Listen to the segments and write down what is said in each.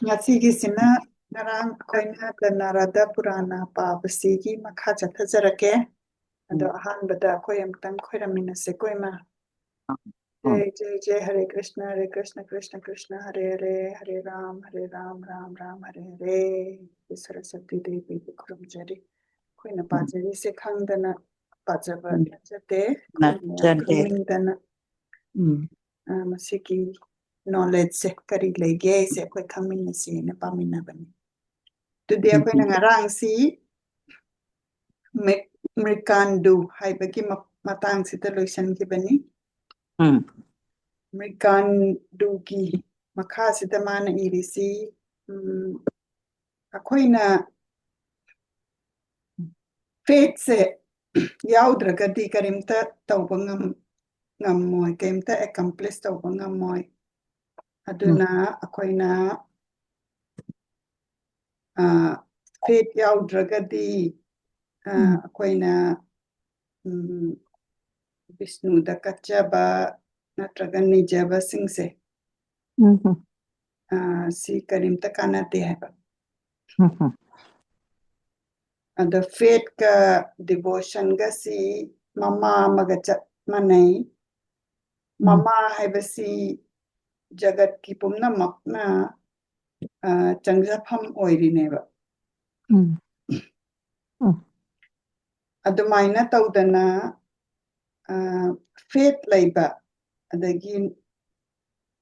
ꯉꯁꯤꯒꯤꯁꯤꯅ ꯉꯔꯥꯡ ꯑꯩꯈꯣꯏꯅ ꯀꯅꯥꯔꯥꯗ ꯄꯨꯔꯥꯅ ꯄꯥꯕꯁꯤꯒꯤ ꯃꯈꯥ ꯆꯠꯊꯖꯔꯛꯀꯦ ꯑꯗꯣ ꯑꯍꯥꯟꯕꯗ ꯑꯩꯈꯣꯏ ꯑꯃꯨꯛꯇꯪ ꯈꯣꯏꯔꯝꯃꯤꯟꯅꯁꯦꯀꯣ ꯏꯃꯥ ꯎꯝ. जय जय जय हरे कृष्ण कृष्ण कृष्ण हरे हरे हरे राम राम राम हरे हरे सरस्वती देवी खुरमजरी ꯑꯩꯈꯣꯏꯅ ꯄꯥꯖꯔꯤꯁꯦ ꯈꯪꯗꯅ ꯄꯥꯖꯕ ꯅꯠꯆꯗꯦ ꯑꯩꯈꯣꯏꯅ ꯈꯪꯅꯤꯡꯗꯅ ꯃꯁꯤꯒꯤ ꯅꯣꯂꯦꯖꯁꯦ ꯀꯔꯤ ꯂꯩꯒꯦ ꯍꯥꯏꯁꯦ ꯑꯩꯈꯣꯏ ꯈꯪꯃꯤꯟꯅꯁꯦꯅ ꯄꯥꯃꯤꯟꯅꯕꯅꯤ ꯑꯗꯨꯗꯤ ꯑꯩꯈꯣꯏꯅ ꯉꯔꯥꯡꯁꯤ ꯃ꯭ꯔꯤꯀꯥꯟꯗꯨ ꯍꯥꯏꯕꯒꯤ ꯃꯇꯥꯡꯁꯤꯗ ꯂꯣꯏꯁꯤꯟꯈꯤꯕꯅꯤ ꯃ꯭ꯔꯤꯀꯥꯟꯗꯨꯒꯤ ꯃꯈꯥꯁꯤꯗ ꯃꯥꯅ ꯏꯔꯤꯁꯤ ꯑꯩꯈꯣꯏꯅ ꯐꯦꯠꯁꯦ ꯌꯥꯎꯗ꯭ꯔꯒꯗꯤ ꯀꯔꯤꯝꯇ ꯇꯧꯕ ꯉꯝꯃꯣꯏ ꯀꯔꯤꯝꯇ ꯑꯦꯀꯝꯄ꯭ꯂꯤꯁ ꯇꯧꯕ ꯉꯝꯃꯣꯏ ꯑꯗꯨꯅ ꯑꯩꯈꯣꯏꯅ ꯐꯦꯠ ꯌꯥꯎꯗ꯭ꯔꯒꯗꯤ ꯑꯩꯈꯣꯏꯅ ꯕꯤꯁꯅꯨꯗ ꯀꯠꯆꯕ ꯅꯠꯇ꯭ꯔꯒ ꯅꯤꯖꯕꯁꯤꯡꯁꯦ ꯁꯤ ꯀꯔꯤꯝꯇ ꯀꯥꯟꯅꯗꯦ ꯍꯥꯏꯕ ꯑꯗ ꯐꯦꯠꯀ ꯗꯤꯚꯣꯁꯟꯒꯁꯤ ꯃꯃꯥ ꯑꯃꯒ ꯆꯞ ꯃꯥꯟꯅꯩ ꯃꯃꯥ ꯍꯥꯏꯕꯁꯤ ꯖꯒꯠꯀꯤ ꯄꯨꯝꯅꯃꯛꯅ ꯆꯪꯖꯐꯝ ꯑꯣꯏꯔꯤꯅꯦꯕ ꯑꯗꯨꯃꯥꯏꯅ ꯇꯧꯗꯅ ꯐꯦꯠ ꯂꯩꯕ ꯑꯗꯒꯤ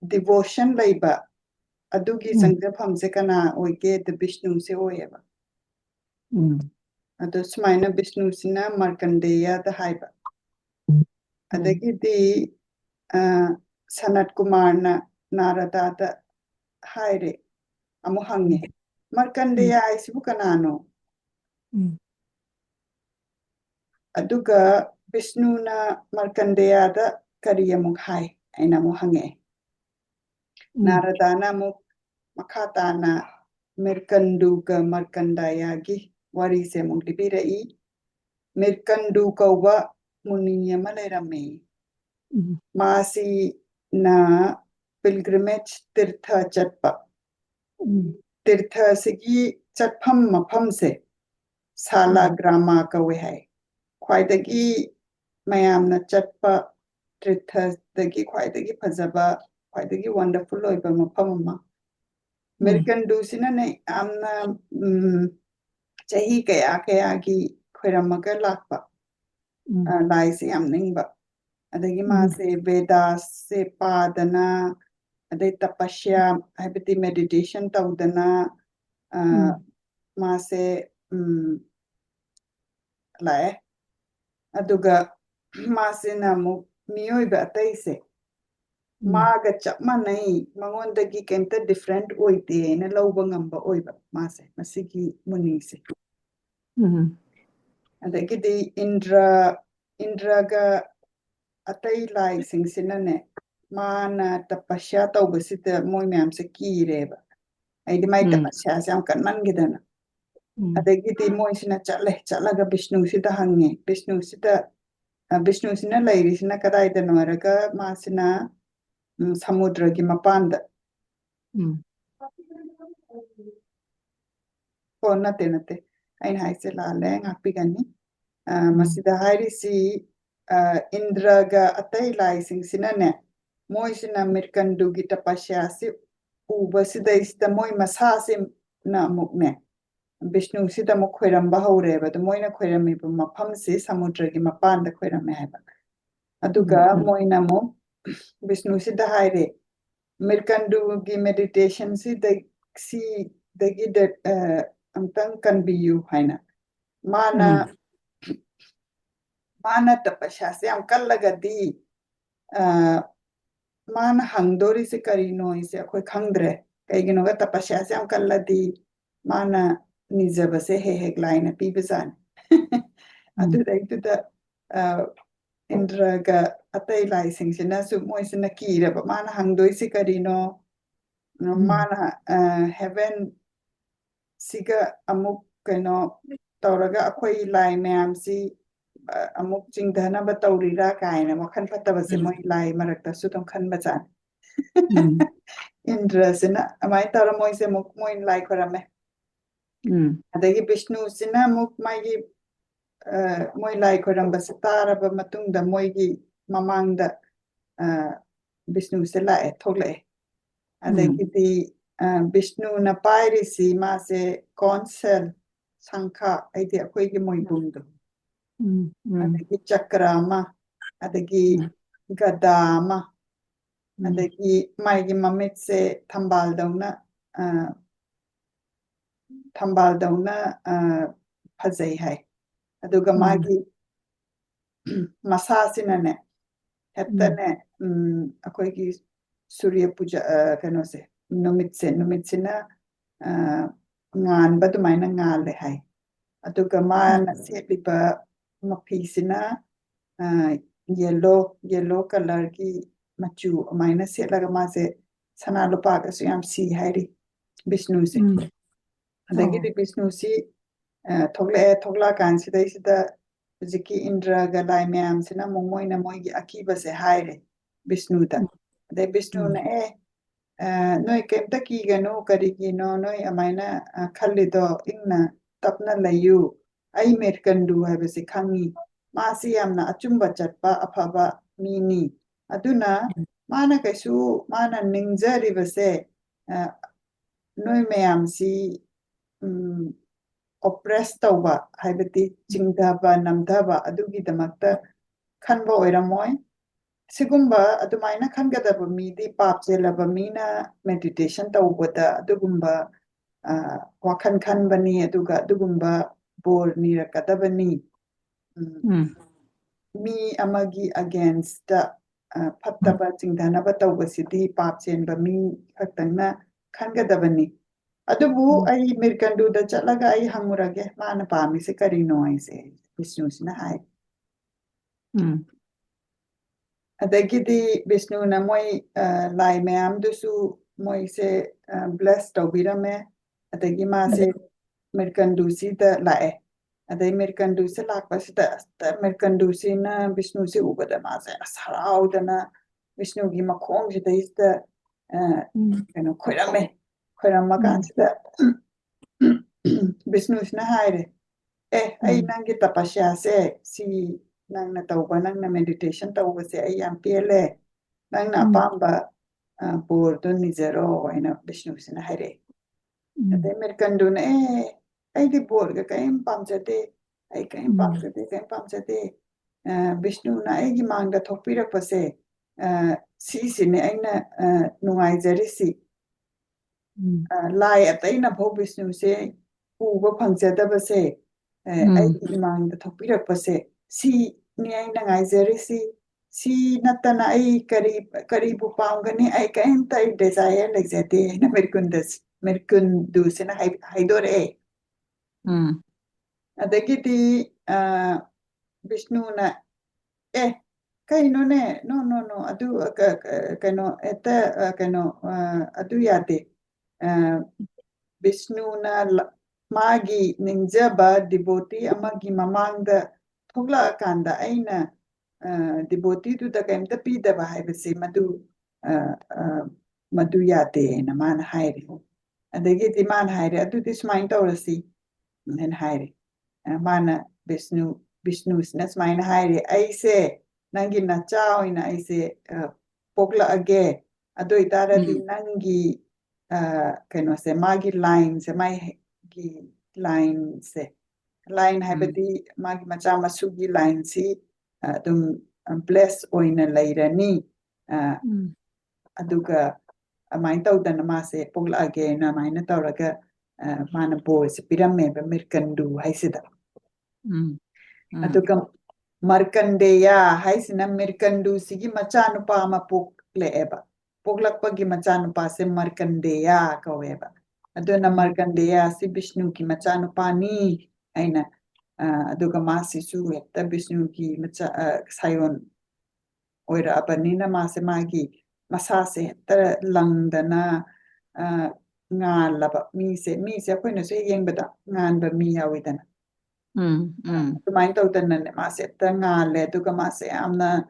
ꯗꯤꯚꯣꯁꯟ ꯂꯩꯕ ꯑꯗꯨꯒꯤ ꯆꯪꯖꯐꯝꯁꯦ ꯀꯅꯥ ꯑꯣꯏꯒꯦ ꯕꯤꯁꯅꯨꯁꯦ ꯑꯣꯏꯌꯦꯕ ꯑꯗꯣ ꯁꯨꯃꯥꯏꯅ ꯕꯤꯁꯅꯨꯁꯤꯅ ꯃꯥꯔꯀꯟꯗꯦꯌꯗ ꯍꯥꯏꯕ ꯑꯗꯒꯤꯗꯤ ꯁꯅꯠ ꯀꯨꯃꯥꯔꯅ ꯅꯥꯔꯗꯥꯗ ꯍꯥꯏꯔꯦ ꯑꯃꯨꯛ ꯍꯪꯉꯦ ꯃꯥꯔꯀꯟꯗꯦꯌ ꯍꯥꯏꯁꯤꯕꯨ ꯀꯅꯥꯅꯣ ꯑꯗꯨꯒ ꯕꯤꯁꯅꯨꯅ ꯃꯥꯔꯀꯟꯗꯦꯌꯗ ꯀꯔꯤ ꯑꯃꯨꯛ ꯍꯥꯏ ꯑꯩꯅ ꯑꯃꯨꯛ ꯍꯪꯉꯛꯑꯦ ꯅꯥꯔꯗꯥꯅ ꯑꯃꯨꯛ ꯃꯈꯥ ꯇꯥꯅ ꯃꯤꯔꯀꯟꯗꯨꯒ ꯃꯥꯔꯀꯟꯗꯦꯌꯒꯤ ꯋꯥꯔꯤꯁꯦ ꯑꯃꯨꯛ ꯂꯤꯕꯤꯔꯛꯏ ꯃꯤꯔꯀꯟꯗꯨ ꯀꯧꯕ ꯃꯨꯅꯤ ꯑꯃ ꯂꯩꯔꯝꯃꯦ ꯃꯥꯁꯤꯅ ꯄꯤꯜꯒ꯭ꯔꯤꯃꯦꯖ ꯇꯤꯔꯊ ꯆꯠꯄ ꯇꯤꯔꯊꯁꯤꯒꯤ ꯆꯠꯐꯝ ꯃꯐꯝꯁꯦ ꯁꯥꯂꯥꯒ꯭ꯔꯥꯃ ꯀꯧꯋꯦ ꯍꯥꯏ ꯈ꯭ꯋꯥꯏꯗꯒꯤ ꯃꯌꯥꯝꯅ ꯆꯠꯄ ꯇꯤꯔꯊꯗꯒꯤ ꯈ꯭ꯋꯥꯏꯗꯒꯤ ꯐꯖꯕ ꯈ꯭ꯋꯥꯏꯗꯒꯤ ꯋꯟꯗꯔꯐꯨꯜ ꯑꯣꯏꯕ ꯃꯐꯝ ꯑꯃ ꯃꯤꯔꯀꯟꯗꯨꯁꯤꯅꯅꯦ ꯌꯥꯝꯅ ꯆꯍꯤ ꯀꯌꯥ ꯀꯌꯥꯒꯤ ꯈꯣꯏꯔꯝꯃꯒ ꯂꯥꯛꯄ ꯂꯥꯏꯁꯦ ꯌꯥꯝ ꯅꯤꯡꯕ ꯑꯗꯒꯤ ꯃꯥꯁꯦ ꯚꯦꯗꯥꯁꯁꯦ ꯄꯥꯗꯅ ꯑꯗꯩ ꯇꯄꯁ꯭ꯌꯥ ꯍꯥꯏꯕꯗꯤ ꯃꯦꯗꯤꯇꯦꯁꯟ ꯇꯧꯗꯅ ꯃꯥꯁꯦ ꯂꯥꯛꯑꯦ ꯑꯗꯨꯒ ꯃꯥꯁꯤꯅ ꯑꯃꯨꯛ ꯃꯤꯑꯣꯏꯕ ꯑꯇꯩꯁꯦ ꯃꯥꯒ ꯆꯞ ꯃꯥꯟꯅꯩ ꯃꯉꯣꯟꯗꯒꯤ ꯀꯩꯝꯇ ꯗꯤꯐ꯭ꯔꯦꯟꯠ ꯑꯣꯏꯗꯦꯅ ꯂꯧꯕ ꯉꯝꯕ ꯑꯣꯏꯕ ꯃꯥꯁꯦ ꯃꯁꯤꯒꯤ ꯃꯨꯅꯤꯁꯦ ꯑꯗꯒꯤꯗꯤ ꯏꯟꯗ꯭ꯔꯒ ꯑꯇꯩ ꯂꯥꯏꯁꯤꯡꯁꯤꯅꯅꯦ ꯃꯥꯅ ꯇꯄꯁ꯭ꯌꯥ ꯇꯧꯕꯁꯤꯗ ꯃꯣꯏ ꯃꯌꯥꯝꯁꯦ ꯀꯤꯔꯦꯕ ꯑꯩꯗꯤ ꯃꯥꯏ ꯇꯄꯁ꯭ꯌꯥꯁꯦ ꯌꯥꯝ ꯀꯟꯃꯟꯈꯤꯗꯅ ꯑꯗꯒꯤꯗꯤ ꯃꯣꯏꯁꯤꯅ ꯆꯠꯂꯒ ꯕꯤꯁꯅꯨꯁꯤꯗ ꯍꯪꯉꯦ ꯕꯤꯁꯅꯨꯁꯤꯅ ꯂꯩꯔꯤꯁꯤꯅ ꯀꯗꯥꯏꯗꯅꯣ ꯍꯥꯏꯔꯒ ꯃꯥꯁꯤꯅ ꯁꯃꯨꯗ꯭ꯔꯒꯤ ꯃꯄꯥꯟꯗ ꯅꯠꯇꯦ ꯑꯩꯅ ꯍꯥꯏꯁꯦ ꯂꯥꯜꯂꯦ ꯉꯥꯛꯄꯤꯒꯅꯤ ꯃꯁꯤꯗ ꯍꯥꯏꯔꯤꯁꯤ ꯏꯟꯗ꯭ꯔꯒ ꯑꯇꯩ ꯂꯥꯏꯁꯤꯡꯁꯤꯅꯅꯦ ꯃꯣꯏꯁꯤꯅ ꯃꯤꯔꯀꯟꯗꯨꯒꯤ ꯇꯄꯁ꯭ꯌꯥꯁꯤ ꯎꯕꯁꯤꯗꯩꯁꯤꯗ ꯃꯣꯏ ꯃꯁꯥꯁꯤꯅ ꯑꯃꯨꯛꯅꯦ ꯕꯤꯁꯅꯨꯁꯤꯗ ꯑꯃꯨꯛ ꯈꯣꯏꯔꯝꯕ ꯍꯧꯔꯦꯕ ꯑꯗꯣ ꯃꯣꯏꯅ ꯈꯣꯏꯔꯝꯃꯤꯕ ꯃꯐꯝꯁꯤ ꯁꯃꯨꯗ꯭ꯔꯒꯤ ꯃꯄꯥꯟꯗ ꯈꯣꯏꯔꯝꯃꯦ ꯍꯥꯏꯕ ꯑꯗꯨꯒ ꯃꯣꯏꯅ ꯑꯃꯨꯛ ꯕꯤꯁꯅꯨꯁꯤꯗ ꯍꯥꯏꯔꯦ ꯃꯤꯔꯀꯟꯗꯨꯒꯤ ꯃꯦꯗꯤꯇꯦꯁꯟꯁꯤꯗꯒꯤ ꯑꯝꯇꯪ ꯀꯟꯕꯤꯌꯨ ꯍꯥꯏꯅ ꯃꯥꯅ ꯇꯄꯁ꯭ꯌꯥꯁꯦ ꯌꯥꯝ ꯀꯜꯂꯒꯗꯤ ꯃꯥꯅ ꯍꯪꯗꯣꯔꯤꯁꯦ ꯀꯔꯤꯅꯣ ꯍꯥꯏꯁꯦ ꯑꯩꯈꯣꯏ ꯈꯪꯗ꯭ꯔꯦ ꯀꯩꯒꯤꯅꯣꯒ ꯇꯄꯁ꯭ꯌꯥꯁꯦ ꯌꯥꯝ ꯀꯜꯂꯗꯤ ꯃꯥꯅ ꯅꯤꯖꯕꯁꯦ ꯍꯦꯛ ꯂꯥꯏꯅ ꯄꯤꯕꯖꯥꯠꯅꯤ ꯑꯗꯨꯗꯩꯗꯨꯗ ꯏꯟꯗ꯭ꯔꯒ ꯑꯇꯩ ꯂꯥꯏꯁꯤꯡꯁꯤꯅꯁꯨ ꯃꯣꯏꯁꯤꯅ ꯀꯤꯔꯕ ꯃꯥꯅ ꯍꯪꯗꯣꯏꯁꯤ ꯀꯔꯤꯅꯣ ꯃꯥꯅ ꯍꯦꯚꯦꯟ ꯁꯤꯒ ꯑꯃꯨꯛ ꯀꯩꯅꯣ ꯇꯧꯔꯒ ꯑꯩꯈꯣꯏ ꯂꯥꯏ ꯃꯌꯥꯝꯁꯤ ꯑꯃꯨꯛ ꯆꯤꯡꯊꯅꯕ ꯇꯧꯔꯤꯔꯥ ꯀꯥꯏꯅ ꯋꯥꯈꯜ ꯐꯠꯇꯕꯁꯦ ꯃꯣꯏ ꯂꯥꯏ ꯃꯔꯛꯇꯁꯨ ꯑꯗꯨꯝ ꯈꯟꯕꯖꯥꯠꯅꯤ Indrasina amai tara moise muk moin lai korame adagi Vishnu sina muk maigi moi lai koramba satara ba matungda moigi mamangda Vishnu se lae thogle adagi di Vishnu na pairi si ma se konsel sankha aidi akoigi moi bumdo adagi chakrama adagi gadama adagi maigi mamit se thambal dauna phajai hai aduga magi masasinane hettane akoigi surya puja kano se numitsina ngan badumaina ngale hai aduga mana seliba mapisina yellow color ki machu maina selaga ma se sana lupa ka suyam si hairi Vishnu se adagi di Vishnu si thogla kan sida ziki Indra ga lai myam sina moina moigi akiba se haire Vishnu da de Vishnu na noi kemta ki gano karigi no noi amaina khallido ingna tapna layu ai merkandu habe se khangi masi yamna achumba chatpa afaba mini aduna mana kaisu mana ningjari base noi mayam si oppress tawba haibati chingdaba namdaba adugi damakta khanba oiramoy sigumba adumaina khangadaba midi papjelaba mina meditation tawbada adugumba wakhan khanbani aduga adugumba bor nirakadabani mi amagi against fattaba chingdanaba tawbasidi papjenba mi khaktangna khangadabani adubu ai mirkandu da chatlaga ai hangurage mana pami se karino ai se Vishnu sina hai adagidi Vishnu na moi lai mayam dusu moi se bless tawbirame adagi ma se mirkandu si da lae adai mirkandu se lakpa sida mirkandu si na Vishnu se ubada ma se asarau dana Vishnu gi makhong sida ista kano khoirama kan sida Vishnu sina haire ai nangi tapasya se si nangna tawba nangna meditation tawba se ai yam pele nangna apamba bordo nizero aina Vishnu sina haire ade merkandu na ai di borga kaim pamjate ai kaim pamjate Vishnu na ai gi mangda thokpirak pase si sine aina nungai jarisi lai ataina bho Vishnu se uba phangjadaba se ai imangda thokpirakpase si ni aina ngaijarisi si natana ai karibu pamgani ai kaimta ai desire legzate na merkundu sina haidore adagidi Vishnu na kaino ne no adu kano eta kano adu yate Vishnu na magi ningjaba devotee amagi mamangda thogla kanda aina devotee tu da kaimta pidaba haibase madu yate na man haire adagi di man haire adu di smain tawrasi nen haire mana Vishnu sina smain haire aise nangi na chao ina aise pogla age ado itara di nangi kano se magi line se mai gi line se line haibadi magi macha masugi line si dum bless oina lairani aduga amain tawdana ma se pogla age na maina tawraga mana boy se piramme ba mirkandu haisida aduga Markandeya haisina mirkandu sigi machanupa ama pokleeba poglakpagi machanupa se Markandeya kaweba aduna Markandeya si Vishnu ki machanupa ni aina aduga masi su hetta Vishnu ki sayon oira abanina mase magi masase hetta langdana ngalaba mise akoina se yengbada nganba mi yawidana tumain tawdana mase hetta ngale aduga mase amna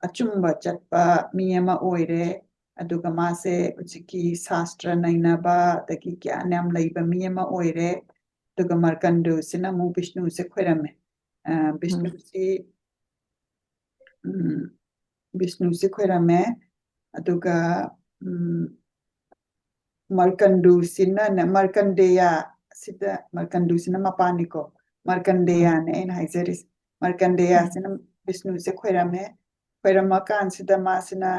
achumba chatpa mi ama oire ꯑꯗꯨꯒ ꯃꯥꯁꯦ ꯍꯧꯖꯤꯛꯀꯤ ꯁꯥꯁꯇ꯭ꯔ ꯅꯩꯅꯕ ꯑꯗꯒꯤ ꯒ꯭ꯌꯥꯟ ꯌꯥꯝ ꯂꯩꯕ ꯃꯤ ꯑꯃ ꯑꯣꯏꯔꯦ ꯑꯗꯨꯒ ꯃꯥꯔꯀꯟꯗꯨꯁꯤꯅ ꯑꯃꯨꯛ ꯕꯤꯁꯅꯨꯁꯦ ꯈꯣꯏꯔꯝꯃꯦ ꯕꯤꯁꯅꯨꯁꯤ ꯕꯤꯁꯅꯨꯁꯤ ꯈꯣꯏꯔꯝꯃꯦ ꯑꯗꯨꯒ ꯃꯥꯔꯀꯟꯗꯨꯁꯤꯅꯅꯦ ꯃꯥꯔꯀꯟꯗꯦꯌꯥ ꯁꯤꯗ ꯃꯥꯔꯀꯟꯗꯨꯁꯤꯅ ꯃꯄꯥꯟꯅꯤꯀꯣ ꯃꯥꯔꯀꯟꯗꯦꯌꯥꯅꯦ ꯑꯩꯅ ꯍꯥꯏꯖꯔꯤꯁꯦ ꯃꯥꯔꯀꯟꯗꯦꯌꯥꯁꯤꯅ ꯕꯤꯁꯅꯨꯁꯦ ꯈꯣꯏꯔꯝꯃꯦ ꯈꯣꯏꯔꯝꯃꯀꯥꯟꯁꯤꯗ ꯃꯥꯁꯤꯅ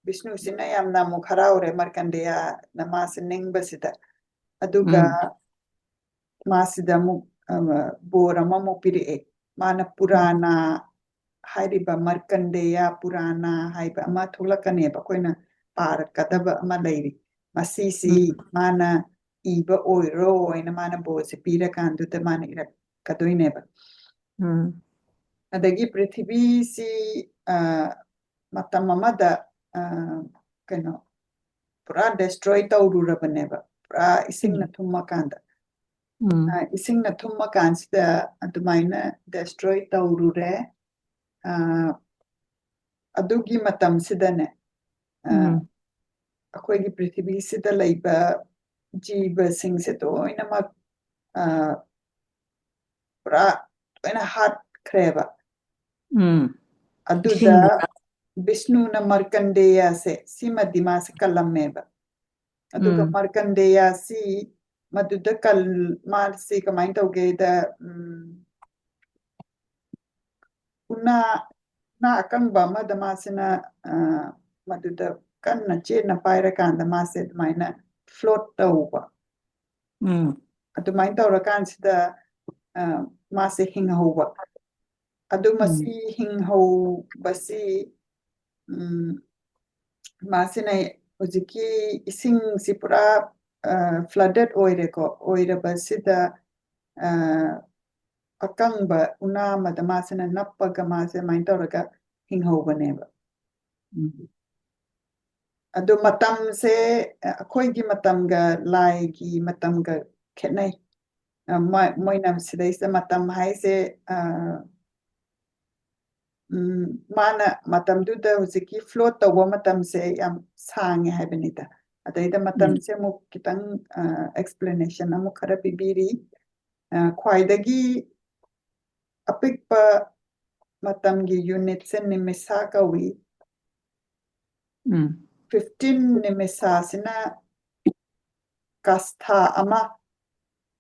ꯕꯤꯁꯅꯨꯁꯤꯅ ꯌꯥꯝꯅ ꯑꯃꯨꯛ ꯍꯔꯥꯎꯔꯦ ꯃꯥꯔꯀꯟꯗꯦꯌꯥꯅ ꯃꯥꯁꯦ ꯅꯤꯡꯕꯁꯤꯗ ꯑꯗꯨꯒ ꯃꯥꯁꯤꯗ ꯑꯃꯨꯛ ꯕꯣꯔ ꯑꯃꯃꯨꯛ ꯄꯤꯔꯛꯑꯦ ꯃꯥꯅ ꯄꯨꯔꯥꯅꯥ ꯍꯥꯏꯔꯤꯕ ꯃꯥꯔꯀꯟꯗꯦꯌꯥ ꯄꯨꯔꯥꯅꯥ ꯍꯥꯏꯕ ꯑꯃ ꯊꯣꯛꯂꯛꯀꯅꯦꯕ ꯑꯩꯈꯣꯏꯅ ꯄꯥꯔꯛꯀꯗꯕ ꯑꯃ ꯂꯩꯔꯤ ꯃꯁꯤꯁꯤ ꯃꯥꯅ ꯏꯕ ꯑꯣꯏꯔꯣꯅ ꯃꯥꯅ ꯕꯣꯔꯁꯦ ꯄꯤꯔꯀꯥꯟꯗꯨꯗ ꯃꯥꯅ ꯏꯔꯛꯀꯗꯣꯏꯅꯦꯕ ꯑꯗꯒꯤ ꯄ꯭ꯔꯤꯊꯤꯕꯤꯁꯤ ꯃꯇꯝ ꯑꯃꯗ ꯀꯩꯅꯣ ꯄꯨꯔꯥ ꯗꯦꯁꯇ꯭ꯔꯣꯏ ꯇꯧꯔꯨꯔꯕꯅꯦꯕ ꯄꯨꯔꯥ ꯏꯁꯤꯡꯅ ꯊꯨꯝꯃꯀꯥꯟꯗ ꯏꯁꯤꯡꯅ ꯊꯨꯝꯃꯀꯥꯟꯁꯤꯗ ꯑꯗꯨꯃꯥꯏꯅ ꯗꯦꯁꯇ꯭ꯔꯣꯏꯇꯧꯔꯨꯔꯦ ꯑꯗꯨꯒꯤ ꯃꯇꯝꯁꯤꯗꯅꯦ ꯑꯩꯈꯣꯏꯒꯤ ꯄ꯭ꯔꯤꯊꯤꯕꯤꯁꯤꯗ ꯂꯩꯕ ꯖꯤꯕꯁꯤꯡꯁꯦ ꯂꯣꯏꯅꯃꯛ ꯄꯨꯔꯥ ꯂꯣꯏꯅ ꯍꯥꯠꯈ꯭ꯔꯦꯕ ꯑꯗꯨꯗ ꯕꯤꯁꯅꯨꯅ ꯃꯥꯔꯀꯟꯗꯦꯌꯥꯁꯦ ꯁꯤꯃꯗꯤ ꯃꯥꯁꯦ ꯀꯜꯂꯝꯃꯦꯕ ꯑꯗꯨꯒ ꯃꯥꯔꯀꯟꯗꯦꯌꯥꯁꯤ ꯃꯗꯨꯗ ꯃꯥꯁꯤ ꯀꯃꯥꯏꯅ ꯇꯧꯒꯦꯗ ꯎꯅꯥ ꯑꯀꯪꯕ ꯑꯃꯗ ꯃꯥꯁꯤꯅ ꯃꯗꯨꯗ ꯀꯟꯅ ꯆꯦꯠꯅ ꯄꯥꯏꯔꯀꯥꯟꯗ ꯃꯥꯁꯦ ꯑꯗꯨꯃꯥꯏꯅ ꯐ꯭ꯂꯣꯠ ꯇꯧꯕ ꯑꯗꯨꯃꯥꯏꯅ ꯇꯧꯔꯀꯥꯟꯁꯤꯗ ꯃꯥꯁꯦ ꯍꯤꯡꯍꯧꯕ ꯑꯗꯨ ꯃꯁꯤ ꯍꯤꯡꯍꯧꯕꯁꯤ ꯃꯥꯁꯤꯅ ꯍꯧꯖꯤꯛꯀꯤ ꯏꯁꯤꯡꯁꯤ ꯄꯨꯔꯥ ꯐ꯭ꯂꯗꯦꯠ ꯑꯣꯏꯔꯦꯀꯣ ꯑꯣꯏꯔꯕꯁꯤꯗ ꯑꯀꯪꯕ ꯎꯅꯥ ꯑꯃꯗ ꯃꯥꯁꯤꯅ ꯅꯞꯄꯒ ꯃꯥꯁꯦ ꯑꯗꯨꯃꯥꯏꯅ ꯇꯧꯔꯒ ꯍꯤꯡꯍꯧꯕꯅꯦꯕ ꯑꯗꯨ ꯃꯇꯝꯁꯦ ꯑꯩꯈꯣꯏꯒꯤ ꯃꯇꯝꯒ ꯂꯥꯏꯒꯤ ꯃꯇꯝꯒ ꯈꯦꯠꯅꯩ ꯃꯣꯏꯅ ꯁꯤꯗꯩꯁꯤꯗ ꯃꯇꯝ ꯍꯥꯏꯁꯦ ꯃꯥꯅ ꯃꯇꯝꯗꯨꯗ ꯍꯧꯖꯤꯛꯀꯤ ꯐ꯭ꯂꯣꯠ ꯇꯧꯕ ꯃꯇꯝꯁꯦ ꯌꯥꯝ ꯁꯥꯡꯉꯦ ꯍꯥꯏꯕꯅꯤꯗ ꯑꯗꯩꯗ ꯃꯇꯝꯁꯦ ꯑꯃꯨꯛ ꯈꯤꯇꯪ ꯑꯦꯛꯁꯄ꯭ꯂꯦꯅꯦꯁꯟ ꯑꯃꯨꯛ ꯈꯔ ꯄꯤꯕꯤꯔꯤ ꯈ꯭ꯋꯥꯏꯗꯒꯤ ꯑꯄꯤꯛꯄ ꯃꯇꯝꯒꯤ ꯌꯨꯅꯤꯠꯁꯦ ꯅꯤꯃꯤꯁꯥ ꯀꯧꯏ 15 ꯅꯤꯃꯤꯁꯥꯁꯤꯅ ꯀꯥꯁꯊꯥ ꯑꯃ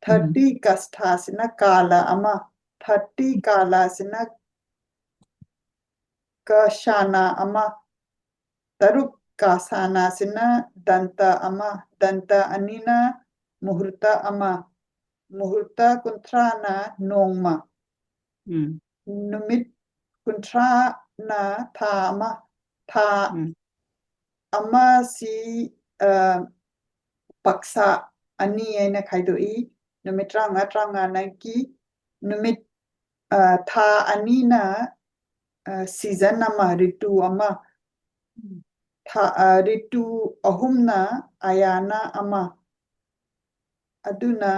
30 ꯀꯥꯁꯊꯥꯁꯤꯅ ꯀꯥꯂ ꯑꯃ 30 ꯀꯥꯂꯥꯁꯤꯅ ꯀꯁꯥꯅꯥ ꯑꯃ 3 ꯀꯥꯁꯥꯅꯥꯁꯤꯅ ꯗꯟꯇ ꯑꯃ ꯗꯟꯇ ꯑꯅꯤꯅ ꯃꯨꯍꯨꯔꯇ ꯑꯃ ꯃꯨꯍꯨꯔꯇ 30ꯅ ꯅꯣꯡꯃ ꯅꯨꯃꯤꯠ 30ꯅ ꯊꯥ ꯑꯃ ꯊꯥ ꯑꯃꯁꯤ ꯄꯛꯁꯥ ꯑꯅꯤ ꯍꯥꯏꯅ ꯈꯥꯏꯗꯣꯛꯏ ꯅꯨꯃꯤꯠ 35-35ꯒꯤ ꯅꯨꯃꯤꯠ ꯊꯥ ꯑꯅꯤꯅ ꯁꯤꯖꯟ ꯑꯃ ꯔꯤꯇꯨ ꯑꯃ ꯔꯤꯇꯨ ꯑꯍꯨꯝꯅ ꯑꯌꯥꯅ ꯑꯃ ꯑꯗꯨꯅ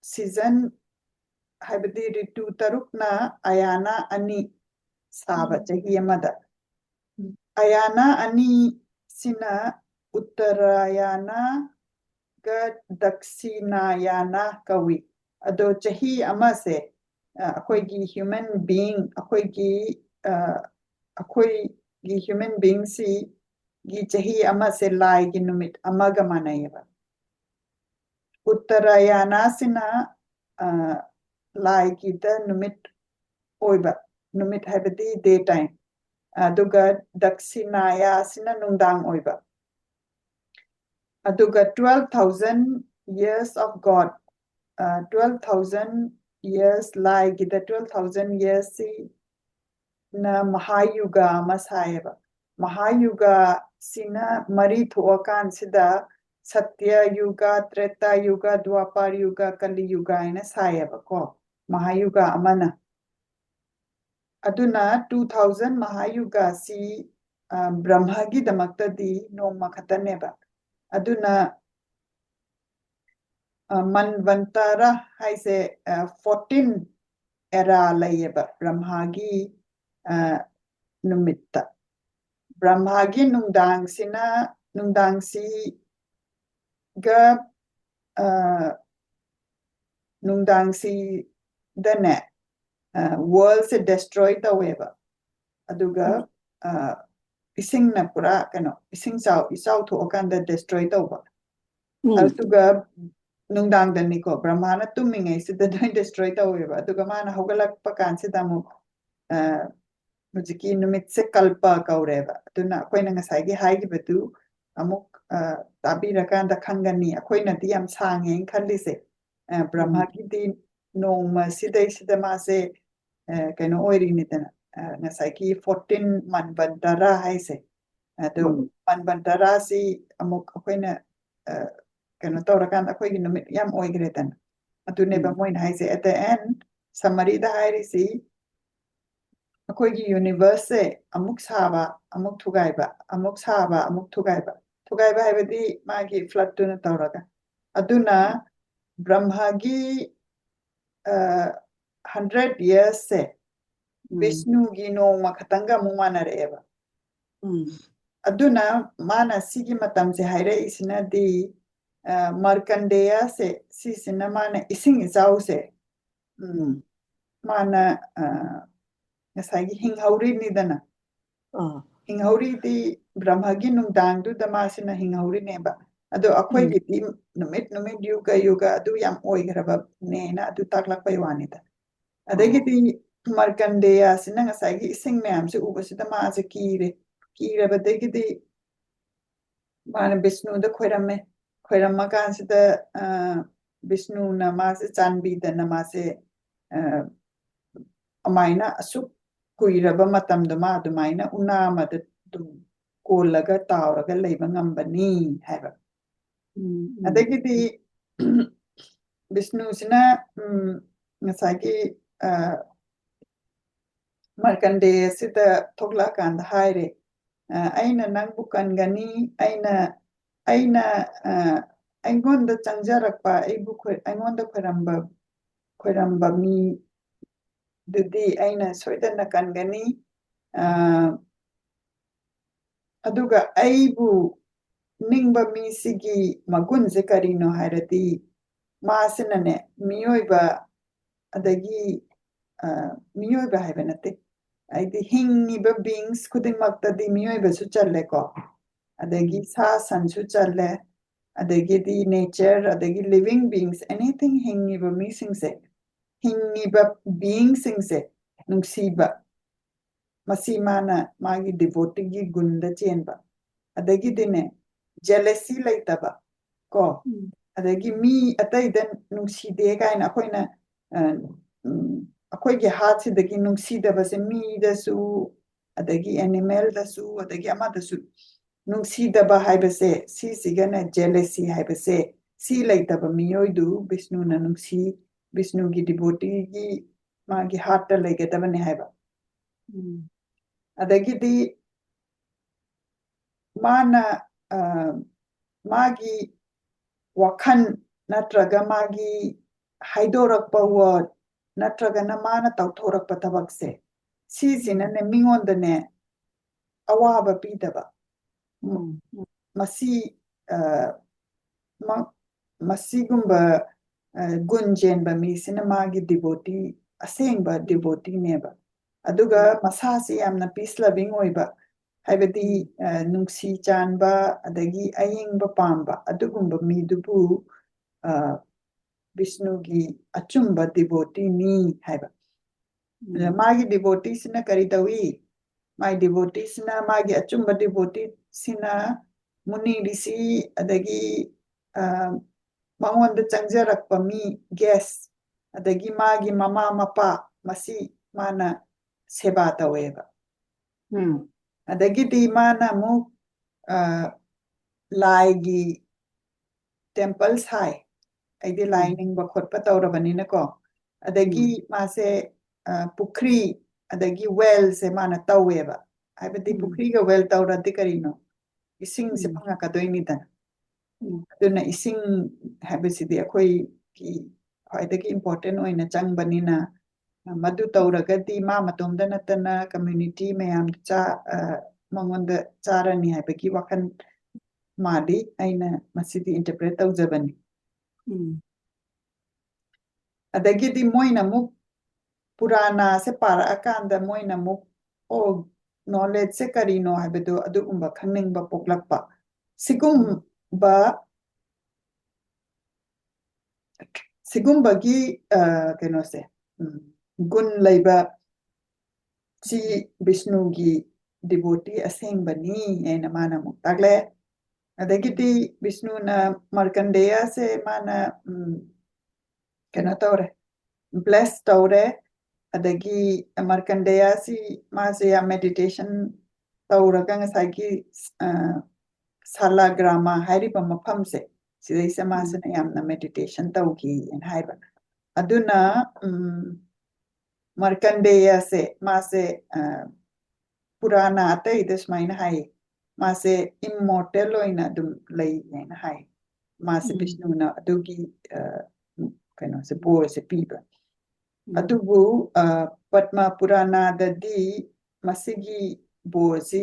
ꯁꯤꯖꯟ ꯍꯥꯏꯕꯗꯤ ꯔꯤꯇꯨ 6ꯅ ꯑꯌꯥꯅ ꯑꯅꯤ ꯁꯥꯕ ꯆꯍꯤ ꯑꯃꯗ ꯑꯌꯥꯅ ꯑꯅꯤꯁꯤꯅ ꯎꯠꯇꯔꯥꯌꯥꯅꯒ ꯗꯛꯁꯤꯅꯥꯌꯥꯅ ꯀꯧꯏ ꯑꯗꯣ ꯆꯍꯤ ꯑꯃꯁꯦ ꯑꯩꯈꯣꯏꯒꯤ ꯍ꯭ꯌꯨꯃꯦꯟ ꯕꯤꯏꯪ ꯑꯩꯈꯣꯏꯒꯤ ꯍ꯭ꯌꯨꯃꯦꯟ ꯕꯤꯏꯪꯁꯤꯒꯤ ꯆꯍꯤ ꯑꯃꯁꯦ ꯂꯥꯏꯒꯤ ꯅꯨꯃꯤꯠ ꯑꯃꯒ ꯃꯥꯟꯅꯩꯌꯦꯕ ꯎꯠꯇꯔꯥꯌꯥꯅꯥꯁꯤꯅ ꯂꯥꯏꯒꯤꯗ ꯅꯨꯃꯤꯠ ꯑꯣꯏꯕ ꯅꯨꯃꯤꯠ ꯍꯥꯏꯕꯗꯤ ꯗꯦ ꯇꯥꯏꯝ ꯑꯗꯨꯒ ꯗꯛꯁꯤꯅꯥꯌꯥꯁꯤꯅ ꯅꯨꯡꯗꯥꯡ ꯑꯣꯏꯕ ꯑꯗꯨꯒ 12,000 years of God 12,000 years ꯂꯥꯏꯒꯤꯗ 12,000 yearsꯁꯤ ꯅ ꯃꯍꯥꯌꯨꯒ ꯑꯃ ꯁꯥꯏꯌꯦꯕ ꯃꯍꯥꯌꯨꯒ ꯁꯤꯅ ꯃꯔꯤ ꯊꯣꯛꯑꯀꯥꯟꯁꯤꯗ ꯁꯇ꯭ꯌ ꯌꯨꯒ ꯇ꯭ꯔꯦꯇꯥ ꯌꯨꯒ ꯗ꯭ꯋꯥꯄꯥꯔ ꯌꯨꯒ ꯀꯂꯤ ꯌꯨꯒ ꯍꯥꯏꯅ ꯁꯥꯏꯌꯦꯕꯀꯣ ꯃꯍꯥꯌꯨꯒ ꯑꯃꯅ ꯑꯗꯨꯅ 2000 ꯃꯍꯥꯌꯨꯒꯁꯤ ꯕ꯭ꯔꯍ꯭ꯃꯒꯤꯗꯃꯛꯇꯗꯤ ꯅꯣꯡꯃ ꯈꯛꯇꯅꯦꯕ ꯑꯗꯨꯅ ꯃꯟꯋꯟꯇꯔ ꯍꯥꯏꯁꯦ 14 ꯑꯦꯔꯥ ꯂꯩꯌꯦꯕ ꯕ꯭ꯔꯍ꯭ꯃꯒꯤ ꯅꯨꯃꯤꯠꯇ Brahmagi nungdangsiga nungdangsidane world se destroy taweba aduga isingna pura kano ising isau thokanda destroy tawba aduga nungdangdani ko brahmana tumingai sida dai destroy taweba aduga mana hogalakpa kansida mu hujiki numit se kalpa kaureba aduna akoina ngasai gi haigi betu amuk tabi rakanda khangani akoina di am sange khallise brahma ki di nongma sidai sidama se kaino oiri nitana ngasai ki 14 manbantara haise ado manbantara si amuk akoina kaino tawrakanda akoigi numit yam oigretan adune ba moin haise at the end summary da hairi si akoigi universe amuk saba amuk thugaiba amuk saba amuk thugaiba haibadi magi flood tuna tawraga aduna brahmagi 100 years se vishnu gi noma khatanga mumana reba aduna mana sigi matam se haire isina di markandeya se sisina mana ising isau se mana ngasagi hinghauri nidana hinghauri di brahmagi nungdang du damasina hinghauri neba ado akhoi gi di numit yuga adu yam oigraba nena adu taklak paiwanita adagi di markandeya sina ngasagi ising mayam se ubasida ma se kiraba dagi di mana Vishnu da khoirama kansida Vishnu na ma se chanbi dana ma se amaina asuk kuiraba matamdama adumaina unamada dum kolaga tawraga leiba ngambani haiba adagidi Vishnu sina ngasagi markandeya sida thokla kanda haire aina nangbu kangani aina aingonda changjarakpa aingonda khoiramba mi dudi aina soidana kangani aduga aibu ningba mi sigi magunze karino hairati masinane miyoiba adagi miyoiba haibanate aidi hingiba beings kudingmakta di miyoiba su challe ko adagi sa san su challe adagi di nature adagi living beings anything hingiba mi singse hingiba being singse nungsiba masi mana magi devotee gi gunda chenba adagi dine jealousy laitaba ko adagi mi ataidan nungside kaina akoina akoigi heart sidagi nungsidaba se mi dasu adagi animal dasu adagi ama dasu nungsidaba haibase si sigana jealousy haibase si laitaba miyoidu Vishnu na nungsi Vishnu gi devotee gi magi heart ta laigadabane haiba adagidi mana magi wakhan natraga magi haidorakpa word natraga na mana tauthorakpa tabakse sisina ne mingondane awaba pidaba masi masigumba gunjenba misina magi devotee asengba devotee neba aduga masasi yamna peace loving oiba haibadi nungsi chanba adagi ayingba pamba adugumba midubu Vishnu gi achumba devotee ni haiba magi devotee sina karitawi my devotee sina magi achumba devotee sina muni risi adagi mangonda changjarakpa mi guest adagi magi mama mapa masi mana seba taweba adagidi mana mu laigi temples hai aidi lining ba khotpa tawrabanina ko adagi mase pukri adagi well se mana taweba haibadi pukri ga well tawrati karino ising se phanga kadoini dan aduna ising habisidi akhoi ki khwaidagi important oina changbanina madu tawragadi ma matomda natana community mayam cha ꯃꯉꯣꯟꯗ ꯆꯥꯔꯅꯤ ꯍꯥꯏꯕꯒꯤ ꯋꯥꯈꯜ ꯃꯥꯜꯂꯤ ꯑꯩꯅ ꯃꯁꯤꯗꯤ ꯏꯟꯇꯔꯄ꯭ꯔꯦꯠ ꯇꯧꯖꯕꯅꯤ ꯑꯗꯒꯤꯗꯤ ꯃꯣꯏꯅ ꯑꯃꯨꯛ ꯄꯨꯔꯥꯅꯥꯁꯦ ꯄꯥꯔꯛꯑꯀꯥꯟꯗ ꯃꯣꯏꯅ ꯑꯃꯨꯛ ꯑꯣ ꯅꯣꯂꯦꯖꯁꯦ ꯀꯔꯤꯅꯣ ꯍꯥꯏꯕꯗꯣ ꯑꯗꯨꯒꯨꯝꯕ ꯈꯪꯅꯤꯡꯕ ꯄꯣꯛꯂꯛꯄ ꯁꯤꯒꯨꯝꯕ ꯁꯤꯒꯨꯝꯕꯒꯤ ꯀꯩꯅꯣꯁꯦ ꯒꯨꯟ ꯂꯩꯕ ꯁꯤ ꯕꯤꯁꯅꯨꯒꯤ ꯗꯤꯚꯣꯇꯤ ꯑꯁꯦꯡꯕꯅꯤ ꯍꯥꯏꯅ ꯃꯥꯅ ꯑꯃꯨꯛ ꯇꯥꯛꯂꯛꯑꯦ ꯑꯗꯒꯤꯗꯤ ꯕꯤꯁꯅꯨꯅ ꯃꯥꯔꯀꯟꯗꯦꯌꯁꯦ ꯃꯥꯅ ꯀꯩꯅꯣ ꯇꯧꯔꯦ ꯕ꯭ꯂꯦꯁ ꯇꯧꯔꯦ ꯑꯗꯒꯤ ꯃꯥꯔꯀꯟꯗꯦꯌꯁꯤ ꯃꯥꯁꯦ ꯌꯥꯝ ꯃꯦꯗꯤꯇꯦꯁꯟ ꯇꯧꯔꯒ ꯉꯁꯥꯏꯒꯤ ꯁꯥꯂꯥꯒ꯭ꯔꯥꯃ ꯍꯥꯏꯔꯤꯕ ꯃꯐꯝꯁꯦ ꯁꯤꯗꯩꯁꯦ ꯃꯥꯁꯤꯅ ꯌꯥꯝꯅ ꯃꯦꯗꯤꯇꯦꯁꯟ ꯇꯧꯈꯤꯅ ꯍꯥꯏꯕ ꯑꯗꯨꯅ ꯃꯥꯔꯀꯟꯗꯦꯌꯁꯦ ꯃꯥꯁꯦ ꯄꯨꯔꯥꯅ ꯑꯇꯩꯗ ꯁꯨꯃꯥꯏꯅ ꯍꯥꯏ ꯃꯥꯁꯦ ꯏꯝꯃꯣꯔꯇꯦꯜ ꯑꯣꯏꯅ ꯑꯗꯨꯝ ꯂꯩꯅ ꯍꯥꯏ ꯃꯥꯁꯦ ꯕꯤꯁꯅꯨꯅ ꯑꯗꯨꯒꯤ ꯀꯩꯅꯣꯁꯦ ꯕꯣꯔꯁꯦ ꯄꯤꯕ ꯑꯗꯨꯕꯨ ꯄꯠꯃ ꯄꯨꯔꯥꯅꯥꯗꯗꯤ ꯃꯁꯤꯒꯤ ꯕꯣꯔꯁꯤ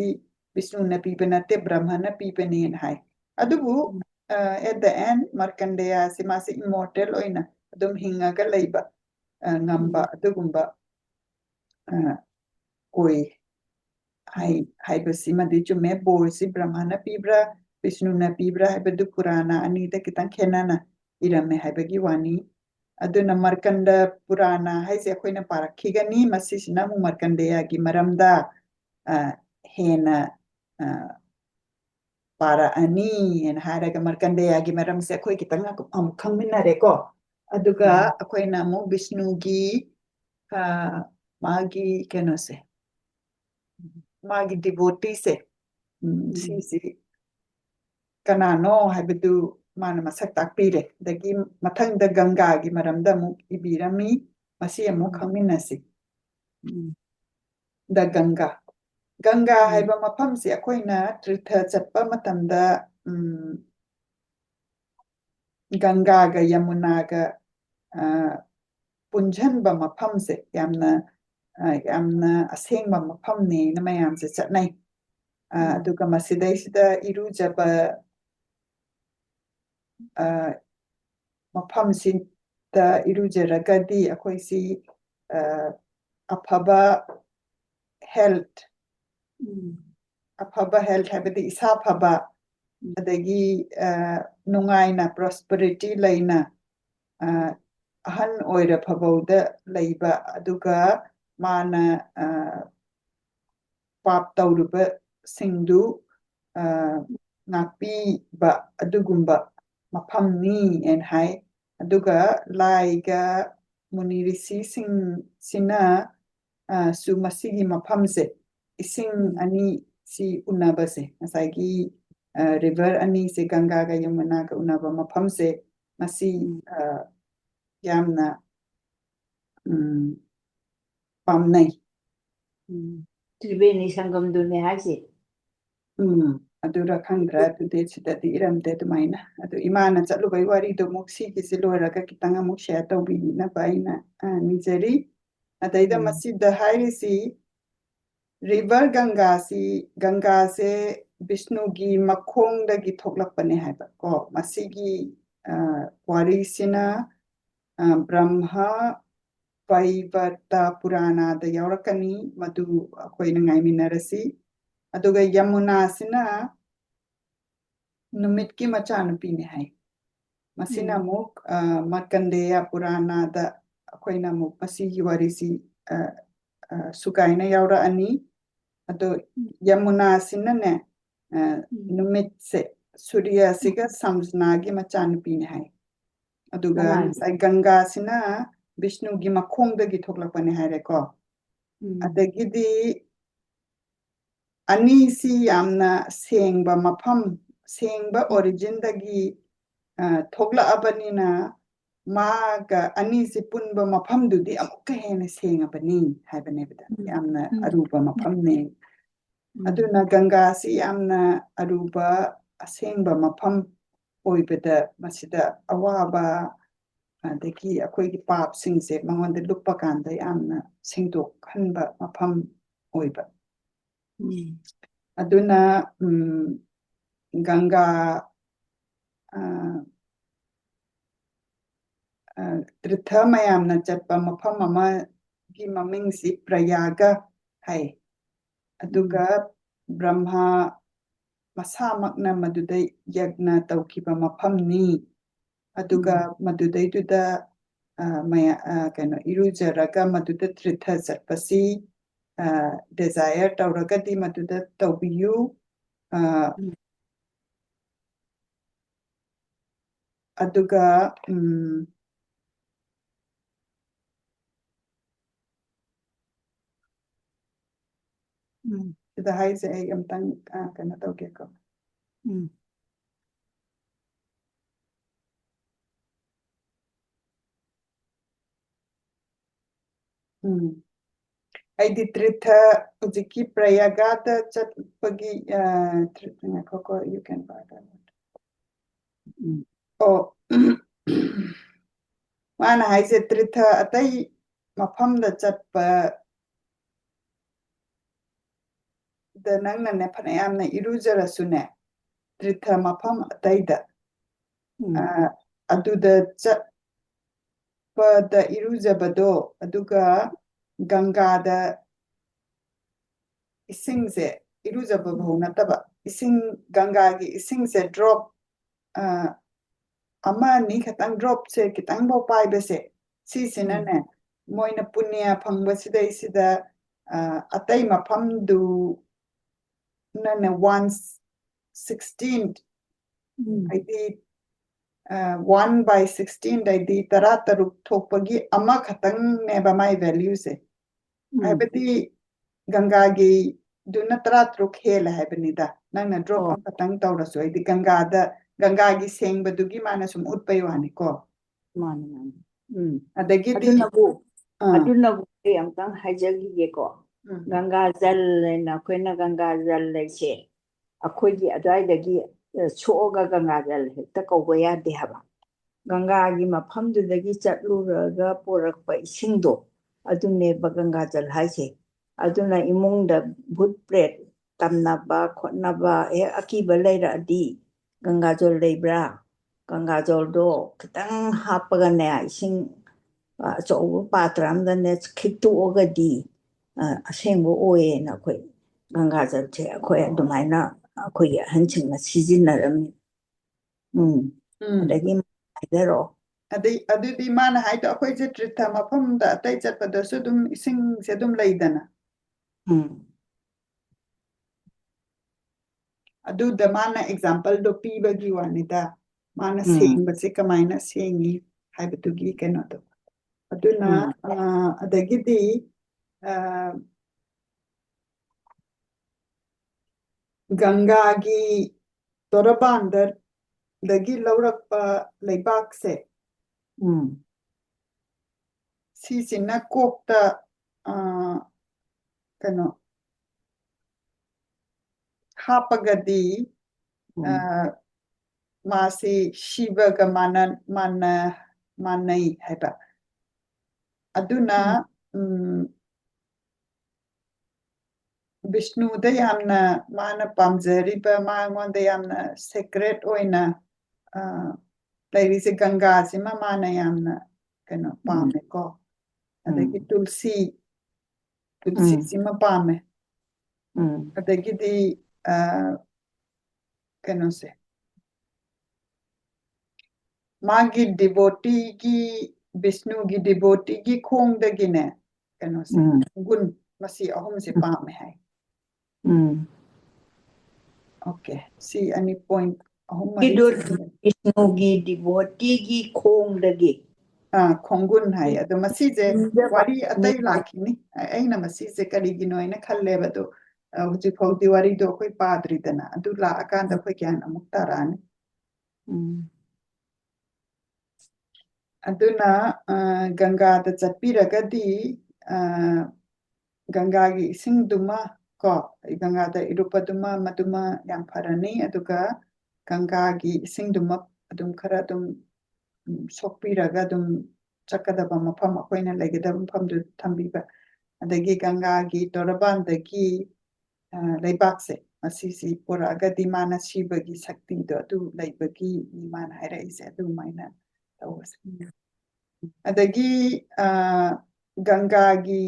ꯕꯤꯁꯅꯨꯅ ꯄꯤꯕ ꯅꯠꯇꯦ ꯕ꯭ꯔꯍ꯭ꯃꯅ ꯄꯤꯕꯅꯦꯅ ꯍꯥꯏ ꯑꯗꯨꯕꯨ at the end ꯃꯥꯔꯀꯟꯗꯦꯌꯁꯤ ꯃꯥꯁꯦ immortal ꯑꯣꯏꯅ ꯑꯗꯨꯝ ꯍꯤꯡꯉꯒ ꯂꯩꯕ ꯉꯝꯕ ꯑꯗꯨꯒꯨꯝꯕ ꯑꯣꯏ ꯍꯥꯏꯕꯁꯤꯃꯗꯤ ꯆꯨꯝꯃꯦ ꯕꯣꯔꯁꯤ ꯕ꯭ꯔꯍ꯭ꯃꯅ ꯄꯤꯕ꯭ꯔꯥ ꯕꯤꯁꯅꯨꯅ ꯄꯤꯕ꯭ꯔꯥ ꯍꯥꯏꯕꯗꯨ ꯄꯨꯔꯥꯅ ꯑꯅꯤꯗ ꯈꯤꯇꯪ ꯈꯦꯠꯅꯅ ꯏꯔꯝꯃꯦ ꯍꯥꯏꯕꯒꯤ ꯋꯥꯅꯤ ꯑꯗꯨꯅ ꯃꯥꯔꯀꯟꯗ ꯄꯨꯔꯥꯅ ꯍꯥꯏꯁꯦ ꯑꯩꯈꯣꯏꯅ ꯄꯥꯔꯛꯈꯤꯒꯅꯤ ꯃꯁꯤꯁꯤꯅ ꯑꯃꯨꯛ ꯃꯥꯔꯀꯟꯗꯦꯌꯒꯤ ꯃꯔꯝꯗ ꯍꯦꯟꯅ ꯄꯥꯔꯛꯑꯅꯤꯅ ꯍꯥꯏꯔꯒ ꯃꯥꯔꯀꯟꯗꯦꯌꯒꯤ ꯃꯔꯝꯁꯦ ꯑꯩꯈꯣꯏ ꯈꯤꯇꯪ ꯑꯃꯨꯛ ꯈꯪꯃꯤꯟꯅꯔꯦꯀꯣ ꯑꯗꯨꯒ ꯑꯩꯈꯣꯏꯅ ꯑꯃꯨꯛ ꯕꯤꯁꯅꯨꯒꯤ ꯃꯥꯒꯤ ꯀꯩꯅꯣꯁꯦ ꯃꯥꯒꯤ ꯗꯤꯚꯣꯇꯤꯁꯦ ꯁꯤꯁꯤ ꯀꯅꯥꯅꯣ ꯍꯥꯏꯕꯗꯨ ꯃꯥꯅ ꯃꯁꯛ ꯇꯥꯛꯄꯤꯔꯦ ꯑꯗꯒꯤ ꯃꯊꯪꯗ ꯒꯪꯒꯥꯒꯤ ꯃꯔꯝꯗ ꯑꯃꯨꯛ ꯏꯕꯤꯔꯝꯃꯤ ꯃꯁꯤ ꯑꯃꯨꯛ ꯈꯪꯃꯤꯟꯅꯁꯤ ꯗ ꯒꯪꯒꯥ ꯍꯥꯏꯕ ꯃꯐꯝꯁꯦ ꯑꯩꯈꯣꯏꯅ ꯇ꯭ꯔꯤꯊ ꯆꯠꯄ ꯃꯇꯝꯗ ꯒꯪꯒꯥꯒ ꯌꯃꯨꯅꯥꯒ ꯄꯨꯟꯁꯤꯟꯕ ꯃꯐꯝꯁꯦ ꯌꯥꯝꯅ ꯑꯁꯦꯡꯕ ꯃꯐꯝꯅꯦꯅ ꯃꯌꯥꯝꯁꯦ ꯆꯠꯅꯩ ꯑꯗꯨꯒ ꯃꯁꯤꯗꯩꯁꯤꯗ ꯏꯔꯨꯖꯕ ꯃꯐꯝꯁꯤꯗ ꯏꯔꯨꯖꯔꯒꯗꯤ ꯑꯩꯈꯣꯏꯁꯤ ꯑꯐꯕ ꯍꯦꯜꯊ ꯍꯥꯏꯕꯗꯤ ꯏꯁꯥ ꯐꯕ ꯑꯗꯒꯤ ꯅꯨꯡꯉꯥꯏꯅ ꯄ꯭ꯔꯣꯁꯄꯔꯤꯇꯤ ꯂꯩꯅ ꯑꯍꯟ ꯑꯣꯏꯔꯐꯕꯧꯗ ꯂꯩꯕ ꯑꯗꯨꯒ ꯃꯥꯅ ꯄꯥꯞ ꯇꯧꯔꯨꯕꯁꯤꯡꯗꯨ ꯉꯥꯛꯄꯤꯕ ꯑꯗꯨꯒꯨꯝꯕ ꯃꯐꯝꯅꯤꯅ ꯍꯥꯏ ꯑꯗꯨꯒ ꯂꯥꯏꯒ ꯃꯨꯅꯤ ꯔꯤꯁꯤꯁꯤꯡꯁꯤꯅ ꯁꯨ ꯃꯁꯤꯒꯤ ꯃꯐꯝꯁꯦ ꯏꯁꯤꯡ ꯑꯅꯤ ꯁꯤ ꯎꯅꯕꯁꯦ ꯉꯁꯥꯏꯒꯤ ꯔꯤꯚꯔ ꯑꯅꯤꯁꯦ ꯒꯪꯒꯥꯒ ꯌꯃꯨꯅꯥꯒ ꯎꯅꯕ ꯃꯐꯝꯁꯦ ꯃꯁꯤ ꯌꯥꯝꯅ ꯄꯥꯝꯅꯩ ꯇ꯭ꯔꯤꯕꯦꯅꯤ ꯁꯪꯒꯝꯗꯨꯅꯦ ꯍꯥꯏꯁꯦ ꯑꯗꯨꯔ ꯈꯪꯗ꯭ꯔꯥ ꯑꯗꯨꯗꯤ ꯁꯤꯗꯗꯤ ꯏꯔꯝꯗꯦ ꯑꯗꯨꯃꯥꯏꯅ ꯑꯗꯨ ꯏꯃꯥꯅ ꯆꯠꯂꯨꯕꯩ ꯋꯥꯔꯤꯗꯣ ꯑꯃꯨꯛ ꯁꯤꯒꯤꯁꯤ ꯂꯣꯏꯔꯒ ꯈꯤꯇꯪ ꯑꯃꯨꯛ ꯁꯦꯌꯔ ꯇꯧꯕꯤꯅꯕ ꯑꯩꯅ ꯅꯤꯖꯔꯤ ꯑꯗꯩꯗ ꯃꯁꯤꯗ ꯍꯥꯏꯔꯤꯁꯤ ꯔꯤꯚꯔ ꯒꯪꯒꯥꯁꯦ ꯕꯤꯁꯅꯨꯒꯤ ꯃꯈꯣꯡꯗꯒꯤ ꯊꯣꯛꯂꯛꯄꯅꯦ ꯍꯥꯏꯕ ꯀꯣ ꯃꯁꯤꯒꯤ ꯋꯥꯔꯤꯁꯤꯅ ꯕ꯭ꯔꯍ꯭ꯃ ꯚꯩꯕꯔꯇ ꯄꯨꯔꯥꯅꯥꯗ ꯌꯥꯎꯔꯛꯀꯅꯤ ꯃꯗꯨ ꯑꯩꯈꯣꯏꯅ ꯉꯥꯏꯃꯤꯟꯅꯔꯁꯤ ꯑꯗꯨꯒ ꯌꯃꯨꯅꯥꯁꯤꯅ ꯅꯨꯃꯤꯠꯀꯤ ꯃꯆꯥꯅꯨꯄꯤꯅꯦ ꯍꯥꯏ ꯃꯁꯤꯅ ꯑꯃꯨꯛ ꯃꯥꯔꯀꯟꯗꯦꯌ ꯄꯨꯔꯥꯅꯥꯗ ꯑꯩꯈꯣꯏꯅ ꯑꯃꯨꯛ ꯃꯁꯤꯒꯤ ꯋꯥꯔꯤꯁꯤ ꯁꯨꯒꯥꯏꯅ ꯌꯥꯎꯔꯛꯑꯅꯤ ꯑꯗꯣ ꯌꯃꯨꯅꯥꯁꯤꯅꯅꯦ ꯅꯨꯃꯤꯠꯁꯦ ꯁꯨꯔꯤꯌꯥꯁꯤꯒ ꯁꯝꯖꯅꯥꯒꯤ ꯃꯆꯥꯅꯨꯄꯤꯅꯦ ꯍꯥꯏ ꯑꯗꯨꯒ ꯉꯁꯥꯏ ꯒꯪꯒꯥꯁꯤꯅ ꯕꯤꯁꯅꯨꯒꯤ ꯃꯈꯣꯡꯗꯒꯤ ꯊꯣꯛꯂꯛꯄꯅꯦ ꯍꯥꯏꯔꯦꯀꯣ ꯑꯗꯒꯤꯗꯤ ꯑꯅꯤꯁꯤ ꯌꯥꯝꯅ ꯁꯦꯡꯕ ꯃꯐꯝ ꯁꯦꯡꯕ ꯑꯣꯔꯤꯖꯤꯟꯗꯒꯤ ꯊꯣꯛꯂꯛꯑꯕꯅꯤꯅ ꯃꯥꯒ ꯑꯅꯤꯁꯤ ꯄꯨꯟꯕ ꯃꯐꯝꯗꯨꯗꯤ ꯑꯃꯨꯛꯀ ꯍꯦꯟꯅ ꯁꯦꯡꯉꯕꯅꯤ ꯍꯥꯏꯕꯅꯦꯕꯗ ꯌꯥꯝꯅ ꯑꯔꯨꯕ ꯃꯐꯝꯅꯦ ꯑꯗꯨꯅ ꯒꯪꯒꯥꯁꯤ ꯌꯥꯝꯅ ꯑꯔꯨꯕ ꯑꯁꯦꯡꯕ ꯃꯐꯝ ꯑꯣꯏꯕꯗ ꯃꯁꯤꯗ ꯑꯋꯥꯕ ꯑꯗꯒꯤ ꯑꯩꯈꯣꯏꯒꯤ ꯄꯥꯞꯁꯤꯡꯁꯦ ꯃꯉꯣꯟꯗ ꯂꯨꯞꯄ ꯀꯥꯟꯗ ꯌꯥꯝꯅ ꯁꯦꯡꯗꯣꯛꯍꯟꯕ ꯃꯐꯝ ꯑꯣꯏꯕ aduna Ganga tirtha mayamna chatpa mafam ama gi mamingsi Prayaga hai aduga Brahma masamakna madudai yagna taukiba mafamni aduga madudaiduda maya kano irujaraga maduda tirtha chatpasi desire tauragadi maduda taubiyu aduga sida haise ay amtang kana tawgeko aidi tritha ujiki Prayagada chatpagi koko you can buy that oh mana haise tritha atai mafamda chatpa da nangna ne phanayamna irujara-sune tritha mafam ataida aduda chatpada irujabado aduga Gangada isingse irujababo nataba ising Gangagi isingse drop ama ni khatang drop se kitang bo paibase si sinane moina punya phangbasidai sida atai mafamdu nana 1/16 aidi 1/16 aidi tara taruk thokpagi ama khatang neba mai value se haibati Gangagi duna tara taruk hela haibanida nangna drop am khatang tawrasu aidi Gangagi sengbadugi mana sum utpai wani ko mani adagidi adunabu amtang hajagi ko Ganga Jal na koina Ganga Jal leche akhoi adwaidagi soga Ganga Jal hekta kauba yade haba Ganga gi mafamdudagi chatluraga porakpa isingdo adune ba Ganga Jal haise aduna imungda bhut pret tamnaba khotnaba akiba leiradi Ganga Jal leibra Ganga Jal do kitang hapagane ising achouba patramdane khituogadi asengbo oye na khoi Ganga Jal che khoi adumaina khoi hanchingna sizinarami adagi haidaro adudi mana haida akhoi je tritha mafamda atai chatpadasu dum ising se dum leidana aduda mana example do pibagi wanida mana sengbase kamaina sengi haibatugi kenodo aduna adagidi Gangagi torabandar dagi laurakpa leibakse sisina kokta kano hapagadi masi Shivaga manai haiba aduna Vishnuda yamna mana pamjariba mangonda yamna sacred oina lairisi Ganga sima mana yamna kano pame ko adagi tulsi sima pame adagidi kano se magi devotee gi Vishnu gi devotee gi khongdagine kano se gun masi ahum se pame hai okay see any point ahum Vishnu gi devotee gi khongdagi khongun hai ado masi je wari atai lakhini aina masi je karigino aina khalleba do huji phawdi wari do khoi padri dana adu la akanda khoi kyan amuk tarani aduna Ganga da chatpiragadi Ganga gi isingduma ko Ganga da irupaduma maduma yang pharani aduga Ganga gi isingduma adum khara adum sokpiraga adum chakadaba mafam akoina legadaba mafamdu thambiba adagi Ganga gi torabandagi leibakse ꯃꯁꯤꯁꯤ ꯄꯨꯔꯛꯑꯒꯗꯤ ꯃꯥꯅ ꯁꯤꯕꯒꯤ ꯁꯛꯇꯤꯗꯣ ꯑꯗꯨ ꯂꯩꯕꯒꯤ ꯃꯥꯅ ꯍꯥꯏꯔꯛꯏꯁꯦ ꯑꯗꯨꯃꯥꯏꯅ ꯇꯧꯕꯁꯦ ꯑꯗꯒꯤ ꯒꯪꯒꯥꯒꯤ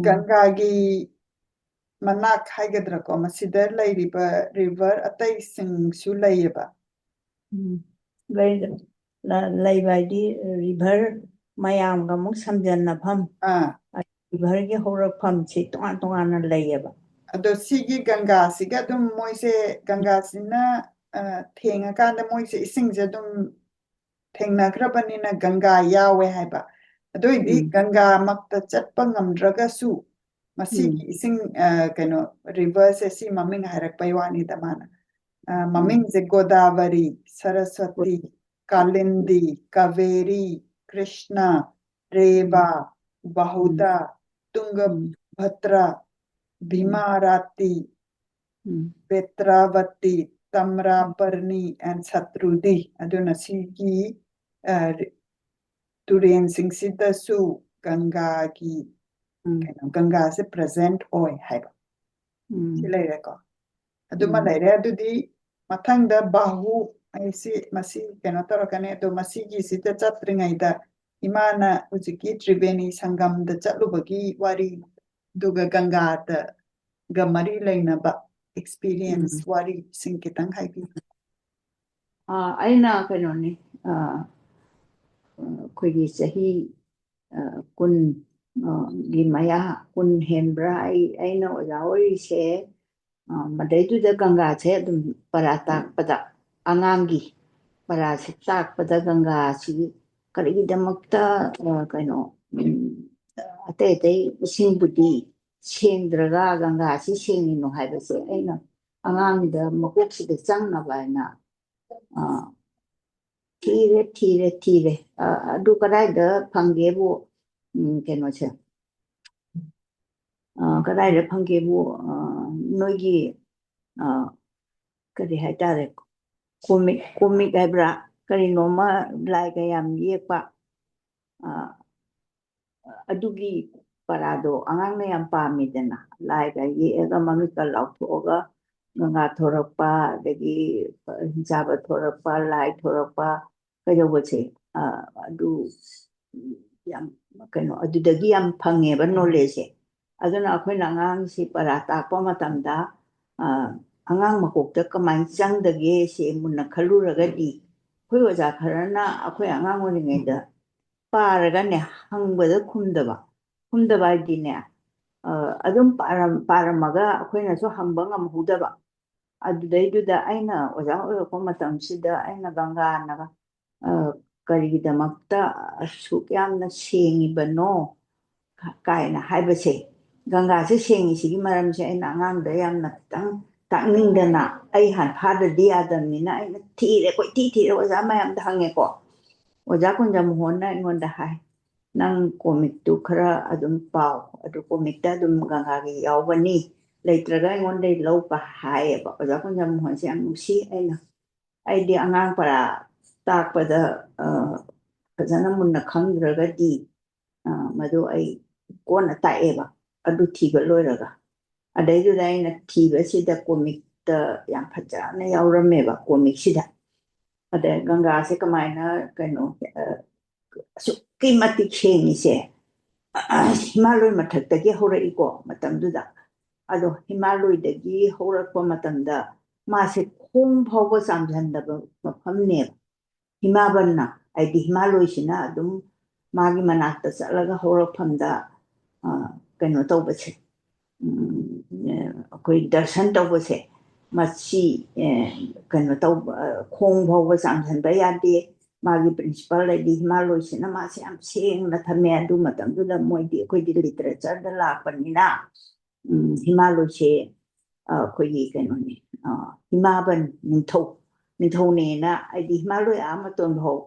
ꯒꯪꯒꯥꯒꯤ ꯃꯅꯥꯛ ꯍꯥꯏꯒꯗ꯭ꯔꯥꯀꯣ ꯃꯁꯤꯗ ꯂꯩꯔꯤꯕ ꯔꯤꯚꯔ ꯑꯇꯩꯁꯤꯡꯁꯨ ꯂꯩꯌꯦꯕ ꯂꯩꯕ ꯍꯥꯏꯗꯤ ꯔꯤꯚꯔ ꯃꯌꯥꯝꯒ ꯑꯃꯨꯛ ꯁꯝꯖꯟꯅꯐꯝ ꯔꯤꯚꯔꯒꯤ ꯍꯧꯔꯛꯐꯝꯁꯤ ꯇꯣꯉꯥꯟ ꯇꯣꯉꯥꯟꯅ ꯂꯩꯌꯦꯕ ꯑꯗꯣ ꯁꯤꯒꯤ ꯒꯪꯒꯥꯁꯤꯒ ꯑꯗꯨꯝ ꯃꯣꯏꯁꯦ ꯒꯪꯒꯥꯁꯤꯅ ꯊꯦꯡꯉꯀꯥꯟꯗ ꯃꯣꯏꯁꯦ ꯏꯁꯤꯡꯁꯦ ꯑꯗꯨꯝ ꯊꯦꯡꯅꯈ꯭ꯔꯕꯅꯤꯅ ꯒꯪꯒꯥ ꯌꯥꯎꯋꯦ ꯍꯥꯏꯕ ꯑꯗꯨꯏꯗꯤ ꯒꯪꯒꯥꯃꯛꯇ ꯆꯠꯄ ꯉꯝꯗ꯭ꯔꯒꯁꯨ ꯃꯁꯤꯒꯤ ꯏꯁꯤꯡ ꯀꯩꯅꯣ ꯔꯤꯚꯔꯁꯦ ꯁꯤ ꯃꯃꯤꯡ ꯍꯥꯏꯔꯛꯄꯩ ꯋꯥꯅꯤꯗ ꯃꯥꯅ ꯃꯃꯤꯡꯁꯦ ꯒꯣꯗꯥꯕꯔꯤ ꯁꯔस्वती कालिंदी कावेरी कृष्णा रेवा बहुदा तुंगभद्रा भीमाराती बेत्रावती तम्रापर्णी and सतरुदी ꯑꯗꯨꯅ ꯁꯤꯒꯤ ꯇꯨꯔꯦꯟꯁꯤꯡꯁꯤꯗꯁꯨ ꯒꯪꯒꯥꯒꯤ ꯒꯪꯒꯥꯁꯦ ꯄ꯭ꯔꯖꯦꯟꯠ ꯑꯣꯏ ꯍꯥꯏꯕ ꯁꯤ ꯂꯩꯔꯦꯀꯣ ꯑꯗꯨꯃ ꯂꯩꯔꯦ ꯑꯗꯨꯗꯤ ꯃꯊꯪꯗ ꯕꯥꯍꯨ ꯑꯩꯁꯤ ꯃꯁꯤ ꯀꯩꯅꯣ ꯇꯧꯔꯛꯀꯅꯤ ꯑꯗꯣ ꯃꯁꯤꯒꯤꯁꯤꯗ ꯆꯠꯇ꯭ꯔꯤꯉꯩꯗ ꯏꯃꯥꯅ ꯍꯧꯖꯤꯛꯀꯤ ꯇ꯭ꯔꯤꯕꯦꯅꯤ ꯁꯪꯒꯝꯗ ꯆꯠꯂꯨꯕꯒꯤ ꯋꯥꯔꯤ ꯑꯗꯨꯒ ꯒꯪꯒꯥꯗꯒ ꯃꯔꯤ ꯂꯩꯅꯕ ꯑꯦꯛꯁꯄꯤꯔꯤꯌꯦꯟꯁ ꯋꯥꯔꯤꯁꯤꯡ ꯈꯤꯇꯪ ꯍꯥꯏꯕꯤꯌꯨ ꯑꯩꯅ ꯀꯩꯅꯣꯅꯤ ꯑꯩꯈꯣꯏꯒꯤ ꯆꯍꯤ ꯀꯨꯟ ꯒꯤ ꯃꯌꯥ ꯀꯨꯟ ꯍꯦꯟꯕ꯭ꯔꯥ ꯑꯩꯅ ꯑꯣꯖꯥ ꯑꯣꯏꯔꯤꯁꯦ ꯃꯗꯩꯗꯨꯗ ꯒꯪꯒꯥꯁꯦ ꯑꯗꯨꯝ ꯄꯔꯥ ꯇꯥꯛꯄꯗ ꯑꯉꯥꯡꯒꯤ ꯄꯔꯥꯁꯦ ꯇꯥꯛꯄꯗ ꯒꯪꯒꯥꯁꯤ ꯀꯔꯤꯒꯤꯗꯃꯛꯇ ꯀꯩꯅꯣ ꯑꯇꯩ ꯑꯇꯩ ꯏꯁꯤꯡꯕꯨꯗꯤ ꯁꯦꯡꯗ꯭ꯔꯒ ꯒꯪꯒꯥꯁꯤ ꯁꯦꯡꯉꯤꯅꯣ ꯍꯥꯏꯕꯁꯦ ꯑꯩꯅ ꯑꯉꯥꯡꯗ ꯃꯀꯣꯛꯁꯤꯗ ꯆꯪꯅꯕ ꯍꯥꯏꯅ ꯊꯤꯔꯦ ꯑꯗꯨ ꯀꯗꯥꯏꯗ ꯐꯪꯒꯦꯕꯨ ꯀꯩꯅꯣꯁꯦ ꯀꯗꯥꯏꯗ ꯐꯪꯒꯦꯕꯨ ꯅꯣꯏꯒꯤ ꯀꯔꯤ ꯍꯥꯏꯇꯥꯔꯦ ꯀꯣꯃꯤꯛ ꯍꯥꯏꯕ꯭ꯔꯥ ꯀꯔꯤꯅꯣꯃ ꯂꯥꯏꯒ ꯌꯥꯝ ꯌꯦꯛꯄ ꯑꯗꯨꯒꯤ ꯄꯔꯥꯗꯣ ꯑꯉꯥꯡꯅ ꯌꯥꯝ ꯄꯥꯝꯃꯤꯗꯅ ꯂꯥꯏꯒ ꯌꯦꯛꯑꯒ ꯃꯃꯤꯠꯀ ꯂꯥꯎꯊꯣꯛꯑꯒ ꯒꯪꯒꯥ ꯊꯣꯔꯛꯄ ꯑꯗꯒꯤ ꯍꯤꯡꯆꯥꯕ ꯊꯣꯔꯛꯄ ꯂꯥꯏ ꯊꯣꯔꯛꯄ ꯀꯩꯗꯧꯕꯁꯦ ꯑꯗꯨ ꯌꯥꯝ ꯀꯩꯅꯣ ꯑꯗꯨꯗꯒꯤ ꯌꯥꯝ ꯐꯪꯉꯦꯕ ꯅꯣꯂꯦꯖꯁꯦ ꯑꯗꯨꯅ ꯑꯩꯈꯣꯏꯅ ꯑꯉꯥꯡꯁꯤ ꯄꯔꯥ ꯇꯥꯛꯄ ꯃꯇꯝꯗ ꯑꯉꯥꯡ ꯃꯀꯣꯛꯇ ꯀꯃꯥꯏꯅ ꯆꯪꯗꯒꯦ ꯁꯦ ꯃꯨꯟꯅ ꯈꯜꯂꯨꯔꯒꯗꯤ ꯑꯩꯈꯣꯏ ꯑꯣꯖꯥ ꯈꯔꯅ ꯑꯩꯈꯣꯏ ꯑꯉꯥꯡ ꯑꯣꯏꯔꯤꯉꯩꯗ ꯄꯥꯔꯒꯅꯦ ꯍꯪꯕꯗ ꯈꯨꯝꯗꯕ ꯍꯥꯏꯗꯤꯅꯦ ꯑꯗꯨꯝ ꯄꯥꯔꯝꯃꯒ ꯑꯩꯈꯣꯏꯅꯁꯨ ꯍꯪꯕ ꯉꯝꯍꯧꯗꯕ ꯑꯗꯨꯗꯩꯗꯨꯗ ꯑꯩꯅ ꯑꯣꯖꯥ ꯑꯣꯏꯔꯛꯄ ꯃꯇꯝꯁꯤꯗ ꯑꯩꯅ ꯒꯪꯒꯥꯅꯒ ꯀꯔꯤꯒꯤꯗꯃꯛꯇ ꯑꯁꯨꯛ ꯌꯥꯝꯅ ꯁꯦꯡꯉꯤꯕꯅꯣ ꯀꯥꯏꯅ ꯍꯥꯏꯕꯁꯦ ꯒꯪꯒꯥꯁꯦ ꯁꯦꯡꯉꯤꯁꯤꯒꯤ ꯃꯔꯝꯁꯦ ꯑꯩꯅ ꯑꯉꯥꯡꯗ ꯌꯥꯝꯅ ꯈꯤꯇꯪ ꯇꯥꯛꯅꯤꯡꯗꯅ ꯑꯩ ꯐꯥꯗ꯭ꯔꯗꯤ ꯌꯥꯗꯕꯅꯤꯅ ꯑꯩꯅ ꯀꯣꯏꯊꯤ ꯊꯤꯔꯦ ꯑꯣꯖꯥ ꯃꯌꯥꯝꯗ ꯍꯪꯉꯦꯀꯣ ꯑꯣꯖꯥ ꯀꯨꯟꯖꯃꯣꯍꯣꯟꯅ ꯑꯩꯉꯣꯟꯗ ꯍꯥꯏ ꯅꯪ ꯀꯣꯃꯤꯛꯇꯨ ꯈꯔ ꯑꯗꯨꯝ ꯄꯥꯎ ꯑꯗꯨ ꯀꯣꯃꯤꯛꯇ ꯑꯗꯨꯝ ꯒꯪꯒꯥꯒꯤ ꯌꯥꯎꯕꯅꯤ ꯂꯩꯇ꯭ꯔꯒ ꯑꯩꯉꯣꯟꯗꯩ ꯂꯧꯕ ꯍꯥꯏꯌꯦꯕ ꯑꯣꯖꯥ ꯀꯨꯟꯖꯃꯣꯍꯣꯟꯁꯦ ꯌꯥꯝ ꯅꯨꯡꯁꯤ ꯑꯩꯗꯤ ꯑꯉꯥꯡ ꯄꯔꯥ ꯇꯥꯛꯄꯗ ꯐꯖꯅ ꯃꯨꯟꯅ ꯈꯪꯗ꯭ꯔꯒꯗꯤ ꯃꯗꯨ ꯑꯩ ꯀꯣꯟꯅ ꯇꯥꯛꯑꯦꯕ ꯑꯗꯨ ꯊꯤꯕ ꯂꯣꯏꯔꯒ ꯑꯗꯩꯗꯨꯗ ꯑꯩꯅ ꯊꯤꯕꯁꯤꯗ ꯀꯣꯃꯤꯛꯇ ꯌꯥꯝ ꯐꯖꯅ ꯌꯥꯎꯔꯝꯃꯦꯕ ꯀꯣꯃꯤꯛꯁꯤꯗ ꯑꯗ ꯒꯪꯒꯥꯁꯦ ꯀꯃꯥꯏꯅ ꯀꯩꯅꯣ ꯑꯁꯨꯛꯀꯤ ꯃꯇꯤꯛ ꯁꯦꯡꯉꯤꯁꯦ ꯍꯤꯃꯥꯂꯣꯏ ꯃꯊꯛꯇꯒꯤ ꯍꯧꯔꯛꯏꯀꯣ ꯃꯇꯝꯗꯨꯗ ꯑꯗꯣ ꯍꯤꯃꯥꯂꯣꯏꯗꯒꯤ ꯍꯧꯔꯛꯄ ꯃꯇꯝꯗ ꯃꯥꯁꯦ ꯈꯣꯡ ꯐꯥꯎꯕ ꯆꯥꯝꯁꯤꯟꯗꯕ ꯃꯐꯝꯅꯦꯕ ꯍꯤꯃꯥꯕꯟꯅ ꯍꯥꯏꯗꯤ ꯍꯤꯃꯥꯂꯣꯏꯁꯤꯅ ꯑꯗꯨꯝ ꯃꯥꯒꯤ ꯃꯅꯥꯛꯇ ꯆꯠꯂꯒ ꯍꯧꯔꯛꯐꯝꯗ ꯀꯩꯅꯣ ꯇꯧꯕꯁꯦ ꯑꯩꯈꯣꯏ ꯗꯔꯁꯟ ꯇꯧꯕꯁꯦ ꯃꯁꯤ ꯀꯩꯅꯣ ꯇꯧꯕ ꯈꯣꯡ ꯐꯥꯎꯕ ꯆꯥꯝꯁꯤꯟꯕ ꯌꯥꯗꯦ ꯃꯥꯒꯤ ꯄ꯭ꯔꯤꯟꯁꯤꯄꯜ ꯂꯩꯗꯤ ꯍꯤꯃꯥꯂꯣꯏꯁꯤꯅ ꯃꯥꯁꯦ ꯌꯥꯝ ꯁꯦꯡꯅ ꯊꯝꯃꯦ ꯑꯗꯨ ꯃꯇꯝꯗꯨꯗ ꯃꯣꯏꯗꯤ ꯑꯩꯈꯣꯏꯗꯤ ꯂꯤꯇꯔꯦꯆꯔꯗ ꯂꯥꯛꯄꯅꯤꯅ ꯍꯤꯃꯥꯂꯣꯏꯁꯦ ꯑꯩꯈꯣꯏꯒꯤ ꯀꯩꯅꯣꯅꯤ ꯍꯤꯃꯥꯕꯟ ꯅꯤꯡꯊꯧꯅꯦꯅ ꯍꯥꯏꯗꯤ ꯍꯤꯃꯥꯂꯣꯏ ꯃꯇꯣꯟ ꯐꯥꯎ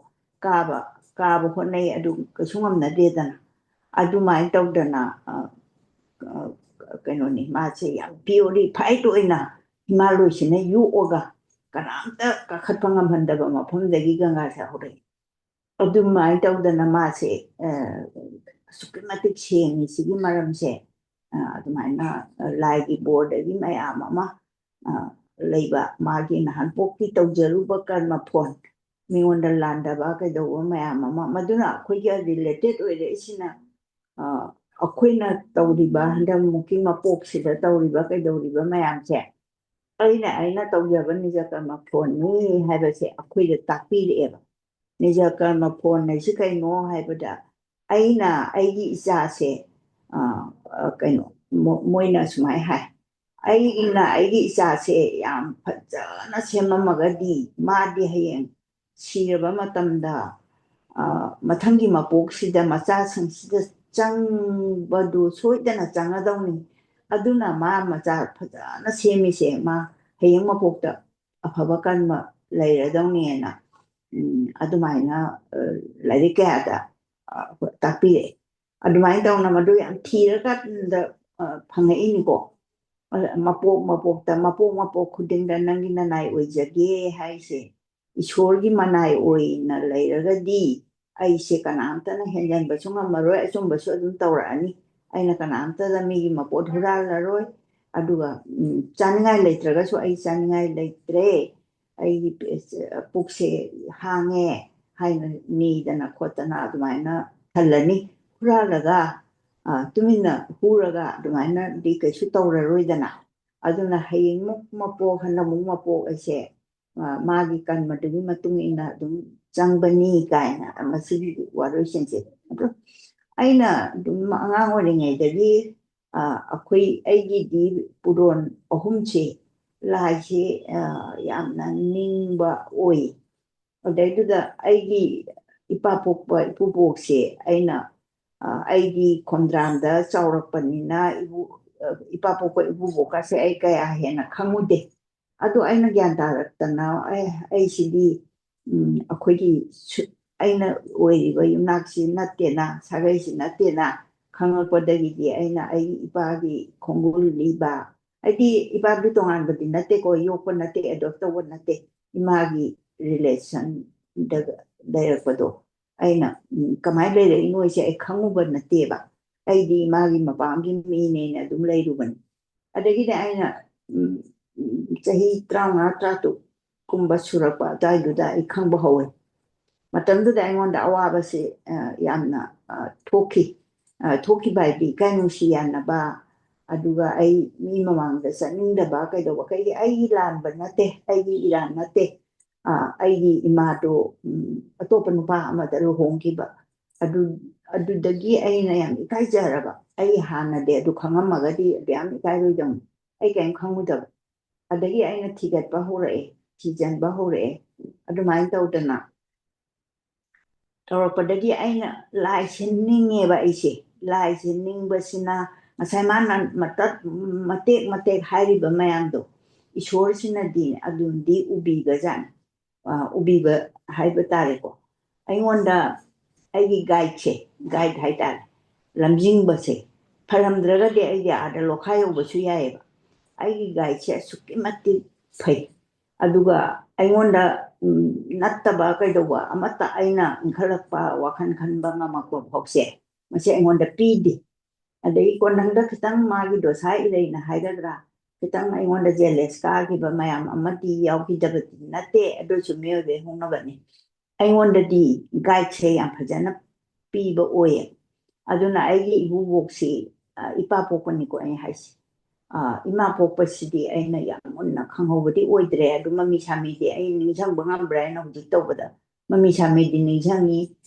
ꯀꯥꯕ ꯍꯣꯠꯅꯩ ꯑꯗꯨ ꯀꯩꯁꯨ ꯉꯝꯅꯗꯦꯗꯅ ꯑꯗꯨꯃꯥꯏꯅ ꯇꯧꯗꯅ ꯀꯩꯅꯣꯅꯤ ꯃꯥꯁꯦ ꯌꯥꯝ ꯄꯤꯌꯣꯔꯤꯐꯥꯏꯠ ꯑꯣꯏꯅ ꯍꯤꯃꯥꯂꯣꯏꯁꯤꯅ ꯌꯣꯛꯑꯒ ꯀꯅꯥꯝꯇ ꯀꯥꯈꯠꯄ ꯉꯝꯍꯟꯗꯕ ꯃꯐꯝꯗꯒꯤ ꯒꯪꯒꯥꯁꯦ ꯍꯧꯔꯛꯏ ꯑꯗꯨꯃꯥꯏꯅ ꯇꯧꯗꯅ ꯃꯥꯁꯦ ꯑꯁꯨꯛꯀꯤ ꯃꯇꯤꯛ ꯁꯦꯡꯉꯤ ꯁꯤꯒꯤ ꯃꯔꯝꯁꯦ ꯑꯗꯨꯃꯥꯏꯅ ꯂꯥꯏꯒꯤ ꯕꯣꯔꯗꯒꯤ ꯃꯌꯥꯝ ꯑꯃ ꯂꯩꯕ ꯃꯥꯒꯤ ꯅꯍꯥꯟꯄꯣꯛꯀꯤ ꯇꯧꯖꯔꯨꯕ ꯀꯔꯃ ꯐꯣꯟ ꯃꯤꯉꯣꯟꯗ ꯂꯥꯟꯗꯕ ꯀꯩꯗꯧꯕ ꯃꯌꯥꯝ ꯑꯃ ꯃꯗꯨꯅ ꯑꯩꯈꯣꯏꯒꯤ ꯔꯤꯂꯦꯇꯦꯠ ꯑꯣꯏꯔꯛꯏꯁꯤꯅ ꯑꯩꯈꯣꯏꯅ ꯇꯧꯔꯤꯕ ꯍꯟꯗꯛꯃꯨꯛꯀꯤ ꯃꯄꯣꯛꯁꯤꯗ ꯇꯧꯔꯤꯕ ꯀꯩꯗꯧꯔꯤꯕ ꯃꯌꯥꯝꯁꯦ ꯑꯩꯅ ꯇꯧꯖꯕ ꯅꯤꯖ ꯀꯔꯃ ꯐꯣꯟꯅꯤ ꯍꯥꯏꯕꯁꯦ ꯑꯩꯈꯣꯏꯗ ꯇꯥꯛꯄꯤꯔꯛꯑꯦꯕ ꯅꯤꯖ ꯀꯔꯃ ꯐꯣꯟ ꯍꯥꯏꯁꯤ ꯀꯩꯅꯣ ꯍꯥꯏꯕꯗ ꯑꯩꯅ ꯑꯩꯒꯤ ꯏꯆꯥꯁꯦ ꯀꯩꯅꯣ ꯃꯣꯏꯅ ꯁꯨꯃꯥꯏꯅ ꯍꯥꯏ ꯑꯩꯅ ꯑꯩꯒꯤ ꯏꯆꯥꯁꯦ ꯌꯥꯝ ꯐꯖꯅ ꯁꯦꯝꯃꯝꯃꯒꯗꯤ ꯃꯥꯗꯤ ꯍꯌꯦꯡ ꯁꯤꯔꯕ ꯃꯇꯝꯗ ꯃꯊꯪꯒꯤ ꯃꯄꯣꯛꯁꯤꯗ ꯃꯆꯥꯁꯤꯡꯁꯤꯗ ꯆꯪꯕꯗꯨ ꯁꯣꯏꯗꯅ ꯆꯪꯒꯗꯧꯅꯤ ꯑꯗꯨꯅ ꯃꯥ ꯃꯆꯥ ꯐꯖꯅ ꯁꯦꯝꯃꯤꯁꯦ ꯃꯥ ꯍꯌꯦꯡ ꯃꯄꯣꯛꯇ ꯑꯐꯕ ꯀꯔꯃ ꯂꯩꯔꯗꯧꯅꯦꯅ ꯑꯗꯨꯃꯥꯏꯅ ꯂꯥꯏꯔꯤꯛ ꯀꯌꯥꯗ ꯇꯥꯛꯄꯤꯔꯛꯑꯦ ꯑꯗꯨꯃꯥꯏꯅ ꯇꯧꯅ ꯃꯗꯨ ꯌꯥꯝ ꯊꯤꯔꯀꯥꯟꯗ ꯐꯪꯉꯛꯏꯅꯤꯀோ ꯃꯄꯣꯛ ꯈꯨꯗꯤꯡꯗ ꯅꯪꯒꯤ ꯅꯅꯥꯏ ꯑꯣꯏꯖꯒꯦ ꯍꯥꯏꯁꯦ ꯏꯁꯣꯔꯒꯤ ꯃꯅꯥꯏ ꯑꯣꯏꯅ ꯂꯩꯔꯒꯗꯤ ꯑꯩꯁꯦ ꯀꯅꯥꯝꯇꯅ ꯍꯦꯟꯖꯟꯕꯁꯨ ꯉꯝꯃꯔꯣꯏ ꯑꯆꯨꯝꯕꯁꯨ ꯑꯗꯨꯝ ꯇꯧꯔꯛꯑꯅꯤ ꯑꯩꯅ ꯀꯅꯥꯝꯇꯗ ꯃꯤꯒꯤ ꯃꯄꯣꯠ ꯍꯨꯔꯥꯜꯂꯔꯣꯏ ꯑꯗꯨꯒ ꯆꯥꯅꯤꯡꯉꯥই ꯂꯩꯇ꯭ꯔꯒꯁꯨ ꯑꯩ ꯆꯥꯅꯤꯡꯉꯥই ꯂꯩꯇ꯭ꯔꯦ ꯑꯩꯒꯤ ꯄꯨꯛꯁꯦ ꯍꯥꯡꯉꯦ ꯍꯥꯏꯅ ꯅꯤꯗꯅ ꯈꯣꯠꯇꯅ ꯑꯗꯨꯃꯥꯏꯅ ꯊꯜꯂꯅꯤ ꯍꯨꯔꯥꯜꯂꯒ ꯇꯨꯃꯤꯟꯅ ꯍꯨꯔꯒ ꯑꯗꯨꯃꯥꯏꯅꯗꯤ ꯀꯩꯁꯨ ꯇꯧꯔꯔꯣꯏꯗꯅ ꯑꯗꯨꯅ ꯍꯌꯦꯡꯃꯨꯛ ꯃꯄꯣꯛ ꯍꯟꯗꯛꯃꯨꯛ ꯃꯄꯣꯛ ꯑꯩꯁꯦ ꯃꯥꯒꯤ ꯀꯔꯃꯗꯨꯒꯤ ꯃꯇꯨꯡ ꯏꯟꯅ ꯑꯗꯨꯝ ꯆꯪꯕꯅꯤ ꯀꯥꯏꯅ ꯃꯁꯤꯒꯤ ꯋꯥꯔꯣꯏꯁꯤꯟꯁꯦ ꯑꯗꯣ ꯑꯩꯅ ꯑꯗꯨꯝ ꯑꯉꯥꯡ ꯑꯣꯏꯔꯤꯉꯩꯗꯒꯤ ꯑꯩꯒꯤꯗꯤ ꯄꯨꯔꯣꯟ ꯑꯍꯨꯝꯁꯦ ꯂꯥꯏꯁꯦ ꯌꯥꯝꯅ ꯅꯤꯡꯕ ꯑꯣꯏ ꯑꯗꯩꯗꯨꯗ ꯑꯩꯒꯤ ꯏꯄꯥꯄꯣꯛꯄ ꯏꯄꯨꯕꯣꯛꯁꯦ ꯑꯩꯒꯤ ꯈꯣꯡꯗ꯭ꯔꯥꯝꯗ ꯆꯥꯎꯔꯛꯄꯅꯤꯅ ꯏꯄꯥꯄꯣꯛꯄ ꯏꯄꯨꯕꯣꯛꯀꯁꯦ ꯑꯩ ꯀꯌꯥ ꯍꯦꯟꯅ ꯈꯪꯉꯨꯗꯦ ꯑꯗꯣ ꯑꯩꯅ ꯒ꯭ꯌꯥꯟ ꯇꯥꯔꯛꯇꯅ ꯑꯩꯁꯤꯗꯤ ꯑꯩꯈꯣꯏꯒꯤ ꯑꯩꯅ ꯑꯣꯏꯔꯤꯕ ꯌꯨꯝꯅꯥꯛꯁꯤ ꯅꯠꯇꯦꯅ ꯁꯥꯒꯩꯁꯤ ꯅꯠꯇꯦꯅ ꯈꯪꯉꯛꯄꯗꯒꯤꯗꯤ ꯑꯩꯅ ꯑꯩꯒꯤ ꯏꯄꯥꯒꯤ ꯈꯣꯡꯒꯨꯜ ꯂꯤꯕ ꯑꯩꯗꯤ ꯏꯄꯥꯗꯤ ꯇꯣꯉꯥꯟꯕꯗꯤ ꯅꯠꯇꯦꯀꯣ ꯌꯣꯛꯄ ꯅꯠꯇꯦ ꯑꯦꯗꯣꯞ ꯇꯧꯕ ꯅꯠꯇꯦ ꯏꯃꯥꯒꯤ ꯔꯤꯂꯦꯁꯟꯗ ꯂꯩꯔꯛꯄꯗꯣ ꯑꯩꯅ ꯀꯃꯥꯏꯅ ꯂꯩꯔꯛꯏꯅꯣꯁꯦ ꯑꯩ ꯈꯪꯉꯨꯕ ꯅꯠꯇꯦꯕ ꯑꯩꯗꯤ ꯏꯃꯥꯒꯤ ꯃꯄꯥꯝꯒꯤ ꯃꯤꯅꯦꯅ ꯑꯗꯨꯝ ꯂꯩꯔꯨꯕꯅꯤ ꯑꯗꯒꯤꯗꯤ ꯑꯩꯅ ꯆꯍꯤ 35-36 ꯁꯨꯔꯛꯄ ꯑꯗꯨꯋꯥꯏꯗꯨꯗ ꯑꯩ ꯈꯪꯕ ꯍꯧꯋꯦ ꯃꯇꯝꯗꯨꯗ ꯑꯩꯉꯣꯟꯗ ꯑꯋꯥꯕꯁꯦ ꯌꯥꯝꯅ ꯊꯣꯛꯈꯤꯕ ꯍꯥꯏꯗꯤ ꯏꯀꯥꯏ ꯅꯨꯡꯁꯤ ꯌꯥꯅꯕ ꯑꯗꯨꯒ ꯑꯩ ꯃꯤ ꯃꯃꯥꯡꯗ ꯆꯠꯅꯤꯡꯗꯕ ꯀꯩꯗꯧꯕ ꯀꯩꯒꯤ ꯑꯩꯒꯤ ꯂꯥꯟꯕ ꯅꯠꯇꯦ ꯑꯩꯒꯤ ꯏꯔꯥꯟ ꯅꯠꯇꯦ ꯑꯩꯒꯤ ꯏꯃꯥꯗꯣ ꯑꯇꯣꯞꯄ ꯅꯨꯄꯥ ꯑꯃꯗ ꯂꯨꯍꯣꯡꯈꯤꯕ ꯑꯗꯨꯗꯒꯤ ꯑꯩꯅ ꯌꯥꯝ ꯏꯀꯥꯏꯖꯔꯕ ꯑꯩ ꯍꯥꯟꯅꯗꯤ ꯑꯗꯨ ꯈꯪꯉꯝꯃꯒꯗꯤ ꯑꯗꯨ ꯌꯥꯝ ꯏꯀꯥꯏꯔꯣꯏꯗꯧꯅꯤ ꯑꯩ ꯀꯔꯤꯝ ꯈꯪꯉꯨꯗꯕ ꯑꯗꯒꯤ ꯑꯩꯅ ꯊꯤꯒꯠꯄ ꯍꯧꯔꯛꯑꯦ ꯊꯤꯖꯟꯕ ꯍꯧꯔꯛꯑꯦ ꯑꯗꯨꯃꯥꯏꯅ ꯇꯧꯔꯛꯄꯗꯒꯤ ꯑꯩꯅ ꯂꯥꯏꯁꯦ ꯅꯤꯡꯉꯦꯕ ꯑꯩꯁꯦ ꯂꯥꯏꯁꯦ ꯅꯤꯡꯕꯁꯤꯅ ꯉꯁꯥꯏ ꯃꯥꯅ ꯃꯇꯦꯛ ꯍꯥꯏꯔꯤꯕ ꯃꯌꯥꯝꯗꯣ ꯏꯁꯣꯔꯁꯤꯅꯗꯤ ꯑꯗꯨꯝꯗꯤ ꯎꯕꯤꯕꯖꯥꯠꯅꯤ ꯎꯕꯤꯕ ꯍꯥꯏꯕ ꯇꯥꯔꯦꯀꯣ ꯑꯩꯉꯣꯟꯗ ꯑꯩꯒꯤ ꯒꯥꯏꯗ ꯍꯥꯏꯇꯥꯔꯦ ꯂꯝꯖꯤꯡꯕꯁꯦ ꯐꯔꯝꯗ꯭ꯔꯒꯗꯤ ꯑꯩꯗꯤ ꯑꯥꯗ ꯂꯣꯈꯥ ꯌꯧꯕꯁꯨ ꯌꯥꯏꯑꯕ ꯑꯩꯒꯤ ꯒꯥꯏꯗꯁꯦ ꯑꯁꯨꯛꯀꯤ ꯃꯇꯤꯛ ꯐꯩ ꯑꯗꯨꯒ ꯑꯩꯉꯣꯟꯗ ꯅꯠꯇꯕ ꯀꯩꯗꯧꯕ ꯑꯃꯠꯇ ꯑꯩꯅ ꯏꯟꯈꯠꯂꯛꯄ ꯋꯥꯈꯜ ꯈꯟꯕ ꯉꯝꯃꯛꯄ ꯐꯥꯎꯁꯦ ꯃꯁꯤ ꯑꯩꯉꯣꯟꯗ ꯄꯤꯗꯦ ꯑꯗꯒꯤ ꯀꯣꯟꯊꯪꯗ ꯈꯤꯇꯪ ꯃꯥꯒꯤ ꯗꯣꯁꯥ ꯏꯔꯩꯅ ꯍꯥꯏꯒꯗ꯭ꯔꯥ ꯈꯤꯇꯪ ꯑꯩꯉꯣꯟꯗ ꯖꯦꯂꯦꯁ ꯀꯥꯈꯤꯕ ꯃꯌꯥꯝ ꯑꯃꯗꯤ ꯌꯥꯎꯈꯤꯗꯕꯗꯤ ꯅꯠꯇꯦ ꯑꯗꯨꯁꯨ ꯃꯤꯑꯣꯏꯕꯒꯤ ꯍꯧꯅꯕꯅꯤ ꯑꯩꯉꯣꯟꯗꯗꯤ ꯒꯥꯏꯗꯁꯦ ꯌꯥꯝ ꯐꯖꯅ ꯄꯤꯕ ꯑꯣꯏꯌꯦ ꯑꯗꯨꯅ ꯑꯩꯒꯤ ꯏꯄꯨꯕꯣꯛꯁꯤ ꯏꯄꯥ ꯄꯣꯛꯄꯅꯤꯀꯣ ꯑꯩ ꯍꯥꯏꯁꯦ ꯏꯃꯥ ꯄꯣꯛꯄꯁꯤꯗꯤ ꯑꯩꯅ ꯌꯥꯝ ꯃꯨꯟꯅ ꯈꯪꯍꯧꯕꯗꯤ ꯑꯣꯏꯗ꯭ꯔꯦ ꯑꯗꯨ ꯃꯃꯤ ꯁꯥꯃꯤꯗꯤ ꯑꯩ ꯅꯤꯡꯁꯤꯡꯕ ꯉꯝꯕ꯭ꯔꯥ ꯍꯥꯏꯅ ꯍꯧꯖꯤꯛ ꯇꯧꯕꯗ ꯃꯃꯤ ꯁꯥꯃꯤꯗꯤ ꯅꯤꯡꯁꯤꯡꯉꯤ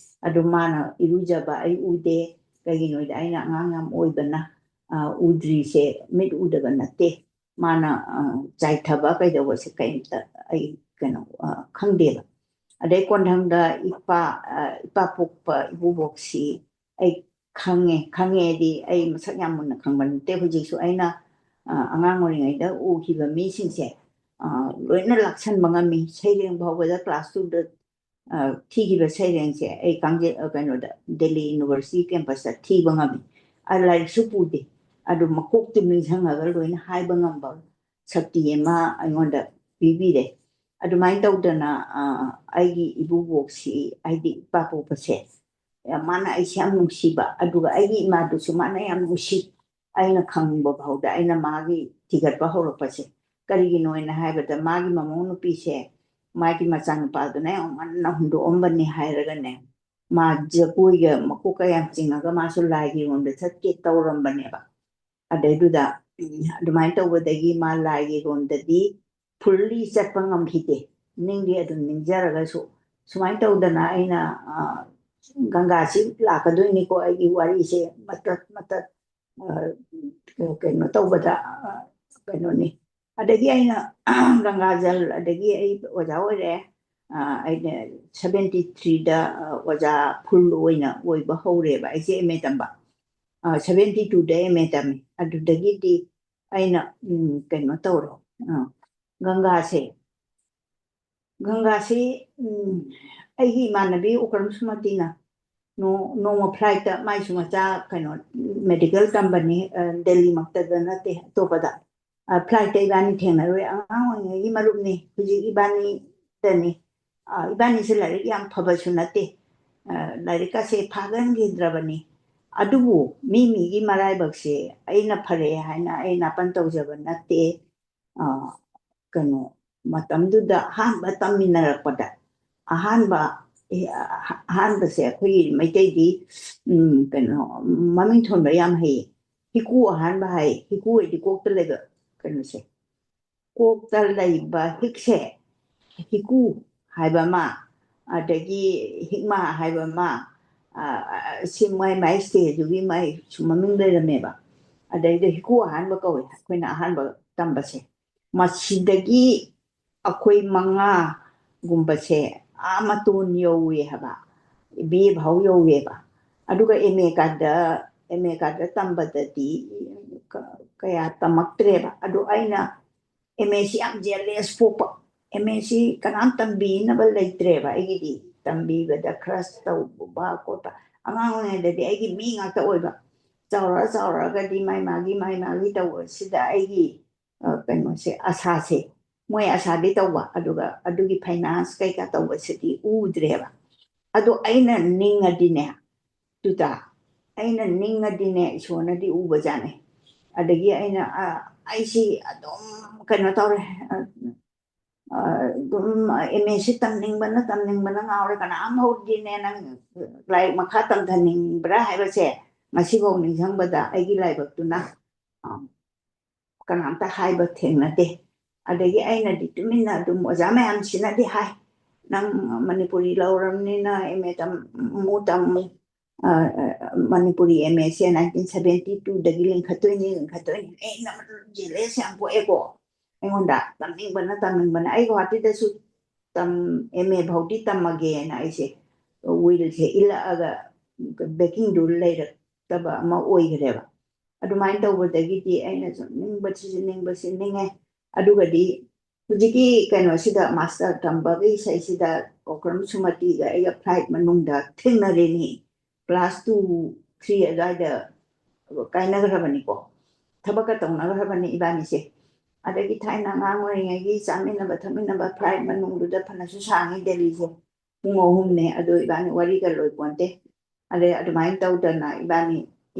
ꯑꯗꯨ ꯃꯥꯅ ꯏꯔꯨꯖꯕ ꯑꯩ ꯎꯗꯦ ꯀꯩꯒꯤꯅꯣꯗ ꯑꯩꯅ ꯑꯉꯥꯡ ꯌꯥꯝ ꯑꯣꯏꯕꯅ ꯎꯗ꯭ꯔꯤꯁꯦ ꯃꯤꯠ ꯎꯗꯕ ꯅꯠꯇꯦ ꯃꯥꯅ ꯆꯥꯏꯊꯕ ꯀꯩꯗꯧꯕꯁꯦ ꯀꯩꯝꯇ ꯑꯩ ꯈꯪꯗꯦꯕ ꯑꯗꯩ ꯀꯣꯟꯊꯪꯗ ꯏꯄꯥ ꯄꯣꯛꯄ ꯏꯄꯨꯕꯣꯛꯁꯤ ꯑꯩ ꯈꯪꯉꯦꯗꯤ ꯑꯩ ꯃꯁꯛ ꯌꯥꯝ ꯃꯨꯟꯅ ꯈꯪꯕ ꯅꯠꯇꯦ ꯍꯧꯖꯤꯛꯁꯨ ꯑꯩꯅ ꯑꯉꯥꯡ ꯑꯣꯏꯔꯤꯉꯩꯗ ꯎꯈꯤꯕ ꯃꯤꯁꯤꯡꯁꯦ ꯂꯣꯏꯅ ꯂꯥꯛꯁꯟꯕ ꯉꯝꯃꯤ ꯁꯩꯔꯦꯡ ꯐꯥꯎꯕꯗ ꯀ꯭ꯂꯥꯁ 2ꯗ ꯊꯤꯈꯤꯕ ꯁꯩꯔꯦꯡꯁꯦ ꯑꯩ ꯀꯩꯅꯣꯗ ꯗꯦꯜꯂꯤ ꯌꯨꯅꯤꯚꯔꯁꯤꯇꯤ ꯀꯦꯝꯄꯁꯇ ꯊꯤꯕ ꯉꯝꯃꯤ ꯂꯥꯏꯔꯤꯛꯁꯨ ꯄꯨꯗꯦ ꯑꯗꯨ ꯃꯀꯣꯛꯇꯨ ꯅꯤꯡꯁꯤꯡꯉꯒ ꯂꯣꯏꯅ ꯍꯥꯏꯕ ꯉꯝꯕ ꯁꯛꯇꯤ ꯑꯃ ꯑꯩꯉꯣꯟꯗ ꯄꯤꯕꯤꯔꯦ ꯑꯗꯨꯃꯥꯏꯅ ꯇꯧꯗꯅ ꯑꯩꯒꯤ ꯏꯕꯨꯕꯣꯛꯁꯤ ꯑꯩꯗꯤ ꯏꯄꯥ ꯄꯣꯛꯄꯁꯦ ꯃꯥꯅ ꯑꯩꯁꯦ ꯌꯥꯝ ꯅꯨꯡꯁꯤꯕ ꯑꯗꯨꯒ ꯑꯩꯒꯤ ꯏꯃꯥꯗꯨꯁꯨ ꯃꯥꯅ ꯌꯥꯝ ꯅꯨꯡꯁꯤ ꯑꯩꯅ ꯈꯪꯕ ꯐꯥꯎꯗ ꯑꯩꯅ ꯃꯥꯒꯤ ꯊꯤꯒꯠꯄ ꯍꯧꯔꯛꯄꯁꯦ ꯀꯔꯤꯒꯤꯅꯣꯅ ꯍꯥꯏꯕꯗ ꯃꯥꯒꯤ ꯃꯃꯧ ꯅꯨꯄꯤꯁꯦ ꯃꯥꯒꯤ ꯃꯆꯥꯅꯨꯄꯥꯗꯨꯅ ꯌꯥꯝ ꯉꯟꯅ ꯍꯨꯟꯗꯣꯛꯑꯝꯕꯅꯤ ꯍꯥꯏꯔꯒꯅꯦ ꯃꯥ ꯖꯒꯣꯏꯒ ꯃꯀꯣꯛꯀ ꯌꯥꯝ ꯆꯤꯡꯉꯒ ꯃꯥꯁꯨ ꯂꯥꯏꯒꯤꯔꯣꯝꯗ ꯆꯠꯀꯦ ꯇꯧꯔꯝꯕꯅꯦꯕ ꯑꯗꯩꯗꯨꯗ ꯑꯗꯨꯃꯥꯏꯅ ꯇꯧꯕꯗꯒꯤ ꯃꯥ ꯂꯥꯏꯒꯤꯔꯣꯝꯗꯗꯤ ꯐꯨꯜꯂꯤ ꯆꯠꯄ ꯉꯝꯈꯤꯗꯦ ꯅꯤꯡꯗꯤ ꯑꯗꯨꯝ ꯅꯤꯡꯖꯔꯒꯁꯨ ꯁꯨꯃꯥꯏꯅ ꯇꯧꯗꯅ ꯑꯩꯅ ꯒꯪꯒꯥꯁꯤ ꯂꯥꯛꯀꯗꯣꯏꯅꯤꯀꯣ ꯑꯩꯒꯤ ꯋꯥꯔꯤꯁꯦ ꯃꯇꯠ ꯃꯇꯠ ꯀꯩꯅꯣ ꯇꯧꯕꯗ ꯀꯩꯅꯣꯅꯤ ꯑꯗꯒꯤ ꯑꯩꯅ ꯒꯪꯒꯥꯖꯜ ꯑꯗꯒꯤ ꯑꯩ ꯑꯣꯖꯥ ꯑꯣꯏꯔꯦ ꯑꯩꯅ 73ꯗ ꯑꯣꯖꯥ ꯐꯨꯜ ꯑꯣꯏꯅ ꯑꯣꯏꯕ ꯍꯧꯔꯦꯕ ꯑꯩꯁꯦ MA ꯇꯝꯕ 72ꯗ MA ꯇꯝꯃꯤ ꯑꯗꯨꯗꯒꯤꯗꯤ ꯑꯩꯅ ꯀꯩꯅꯣ ꯇꯧꯔꯦ ꯒꯪꯒꯥꯁꯤ ꯑꯩꯒꯤ ꯏꯃꯥꯟꯅꯕꯤ ꯎꯀ꯭ꯔꯝ ꯁꯨꯃꯇꯤꯅ ꯅꯣꯡꯃ ꯐ꯭ꯂꯥꯏꯠꯇ ꯃꯥꯏꯁꯨ ꯃꯆꯥ ꯀꯩꯅꯣ ꯃꯦꯗꯤꯀꯦꯜ ꯇꯝꯕꯅꯤ ꯗꯦꯜꯂꯤꯃꯛꯇꯗ ꯅꯠꯇꯦ ꯑꯇꯣꯞꯄꯗ ꯐ꯭ꯂꯥꯏꯠꯇ ꯏꯕꯥꯅꯤ ꯊꯦꯡꯅꯔꯨꯏ ꯑꯉꯥꯡ ꯑꯣꯏꯔꯤꯉꯩꯒꯤ ꯃꯔꯨꯞꯅꯤ ꯍꯧꯖꯤꯛ ꯏꯕꯥꯅꯤꯗꯅꯤ ꯏꯕꯥꯅꯤꯁꯦ ꯂꯥꯏꯔꯤꯛ ꯌꯥꯝ ꯐꯕꯁꯨ ꯅꯠꯇꯦ ꯂꯥꯏꯔꯤꯛꯀꯁꯦ ꯐꯥꯒꯟꯈꯤꯗ꯭ꯔꯕꯅꯤ ꯑꯗꯨꯕꯨ ꯃꯤꯒꯤ ꯃꯔꯥꯏꯕꯛꯁꯦ ꯑꯩꯅ ꯐꯔꯦ ꯍꯥꯏꯅ ꯑꯩ ꯅꯥꯄꯟ ꯇꯧꯖꯕ ꯅꯠꯇꯦ ꯀꯩꯅꯣ ꯃꯇꯝꯗꯨꯗ ꯑꯍꯥꯟꯕ ꯇꯝꯃꯤꯟꯅꯔꯛꯄꯗ ꯑꯍꯥꯟꯕꯁꯦ ꯑꯩꯈꯣꯏꯒꯤ ꯃꯩꯇꯩꯗꯤ ꯀꯩꯅꯣ ꯃꯃꯤꯡ ꯊꯣꯟꯕ ꯌꯥꯝ ꯍꯩꯌꯦ ꯍꯤꯀꯨ ꯑꯍꯥꯟꯕ ꯍꯥꯏ ꯍꯤꯀꯨ ꯍꯥꯏꯗꯤ ꯀꯣꯛꯇ ꯂꯩꯕ ꯀꯩꯅꯣꯁꯦ ꯀꯣꯛꯇ ꯂꯩꯕ ꯍꯤꯛꯁꯦ ꯍꯤꯀꯨ ꯍꯥꯏꯕ ꯑꯃ ꯑꯗꯒꯤ ꯍꯤꯛꯃꯥ ꯍꯥꯏꯕ ꯑꯃ ꯁꯤ ꯃꯥꯏ ꯁ꯭ꯇꯦꯖꯨꯒꯤ ꯃꯥꯏ ꯁꯨꯝ ꯃꯃꯤꯡ ꯂꯩꯔꯝꯃꯦꯕ ꯑꯗꯩꯗ ꯍꯤꯀꯨ ꯑꯍꯥꯟꯕ ꯀꯧꯋꯦ ꯑꯩꯈꯣꯏꯅ ꯑꯍꯥꯟꯕ ꯇꯝꯕꯁꯦ ꯃꯁꯤꯗꯒꯤ ꯑꯩꯈꯣꯏ 5ꯒꯨꯝꯕꯁꯦ ꯃꯇꯣꯟ ꯌꯧꯋꯦ ꯍꯥꯏꯕ BA ꯐꯥꯎ ꯌꯧꯋꯦꯕ ꯑꯗꯨꯒ MA ꯀꯥꯗ ꯇꯝꯕꯗꯗꯤ ꯀꯌా ꯇꯝꯃꯛꯇ꯭ꯔꯦꯕ ꯑꯗꯨ ꯑꯩꯅ MAꯁꯤ ꯌꯥꯝ ꯖꯦꯂꯦꯁ ꯄꯣꯛꯄ MAꯁꯤ ꯀꯅꯥꯝ ꯇꯝꯕꯤꯅꯕ ꯂꯩꯇ꯭ꯔꯦꯕ ꯑꯩꯒꯤꯗꯤ ꯇꯝꯕꯤꯕꯗ ꯈꯔ ꯇꯧꯕ ꯈꯣꯠꯄ ꯑꯉꯥꯡ ꯑꯣꯏꯔꯤꯉꯩꯗꯗꯤ ꯑꯩꯒꯤ ꯃꯤ ꯉꯥꯛꯇ ꯑꯣꯏꯕ ꯆꯥꯎꯔꯒꯗꯤ ꯃꯥꯏ ꯃꯥꯒꯤ ꯇꯧꯕꯁꯤꯗ ꯑꯩꯒꯤ ꯀꯩꯅꯣꯁꯦ ꯑꯁꯥꯁꯦ ꯃꯣꯏ ꯑꯁꯥꯗꯤ ꯇꯧꯕ ꯑꯗꯨꯒ ꯑꯗꯨꯒꯤ ꯐꯥꯏꯅꯥꯟꯁ ꯀꯩꯀꯥ ꯇꯧꯕꯁꯤꯗꯤ ꯎꯗ꯭ꯔꯦꯕ ꯑꯗꯣ ꯑꯩꯅ ꯅꯤꯡꯉꯗꯤꯅꯦ ꯏꯁꯣꯔꯅꯗꯤ ꯎꯕꯖꯥꯠꯅꯦ ꯑꯗꯒꯤ ꯑꯩꯁꯤ ꯑꯗꯨꯝ ꯀꯩꯅꯣ ꯇꯧꯔꯦ ꯑꯗꯨꯝ MAꯁꯤ ꯇꯝꯅꯤꯡꯕꯅ ꯉꯥꯎꯔꯦ ꯀꯅꯥꯝ ꯍꯧꯗꯤꯅꯦ ꯅꯪ ꯂꯥꯏꯔꯤꯛ ꯃꯈꯥ ꯇꯝꯊꯅꯤꯡꯕ꯭ꯔꯥ ꯍꯥꯏꯕꯁꯦ ꯉꯁꯤꯐꯥꯎ ꯅꯤꯡꯁꯤꯡꯕꯗ ꯑꯩꯒꯤ ꯂꯥꯏꯕꯛꯇꯨꯅ ꯀꯅꯥꯝꯇ ꯍꯥꯏꯕ ꯊꯦꯡꯅꯗꯦ ꯑꯗꯒꯤ ꯑꯩꯅꯗꯤ ꯇꯨꯃꯤꯟꯅ ꯑꯗꯨꯝ ꯑꯣꯖꯥ ꯃꯌꯥꯝꯁꯤꯅꯗꯤ ꯍꯥꯏ ꯅꯪ ꯃꯅꯤꯄꯨꯔꯤ ꯂꯧꯔꯕꯅꯤꯅ MA ꯇꯝꯃꯨ ꯃꯅꯤꯄꯨꯔꯤ MAꯁꯦ 1972ꯗꯒꯤ ꯂꯤꯡꯈꯠꯇꯣꯏꯅꯤ ꯑꯩꯅ ꯖꯦꯂꯦꯁ ꯌꯥꯝ ꯄꯣꯛꯑꯦꯀꯣ ꯑꯩꯉꯣꯟꯗ ꯇꯝꯅꯤꯡꯕꯅ ꯑꯩ ꯒꯨꯋꯥꯍꯥꯇꯤꯗꯁꯨ MA ꯐꯥꯎꯗꯤ ꯇꯝꯃꯒꯦꯅ ꯑꯩꯁे ꯋꯤꯜꯁꯦ ꯏꯜꯂꯛꯑꯒ ꯕꯦꯀꯤꯡꯗꯨ ꯂꯩꯔꯛꯇꯕ ꯑꯃ ꯑꯣꯏꯈ꯭ꯔꯦꯕ ꯑꯗꯨꯃꯥꯏꯅ ꯇꯧꯕꯗꯒꯤꯗꯤ ꯑꯩꯅ ꯁꯨꯝ ꯅꯤꯡꯉꯦ ꯑꯗꯨꯒꯗꯤ ꯍꯧꯖꯤꯛꯀꯤ ꯀꯩꯅꯣꯁꯤꯗ ꯃꯥꯁꯇꯔ ꯇꯝꯕꯒꯤ ꯏꯁꯩꯁꯤꯗ ꯎꯀ꯭ꯔꯝ ꯁꯨꯃꯇꯤꯒ ꯑꯩꯒ ꯐ꯭ꯂꯥꯏꯠ ꯃꯅꯨꯡꯗ ꯊꯦꯡꯅꯔꯦꯅꯤ ꯀ꯭ꯂꯥꯁ 2-3 ꯑꯗꯨꯋꯥꯏꯗ ꯀꯥꯏꯅꯈ꯭ꯔꯕꯅꯤꯀꯣ ꯊꯕꯛꯀ ꯇꯧꯅꯈ꯭ꯔꯕꯅꯤ ꯏꯕꯥꯅꯤꯁꯦ ꯑꯗꯒꯤ ꯊꯥꯏꯅ ꯑꯉꯥꯡ ꯑꯣꯏꯔꯤꯉꯩꯒꯤ ꯆꯥꯃꯤꯟꯅꯕ ꯊꯛꯃꯤꯟꯅꯕ ꯐ꯭ꯂꯥꯏꯠ ꯃꯅꯨꯡꯗꯨꯗ ꯐꯅꯁꯨ ꯁꯥꯡꯉꯤ ꯗꯦꯜꯂꯤꯁꯦ ꯄꯨꯡ 3ꯅꯦ ꯑꯗꯣ ꯏꯕꯥꯅꯤ ꯋꯥꯔꯤꯒ ꯂꯣꯏ ꯄꯣꯟꯇꯦ ꯑꯗꯩ ꯑꯗꯨꯃꯥꯏꯅ ꯇꯧꯗꯅ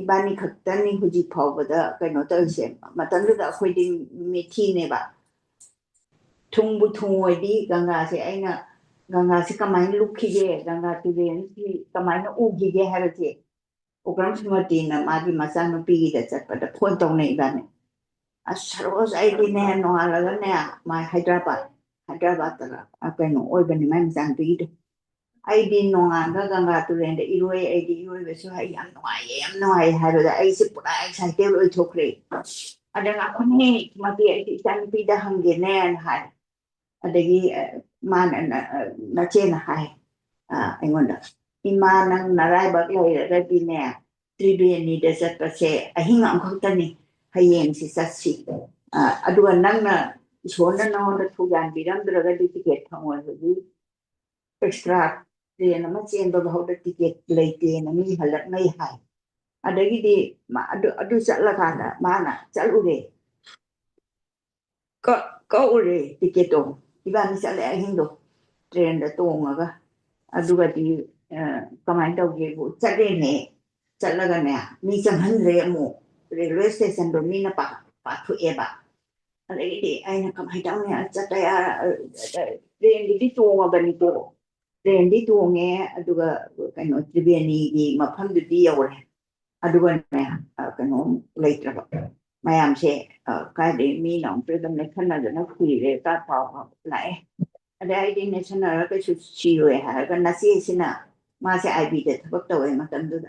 ꯏꯕꯥꯅꯤ ꯈꯛꯇꯅꯤ ꯍꯧꯖꯤꯛ ꯐꯥꯎꯕꯗ ꯀꯩꯅꯣ ꯇꯧꯔꯤꯁꯦ ꯃꯇꯝꯗꯨꯗ ꯑꯩꯈꯣꯏꯗꯤ ꯃꯤꯊꯤꯅꯦꯕ ꯊꯨꯡꯕꯨ ꯊꯨꯡꯉꯣꯏꯗꯤ ꯒꯪꯒꯥꯁꯤ ꯀꯃꯥꯏꯅ ꯂꯨꯞꯈꯤꯒꯦ ꯒꯪꯒꯥ ꯇꯨꯔꯦꯟꯁꯤ ꯀꯃꯥꯏꯅ ꯎꯈꯤꯒꯦ ꯍꯥꯏꯕꯁꯦ ꯎꯀ꯭ꯔꯝ ꯁꯨꯃꯇꯤꯅ ꯃꯥꯒꯤ ꯃꯆꯥꯅꯨꯄꯤꯒꯤꯗ ꯆꯠꯄꯗ ꯐꯣꯟ ꯇꯧꯅꯩ ꯏꯕꯥꯅꯤ ꯁꯔꯣꯖ ꯑꯩꯗꯤꯅꯦ ꯅꯣꯡꯉꯥꯜꯂꯒꯅꯦ ꯃꯥꯏ ꯍꯥꯏꯗ꯭ꯔꯕꯥꯗꯇ ꯀꯩꯅꯣ ꯑꯣꯏꯕꯅꯤ ꯃꯥꯏ ꯃꯆꯥꯅꯨꯄꯤꯒꯤꯗꯣ ꯑꯩꯗꯤ ꯅꯣꯡꯉꯥꯜꯒ ꯒꯪꯒꯥ ꯇꯨꯔꯦꯟꯗ ꯑꯩꯗꯤ ꯏꯔꯣꯏꯕꯁꯨ ꯌꯥꯝ ꯅꯨꯡꯉꯥꯏꯌꯦ ꯍꯥꯏꯕꯗ ꯑꯩꯁꯦ ꯄꯨꯔꯥ ꯑꯦꯛꯁꯥꯏꯇꯦड ꯑꯣꯏꯊꯣꯛꯈ꯭ꯔꯦ ꯑꯗ ꯉꯥꯛꯈꯣꯅꯦ ꯃꯗꯤ ꯑꯩꯗꯤ ꯏꯆꯥꯅꯨꯄꯤꯗ ꯍꯪꯒꯦꯅꯦꯅ ꯍꯥꯏ ꯑꯗꯒꯤ ꯃꯥꯅ ꯅꯆꯦꯅ ꯍꯥꯏ ꯑꯩꯉꯣꯟꯗ ꯏꯃꯥ ꯅꯪ ꯅꯔꯥꯏꯕꯛ ꯂꯩꯔꯒꯗꯤꯅꯦ ꯇ꯭ꯔꯤꯕꯦꯅꯤꯗ ꯆꯠꯄꯁꯦ ꯑꯍꯤꯡ ꯑꯃꯈꯛꯇꯅꯤ ꯍꯌꯦꯡꯁꯤ ꯆꯠꯁꯤ ꯑꯗꯨꯒ ꯅꯪꯅ ꯏꯁꯣꯔꯅ ꯅꯉꯣꯟꯗ ꯊꯧꯖꯥꯟꯕꯤꯔꯝꯗ꯭ꯔꯒꯗꯤ ꯇꯤꯀꯦꯠ ꯐꯪꯉꯣꯏꯕꯒꯤ ꯑꯦꯛꯁꯇ꯭ꯔꯥ ꯇ꯭ꯔꯦꯟ ꯑꯃ ꯆꯦꯟꯕ ꯐꯥꯎꯗ ꯇꯤꯀꯦꯠ ꯂꯩꯇꯦꯅ ꯃꯤ ꯍꯜꯂꯛꯅꯩ ꯍꯥꯏ ꯑꯗꯒꯤꯗꯤ ꯑꯗꯨ ꯆꯠꯂꯀꯥꯟꯗ ꯃꯥꯅ ꯆꯠꯂꯨꯔꯦ ꯀꯛꯎꯔꯦ ꯇꯤꯀꯦꯠꯇꯣ ibani chale ahindo train da tongaga aduga di kamai tawge bu chale ne chalaga ne mi changhanre amu railway station do mi na pa thu eba adai aina kamai taw ne chataya train di tonga bani to train di tonge aduga kaino tribeni gi mafam di yawre aduga ne kaino leitraba mayam se ka de mi nong pre dam ne khana da na khui re ta pa lai adai di national ka chu chi re ha ka na si sina ma se IB de thak taw ma tam du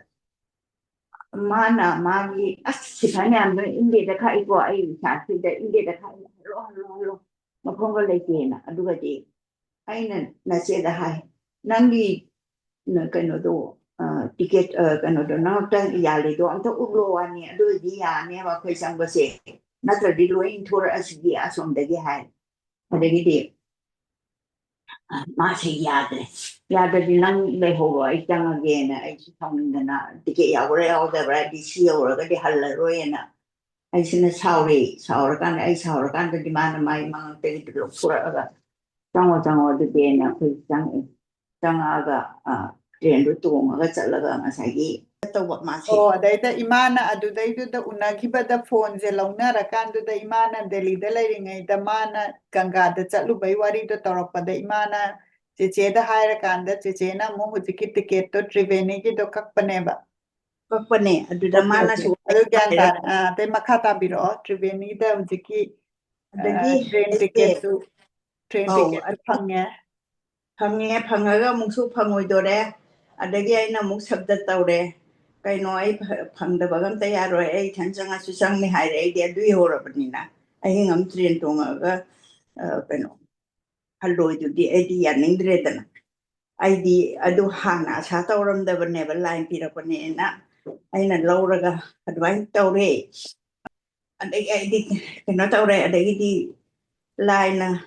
mana magi sifanya am inde da khai ko ai sa si da inde da khai lo ma phong ko lai ke na aduga di aina na se da hai nangi na kaino do ticket kaino do na ta ya le do am ta ulo ani adu di ya ne ba khoi sang ba se na tra di lo in thora asgi asom da ge hai adagi di ma se ya da di nang le ho ai chang again ai thong na ticket ya gore all the right di si or ga di hal ro na ai sina saur kan ai saur kan di mana mai mang te di lo thora ga chang di be na khoi chang aga train ru tong ga chalaga ngasai tawak ma se Oh, adaita imana adudaiduda unagibada phone je launarakanduda imana Delhi da lairingaida mana Ganga da chatlubai warido tawrakpada imana checheda hairakanda chechena amu hujiki ticket to Triveni gi do kakpaneba. kakpane aduda mana su Adu gyan tare te makha tabiro Triveni da hujiki adagi train ticket to phangya. phangaga muksu phangoi dore adagi aina muk sabda tawre kaino ai phangda bagam ta yaro ai thanjanga su sang ni haire ai de dui hora banina ai ngam train tonga ga kaino halloi du di ai di yaning dredana ai di adu hana sa tawram da bane ba line pira bane na aina lauraga advance tawre adagi ai di kaino tawre adagi di line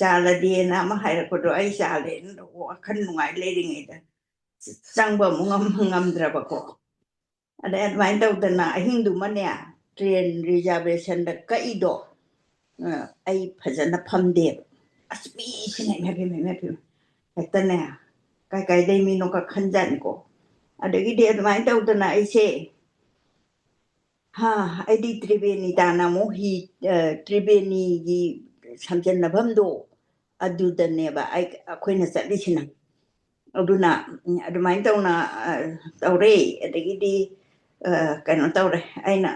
chala di na ma haira ko do ai chale wa khan nungai le ring ida changba ngam draba ko ada advance taw dana hindu mania train reservation da ka ido ai phajana phamde asmi sine me phi etana kai dai mi no ka khanjan ko adagi de advance taw dana ai se ha ai di tribeni dana mo hi tribeni gi samjan na bhamdo adudane ba ai akoina satlisina aduna adumai tawna tawre adagi di kaino tawre aina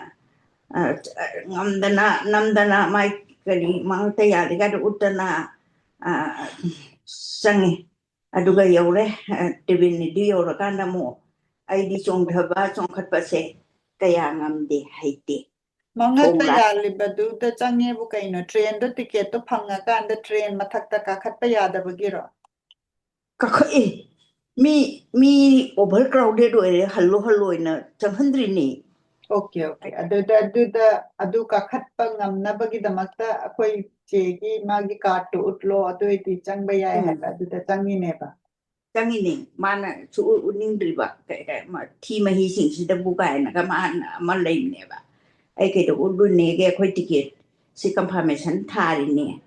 namdana mai kali mang ta ya liga du utana sangi aduga yore tibini di yore kanda mo ai di chong dhaba chong khat pa se kaya ngamde haite Mangata yalibadu da change bu kaino train do ticket to phangakanda train mathakta kakhatpa yadabagiro. kakhe mi overcrowded ore hallo ina changhandri ni Okay. Adu kakhatpa ngamnabagidamata akhoi chegi magi card to utlo aduiti changba yai haba aduda changineba. changini mana chu uningdri ba ma thi ma hi sing si da bu kai na ka ma lai ne ba ai ke do udu ne ge khoi ticket si confirmation thari ne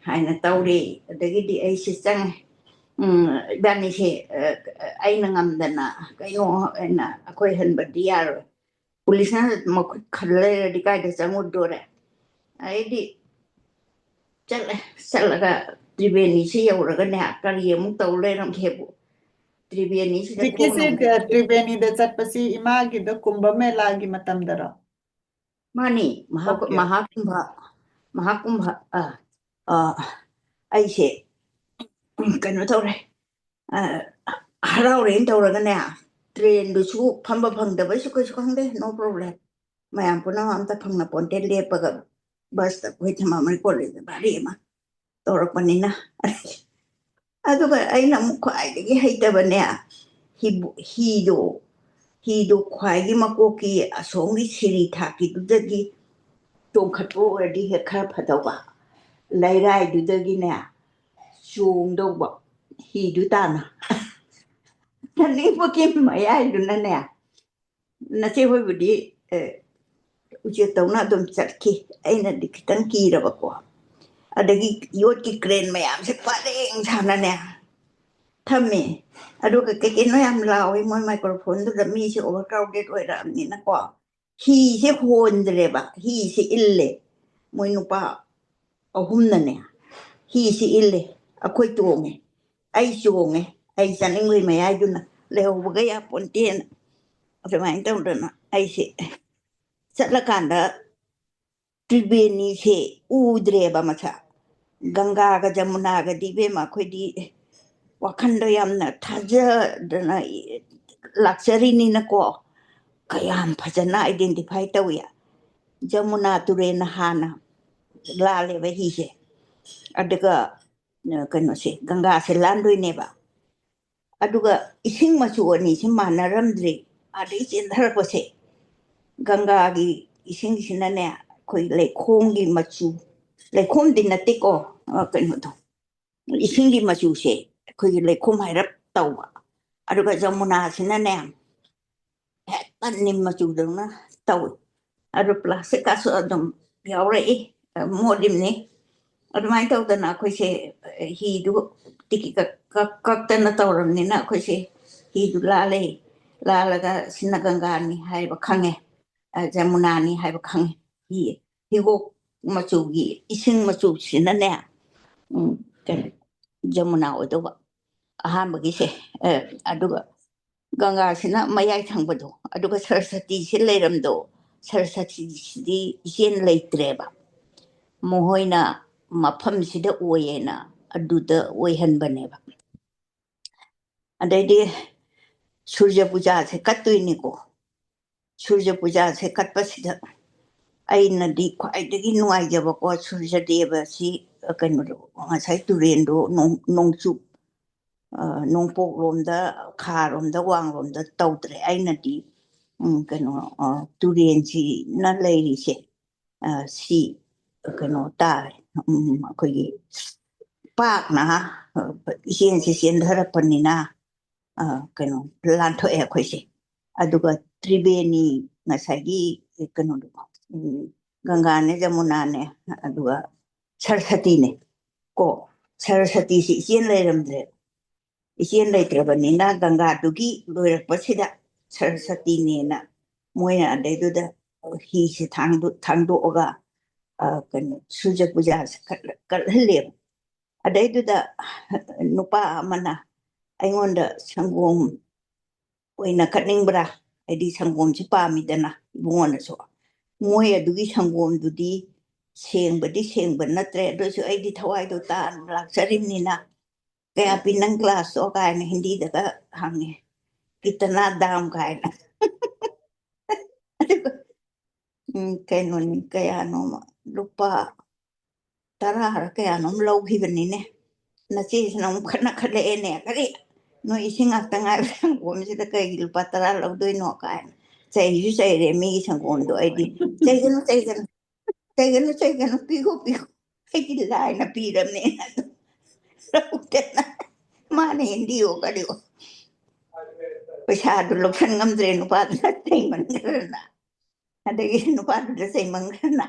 hai na tawre adagi di ai si chang bani se ai na ngam dana kai no na akhoi han ba diar police na ma khalle di kai da changu dore ai di chalaga tribeni si yauraga ne kari mu tawle ram thebu tribeni si da Dikisi Triveni da chatpasi imagi do Kumbh Mela gi matamdara. mani mahakumbha ai se kaino tawre harau ren tawraga ne train du chu phamba phangda ba su ko khangde no problem mayam puna am ta phangna ponte lepaga bus ta koi thama mai ko le bari ma tawrakpanina aduga aina mu khwai gi haitaba ne hido khwai gi makoki asongi siri thaki dudagi tongkhatpo odi he khara phadawa lairai dudagi ne chungdawba hidu tana tani pokim mayai duna ne na che hoi budi uje tawna dum chatki aina dikitan ki raba ko adagi yot ki crane mayam se pareng sana ne thami aduga kekeno yam lawi moi microphone du da mi se overcrowded oiramni na ko hi se hondre ba hi se ille moi nupa ahumna ne hi se ille akoi tonge ai chonge ai chaningui mai ai duna lehowga ya ponten afemain tawdana ai se chatlakanda tribeni se udre ba macha ganga ga jamuna ga dibe ma khodi wakhanda yamna thajadana luxury ni na ko kayam phajana identify tawiya jamuna turena hana lale ba hi se aduga kano se ganga se landoi neba aduga ising machu ani se manaramdre adi chendhar pose ganga gi ising sinane koi lekhom gi machu lekhom din na tiko kano to ising gi machu se koi lekhom hairap tawa aduga jamuna sinane tan nim machu dana taw adu plastic kaso adum yaure modim ne adumai tawdana koi se hi du tiki kaktana tawramnina koi se hi du lale lalaga sinagangani haiba khange jamunani haiba khange hi go machu gi ising machu sinane jamuna odoba ahamba gi se aduga ganga sina mayai thangbado aduga sarasati se leiramdo sarasati di isen leitreba mohoina mafam sida oyena aduda oihanbaneba adaidi surya puja se kattuini ko surya puja se katpasida aina di khwaidagi nuaijaba ko surya deva si kanu ngasai turendo nongchu nongpok lomda kharomda wanglomda tawdre aina di kanu turensi na leiri se si kanu tare akogi pakna isensi sendharapanina kanu lanto akhoi se aduga tribeni ngasagi kanu ganga ne jamuna ne aduga sarasati ne ko sarasati si isen leiramdre isen leitrabanina ganga dugi loirakpasida sarasati ne na moina adeduda hi se thangdo oga kanu suja puja kalhalem adaiduda nupa amana aingonda sangom oina katningbra aidi sangom si pamidana ibungona so moi adugi sangom dudi sengba natre adosu aidi thawai do ta laksarimnina kaya pinang class o kaya na hindi daga hange kitana dam kaya na kaya nun kaya no lupa tarahara kaya no mlaw hibanine na sis na mukana kale ene kari no ising atanga sangom sida kay lupa tara law do no kaya say you say re mi sangom do aidi say gano pigo aidi lai na piram ne na utena mane hindi o kari o pasado loksan ngamdre no pa na tay mangrana adagi no pa na say mangrana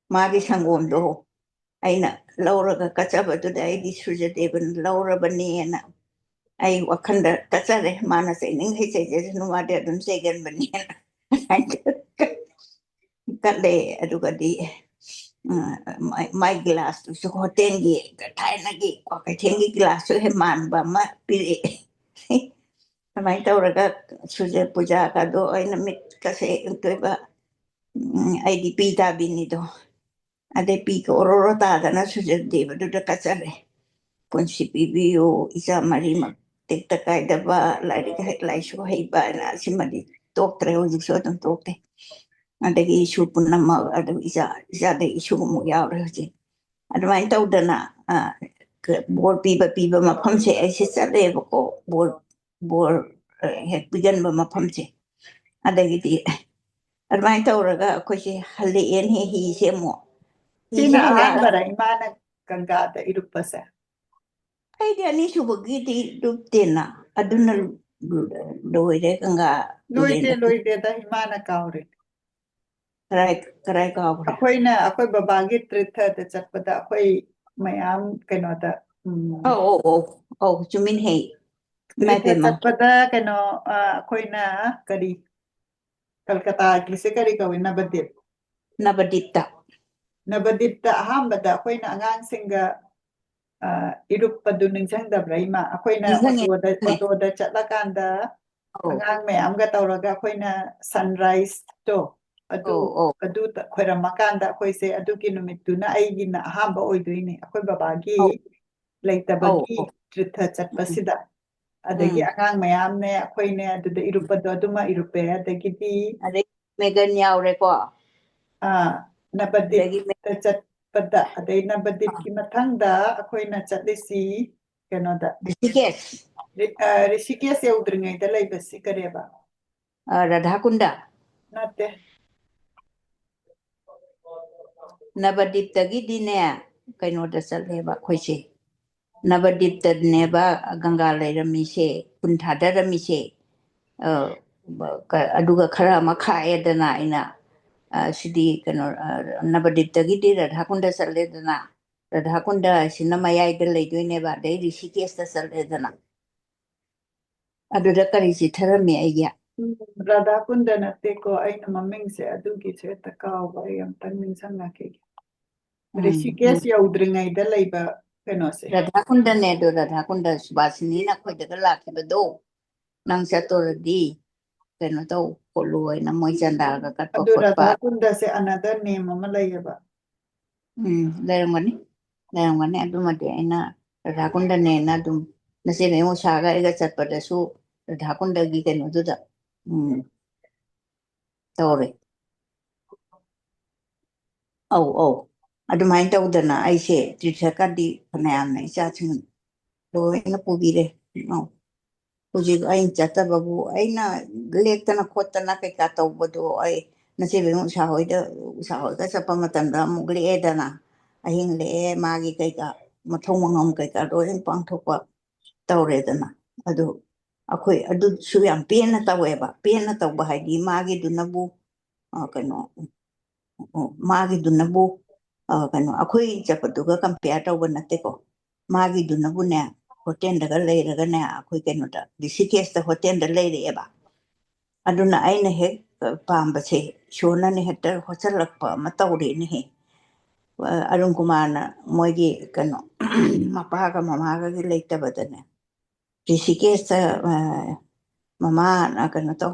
magi sangom do aina lauraga kachabatuda aidi surjadevan laurabani na ai wakhanda tachare mana say ning he say no made adum say gan bani kale aduga di my glass so hotengi thaina gi ko ka tengi glass so he man ba ma pire mai tauraga surja puja ka do aina mit ka se toiba aidi pita bini do ade pi ko ororo ta na surja deva do kachare Ponsipibio isa marima tekta kaida ba lai so hei ba na simadi doktre o jikso don dokte adagi isu punama adu isa de isu mo yaure hoji adu mai tau dana bor piba ma phamse ai se sale ko bor het bigan ba ma phamse adagi di adu mai tau raga ko se halle en hi se mo Sina ahambara imana gangada irupase. Aidi ani subagiti duptena aduna loire kanga Loide da imana kaure. ꯀꯔꯥꯏ ꯀꯥꯎꯈ꯭ꯔꯦ ꯑꯩꯈꯣꯏ ꯕꯕꯥꯒꯤ ꯇ꯭ꯔꯤꯊꯗ ꯆꯠꯄꯗ ꯑꯩꯈꯣꯏ ꯃꯌꯥꯝ ꯀꯩꯅꯣꯗ ꯑꯧ ꯆꯨꯝꯃꯤꯟꯍꯦ ꯏꯃꯥ ꯇ꯭ꯔꯤꯊ ꯄꯦꯝꯃ ꯆꯠꯄꯗ ꯀꯩꯅꯣ ꯑꯩꯈꯣꯏꯅ ꯀꯔꯤ ꯀꯜꯀꯇꯥꯒꯤꯁꯦ ꯀꯔꯤ ꯀꯧꯏ ꯅꯕꯗꯤꯞ ꯅꯕꯗꯤꯞꯇ ꯅꯕꯗꯤꯞꯇ ꯑꯍꯥꯟꯕꯗ ꯑꯩꯈꯣꯏꯅ ꯑꯉꯥꯡꯁꯤꯡꯒ ꯏꯔꯨꯞꯄꯗꯨ ꯅꯤꯡꯁꯤꯡꯗꯕ꯭ꯔꯥ ꯏꯃꯥ ꯑꯩꯈꯣꯏꯅ ꯅꯤꯡꯁꯤꯡꯉꯦ ꯑꯣꯇꯣꯗ ꯆꯠꯂꯀꯥꯟꯗ ꯑꯧ ꯑꯉꯥꯡ ꯃꯌꯥꯝꯒ ꯇꯧꯔꯒ ꯑꯩꯈꯣꯏꯅ ꯁꯟꯔꯥꯏꯁꯇꯣ ꯑꯧ ꯑꯧ ꯑꯗꯨ ꯈꯣꯏꯔꯝꯃꯀꯥꯟꯗ ꯑꯩꯈꯣꯏꯁꯦ ꯑꯗꯨꯒꯤ ꯅꯨꯃꯤꯠꯇꯨꯅ ꯑꯩꯒꯤꯅ ꯑꯍꯥꯟꯕ ꯑꯣꯏꯗꯣꯏꯅꯦ ꯑꯩꯈꯣꯏ ꯕꯕꯥꯒꯤ ꯑꯧ ꯑꯧ ꯂꯩꯇꯕꯒꯤ ꯑꯧ ꯇ꯭ꯔꯤꯊ ꯆꯠꯄꯁꯤꯗ ꯎꯝ ꯑꯗꯒꯤ ꯑꯉꯥꯡ ꯃꯌꯥꯝꯅꯦ ꯑꯩꯈꯣꯏꯅꯦ ꯑꯗꯨꯗ ꯏꯔꯨꯞꯄꯗꯣ ꯑꯗꯨꯃ ꯏꯔꯨꯞꯄꯦ ꯑꯗꯒꯤꯗꯤ ꯑꯗꯩ ꯃꯦꯒꯟ ꯌꯥꯎꯔꯦꯀꯣ ꯑꯗꯒꯤ ꯅꯕꯗꯤꯞꯇ ꯆꯠꯄꯗ ꯑꯗꯩ ꯅꯕꯗꯤꯞꯀꯤ ꯃꯊꯪꯗ ꯑꯩꯈꯣꯏꯅ ꯆꯠꯂꯤꯁꯤ ꯀꯩꯅꯣꯗ ꯔꯤꯁꯤꯀꯦꯁ ꯔꯤꯁꯤꯀꯦꯁ ꯌꯧꯗ꯭ꯔꯤꯉꯩꯗ ꯂꯩꯕꯁꯤ ꯀꯔꯤꯕ ꯔꯥꯙꯥꯀꯨꯟꯗ ꯅꯠꯇꯦ ꯅꯕꯗꯤꯞꯇꯒꯤꯗꯤꯅꯦ ꯀꯩꯅꯣꯗ ꯆꯠꯂꯦꯕ ꯑꯩꯈꯣꯏꯁꯦ ꯅꯕꯗꯤꯞꯇꯅꯦꯕ ꯒꯪꯒꯥ ꯂꯩꯔꯝꯃꯤꯁꯦ ꯈꯨꯟ ꯊꯥꯗꯔꯝꯃꯤꯁꯦ ꯑꯗꯨꯒ ꯈꯔ ꯑꯃ ꯈꯥꯛꯑꯦꯗꯅ ꯑꯩꯅ ꯁꯤꯗꯤ ꯀꯩꯅꯣ ꯅꯕꯗꯤꯞꯇꯒꯤꯗꯤ ꯔꯥꯙꯥꯀꯨꯟꯗ ꯆꯠꯂꯦꯗꯅ ꯔꯥꯙꯥꯀꯨꯟꯗ ꯑꯁꯤꯅ ꯃꯌꯥꯏꯗ ꯂꯩꯗꯣꯏꯅꯦꯕ ꯑꯗꯩ ꯔꯤꯁꯤꯀꯦꯁꯇ ꯆꯠꯂꯦꯗꯅ ꯑꯗꯨꯗ ꯀꯔꯤ ꯆꯤꯊꯔꯝꯃꯤ ꯑꯩꯒꯤ ꯔꯥꯙꯥꯀꯨꯟꯗ ꯅꯠꯇꯦꯀꯣ ꯑꯩꯅ ꯃꯃꯤꯡꯁꯦ ꯑꯗꯨꯒꯤꯁꯦ ꯍꯦꯛꯇ ꯀꯥꯎꯕ ꯑꯩ ꯑꯝꯇꯪ ꯅꯤꯡꯁꯤꯡꯉꯛꯈꯤꯒꯦ ꯔꯤꯁꯤꯀꯦꯁ ꯌꯧꯗ꯭ꯔꯤꯉꯩꯗ ꯂꯩꯕ ꯀꯩꯅꯣꯁꯦ ꯔꯥꯙꯥꯀꯨꯟꯗꯅꯦ ꯑꯗꯣ ꯔꯥꯙꯥꯀꯨꯟꯗ ꯁꯨꯕꯥꯁꯤꯅꯤꯅ ꯑꯩꯈꯣꯏꯗꯒ ꯂꯥꯛꯈꯤꯕꯗꯣ ꯅꯪ ꯆꯠꯇꯣꯔꯗꯤ ꯀꯩꯅꯣ ꯇꯧ ꯈꯣꯠꯂꯨ ꯍꯥꯏꯅ ꯃꯣꯏ ꯆꯟꯗꯥꯒ ꯀꯠꯄ ꯑꯗꯨ ꯈꯣꯠꯄ ꯔꯥꯙꯥꯀꯨꯟꯗꯁꯦ ꯑꯅꯗꯔ ꯅꯦꯝ ꯑꯃ ꯂꯩꯌꯦꯕ ꯂꯩꯔꯝꯒꯅꯤ ꯑꯗꯨꯃꯗꯤ ꯑꯩꯅ ꯔꯥꯙꯥꯀꯨꯟꯗꯅꯦꯅ ꯑꯗꯨꯝ ꯅꯆꯦ ꯃꯦꯃꯣꯁꯥꯒ ꯑꯩꯒ ꯆꯠꯄꯗꯁꯨ ꯔꯥꯙꯥꯀꯨꯟꯗꯒꯤ ꯀꯩꯅꯣꯗꯨꯗ ꯇꯧꯔꯦ ꯑꯧ ꯑꯗꯨꯃꯥꯏꯅ ꯇꯧꯗꯅ ꯑꯩꯁꯦ ꯇ꯭ꯔꯤꯊꯀꯗꯤ ꯐꯅꯌꯥꯝꯅ ꯏꯆꯥꯁꯤꯡ ꯂꯣꯏꯅ ꯄꯨꯕꯤꯔꯦ ꯍꯧꯖꯤꯛ ꯑꯩꯅ ꯆꯠꯇꯕꯕꯨ ꯑꯩꯅ ꯂꯦꯛꯇꯅ ꯈꯣꯠꯇꯅ ꯀꯩꯀꯥ ꯇꯧꯕꯗꯣ ꯑꯩ ꯅꯆꯦꯕꯦꯝ ꯎꯁꯥ ꯍꯣꯏꯒ ꯆꯠꯄ ꯃꯇꯝꯗ ꯑꯃꯨꯛ ꯂꯦꯛꯑꯦꯗꯅ ꯑꯍꯤꯡ ꯂꯦꯛꯑꯦ ꯃꯥꯒꯤ ꯀꯩꯀꯥ ꯃꯊꯧ ꯃꯉꯝ ꯀꯩꯀꯥ ꯂꯣꯏꯅ ꯄꯥꯡꯊꯣꯛꯄ ꯇꯧꯔꯦꯗꯅ ꯑꯗꯨ ꯑꯩꯈꯣꯏ ꯑꯗꯨꯁꯨ ꯌꯥꯝ ꯄꯦꯟꯅ ꯇꯧꯋꯦꯕ ꯄꯦꯟꯅ ꯇꯧꯕ ꯍꯥꯏꯗꯤ ꯃꯥꯒꯤꯗꯨꯅꯕꯨ ꯀꯩꯅꯣ ꯃꯥꯒꯤꯗꯨꯅꯕꯨ ꯀꯩꯅꯣ ꯑꯩꯈꯣꯏ ꯆꯠꯄꯗꯨꯒ ꯀꯝꯄꯦꯌꯔ ꯇꯧꯕ ꯅꯠꯇꯦꯀꯣ ꯃꯥꯒꯤꯗꯨꯅꯕꯨꯅꯦ ꯍꯣꯇꯦꯜꯗꯒ ꯂꯩꯔꯒꯅꯦ ꯑꯩꯈꯣꯏ ꯀꯩꯅꯣꯗ ꯔꯤꯁꯤꯀꯦꯁꯇ ꯍꯣꯇꯦꯜꯗ ꯂꯩꯔꯛꯑꯦꯕ ꯑꯗꯨꯅ ꯑꯩꯅ ꯍꯦꯛ ꯄꯥꯝꯕꯁꯦ ꯏꯁꯣꯔꯅꯅꯦ ꯍꯦꯛꯇ ꯍꯣꯠꯆꯜꯂꯛꯄ ꯑꯃ ꯇꯧꯔꯦꯅꯦꯍꯦ ꯑꯔꯨꯟ ꯀꯨꯃꯥꯔꯅ ꯃꯣꯏꯒꯤ ꯀꯩꯅꯣ ꯃꯄꯥꯒ ꯃꯃꯥꯒꯒꯤ ꯂꯩꯇꯕꯗꯅꯦ ꯔꯤꯁꯤꯀꯦꯁꯇ ꯃꯃꯥꯅ ꯀꯩꯅꯣ ꯇꯧ